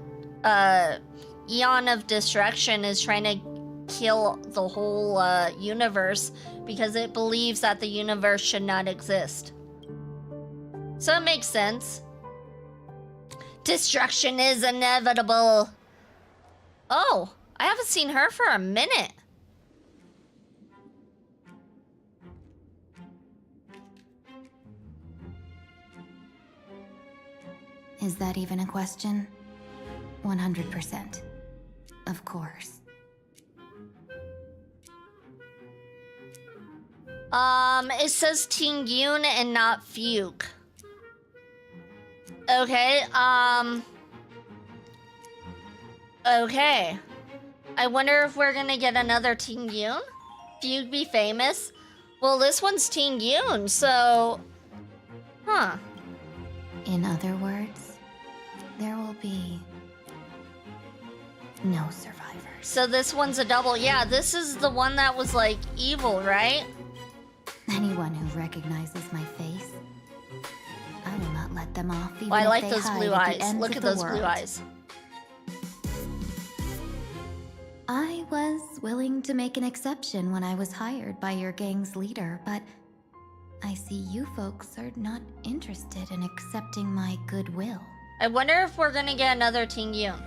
Eon of Destruction is trying to kill the whole universe because it believes that the universe should not exist. So it makes sense. Destruction is inevitable. Oh, I haven't seen her for a minute. Is that even a question? 100%. Of course. It says Tingyun and not Fuke. Okay, okay. I wonder if we're gonna get another Tingyun? Fuke be famous? Well, this one's Tingyun, so... Huh. In other words, there will be no survivors. So this one's a double. Yeah, this is the one that was, like, evil, right? Anyone who recognizes my face, I will not let them off even I like if they those hide blue at the eyes. ends Look of at the those blue world. eyes. I was willing to make an exception when I was hired by your gang's leader, but I see you folks are not interested in accepting my goodwill. I wonder if we're gonna get another Tingyun.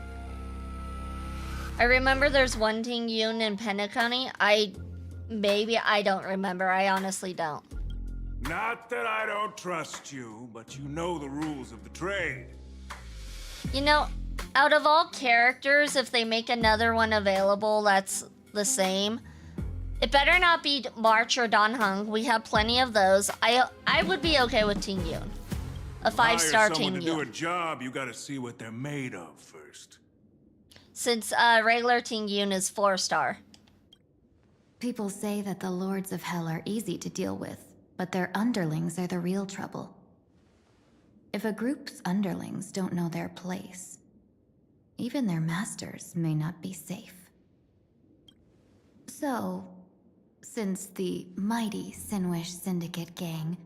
I remember there's one Tingyun in Penacony. I don't remember. I honestly don't. Not that I don't trust you, but you know the rules of the trade. You know, out of all characters, if they make another one available that's the same, it better not be March or Dan Heng. We have plenty of those. I would be okay with Tingyun. A 5-star Hire someone to do a Tingyun. job, you gotta see what they're made of first. Since regular Tingyun is 4-star. People say that the Lords of Hell are easy to deal with, but their underlings are the real trouble. If a group's underlings don't know their place, even their masters may not be safe. So, since the mighty Sinwish Syndicate gang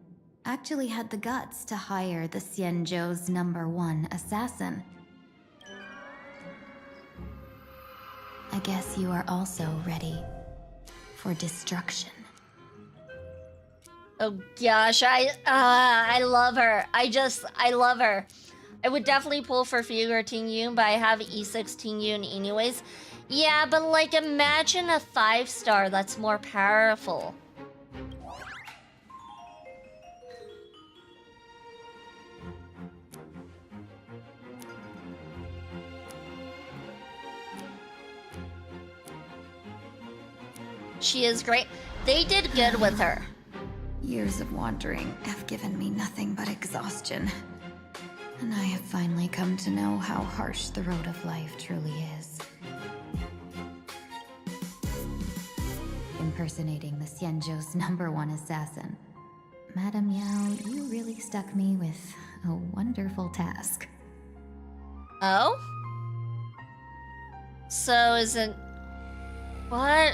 actually had the guts to hire the Xianzhou's #1 assassin. I guess you are also ready for destruction. Oh gosh, I love her. I love her. I would definitely pull for Fuger Ting Yun, but I have E6 Ting Yun anyways. Yeah, but like imagine a 5-star that's more powerful. She is great. They did good with her. Years of wandering have given me nothing but exhaustion. And I have finally come to know how harsh the road of life truly is. Impersonating the Xianzhou's #1 assassin. Madame Yao, you really stuck me with a wonderful task. Oh? So isn't... What?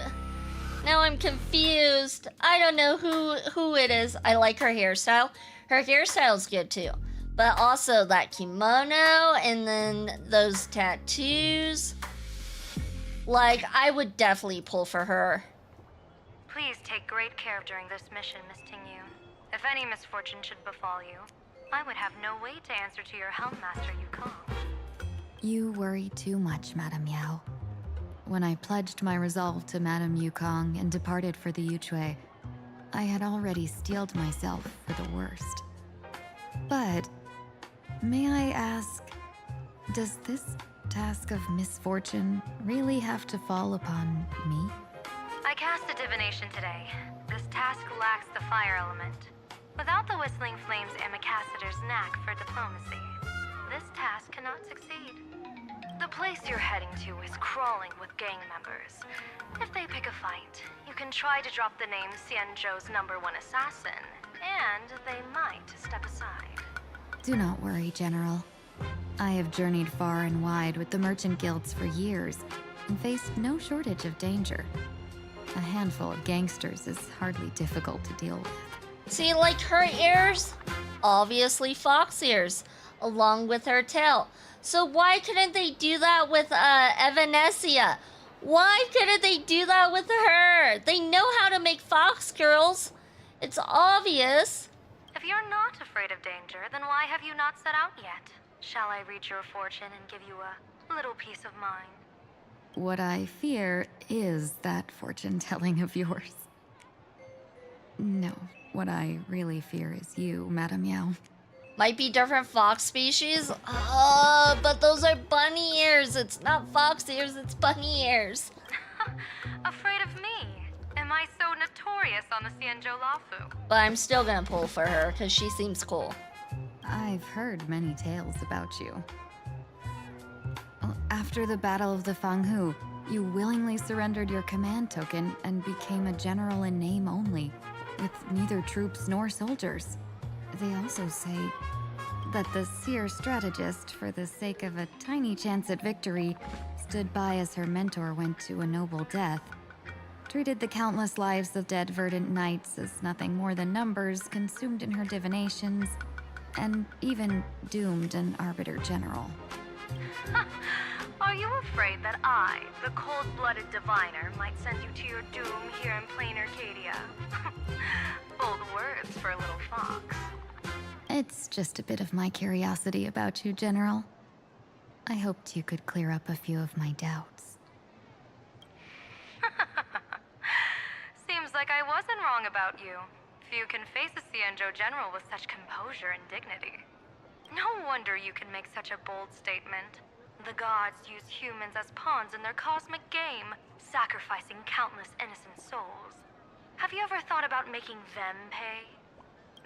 Now I'm confused. I don't know who it is. I like her hairstyle. Her hairstyle's good too. But also that kimono and then those tattoos. Like, I would definitely pull for her. Please take great care during this mission, Miss Tingyun. If any misfortune should befall you, I would have no way to answer to your Helm Master Yukong. You worry too much, Madame Yao. When I pledged my resolve to Madame Yukong and departed for the Yuchui, I had already steeled myself for the worst. But, may I ask, does this task of misfortune really have to fall upon me? I cast a divination today. This task lacks the fire element. Without the Whistling Flames Ambassador's knack for diplomacy, this task cannot succeed. The place you're heading to is crawling with gang members. If they pick a fight, you can try to drop the name Xianzhou's #1 assassin, and they might step aside. Do not worry, General. I have journeyed far and wide with the merchant guilds for years and faced no shortage of danger. A handful of gangsters is hardly difficult to deal with. See, like her ears, obviously fox ears, along with her tail. So why couldn't they do that with Evanesia? Why couldn't they do that with her? They know how to make fox girls. It's obvious. If you're not afraid of danger, then why have you not set out yet? Shall I read your fortune and give you a little peace of mind? What I fear is that fortune-telling of yours. No, what I really fear is you, Madame Yao. Might be different fox species. But those are bunny ears. It's not fox ears, it's bunny ears. Afraid of me? Am I so notorious on the Xianzhou Lafu? But I'm still gonna pull for her, because she seems cool. I've heard many tales about you. After the Battle of the Fanghu, you willingly surrendered your command token and became a general in name only, with neither troops nor soldiers. They also say that the seer strategist, for the sake of a tiny chance at victory, stood by as her mentor went to a noble death, treated the countless lives of dead verdant knights as nothing more than numbers consumed in her divinations, and even doomed an arbiter general. Are you afraid that I, the cold-blooded diviner, might send you to your doom here in plain Arcadia? Bold words for a little fox. It's just a bit of my curiosity about you, General. I hoped you could clear up a few of my doubts. Seems like I wasn't wrong about you. Few can face a Xianzhou general with such composure and dignity. No wonder you can make such a bold statement. The gods use humans as pawns in their cosmic game, sacrificing countless innocent souls. Have you ever thought about making them pay?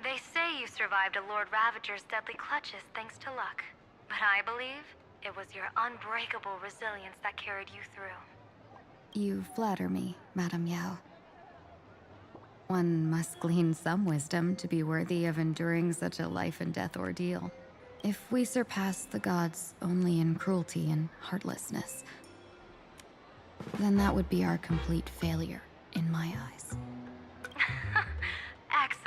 They say you survived a Lord Ravager's deadly clutches thanks to luck. But I believe it was your unbreakable resilience that carried you through. You flatter me, Madame Yao. One must glean some wisdom to be worthy of enduring such a life-and-death ordeal. If we surpass the gods only in cruelty and heartlessness, then that would be our complete failure, in my eyes.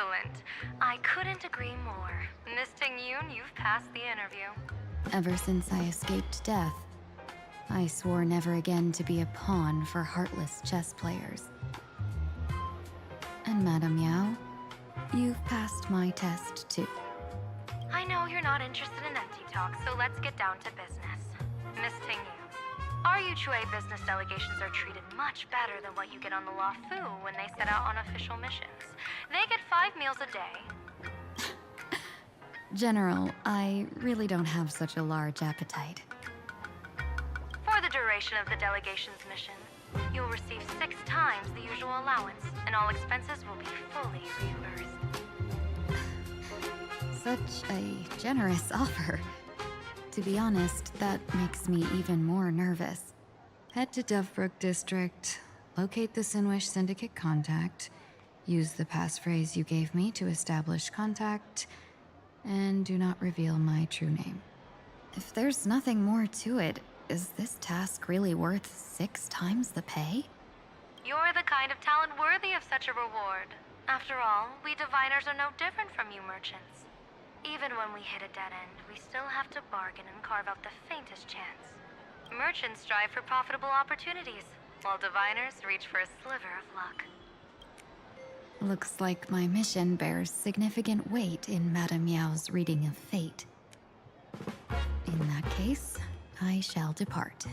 Excellent. I couldn't agree more. Miss Ting-Yoon, you've passed the interview. Ever since I escaped death, I swore never again to be a pawn for heartless chess players. And Madame Yao, you've passed my test too. I know you're not interested in empty talk, so let's get down to business. Miss Ting-Yoon, our Yuchue business delegations are treated much better than what you get on the La Fu when they set out on official missions. They get 5 meals a day. General, I really don't have such a large appetite. For the duration of the delegation's mission, you'll receive 6 times the usual allowance, and all expenses will be fully reimbursed. Such a generous offer. To be honest, that makes me even more nervous. Head to Dovebrook District, locate the Sinwish Syndicate contact, use the passphrase you gave me to establish contact, and do not reveal my true name. If there's nothing more to it, is this task really worth 6 times the pay? You're the kind of talent worthy of such a reward. After all, we diviners are no different from you merchants. Even when we hit a dead end, we still have to bargain and carve out the faintest chance. Merchants strive for profitable opportunities, while diviners reach for a sliver of luck. Looks like my mission bears significant weight in Madame Yao's reading of fate. In that case, I shall depart.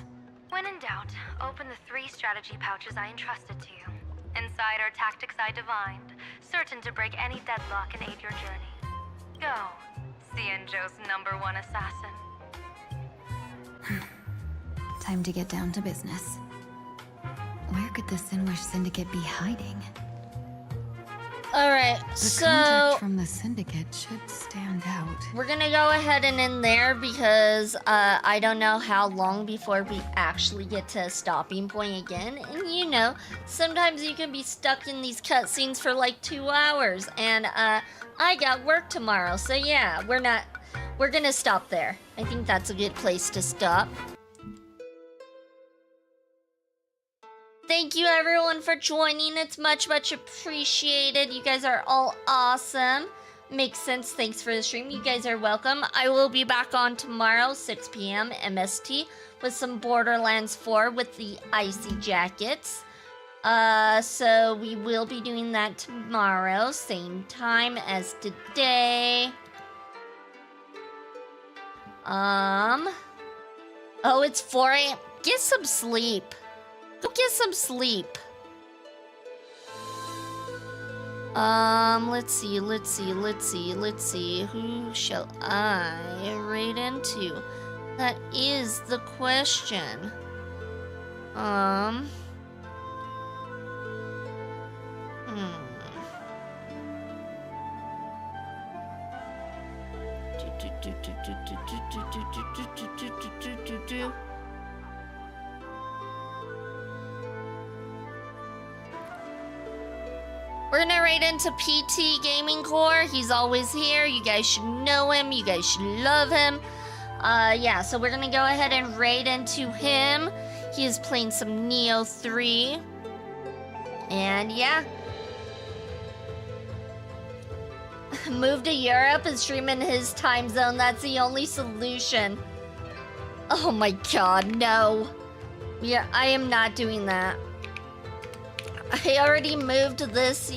When in doubt, open the 3 strategy pouches I entrusted to you. Inside are tactics I divined, certain to break any deadlock and aid your journey. Go, Xianzhou's #1 assassin. Time to get down to business. Where could the Sinwish Syndicate be hiding? Alright, The so contact from the Syndicate should stand out. we're gonna go ahead and end there because I don't know how long before we actually get to a stopping point again. And you know, sometimes you can be stuck in these cutscenes for like 2 hours. And I got work tomorrow, so yeah, we're gonna stop there. I think that's a good place to stop. Thank you everyone for joining. It's much appreciated. You guys are all awesome. Makes sense. Thanks for the stream. You guys are welcome. I will be back on tomorrow, 6 p.m. MST, with some Borderlands 4 with the Icy Jackets. So we will be doing that tomorrow, same time as today. Oh, it's 4 a.m. Get some sleep. Go get some sleep. Let's see. Who shall I raid into? That is the question. We're gonna raid into PT Gaming Core. He's always here. You guys should know him. You guys should love him. Yeah, so we're gonna go ahead and raid into him. He is playing some Neo 3. And yeah. Move to Europe and stream in his time zone. That's the only solution. Oh my god, no. Yeah, I am not doing that. I already moved this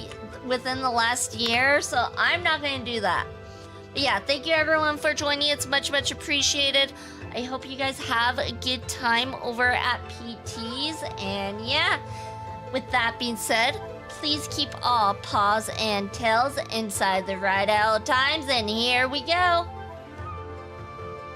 within the last year, so I'm not going to do that. But yeah, thank you everyone for joining. It's much appreciated. I hope you guys have a good time over at PT's. And yeah, with that being said, please keep all paws and tails inside the right out times. And here we go.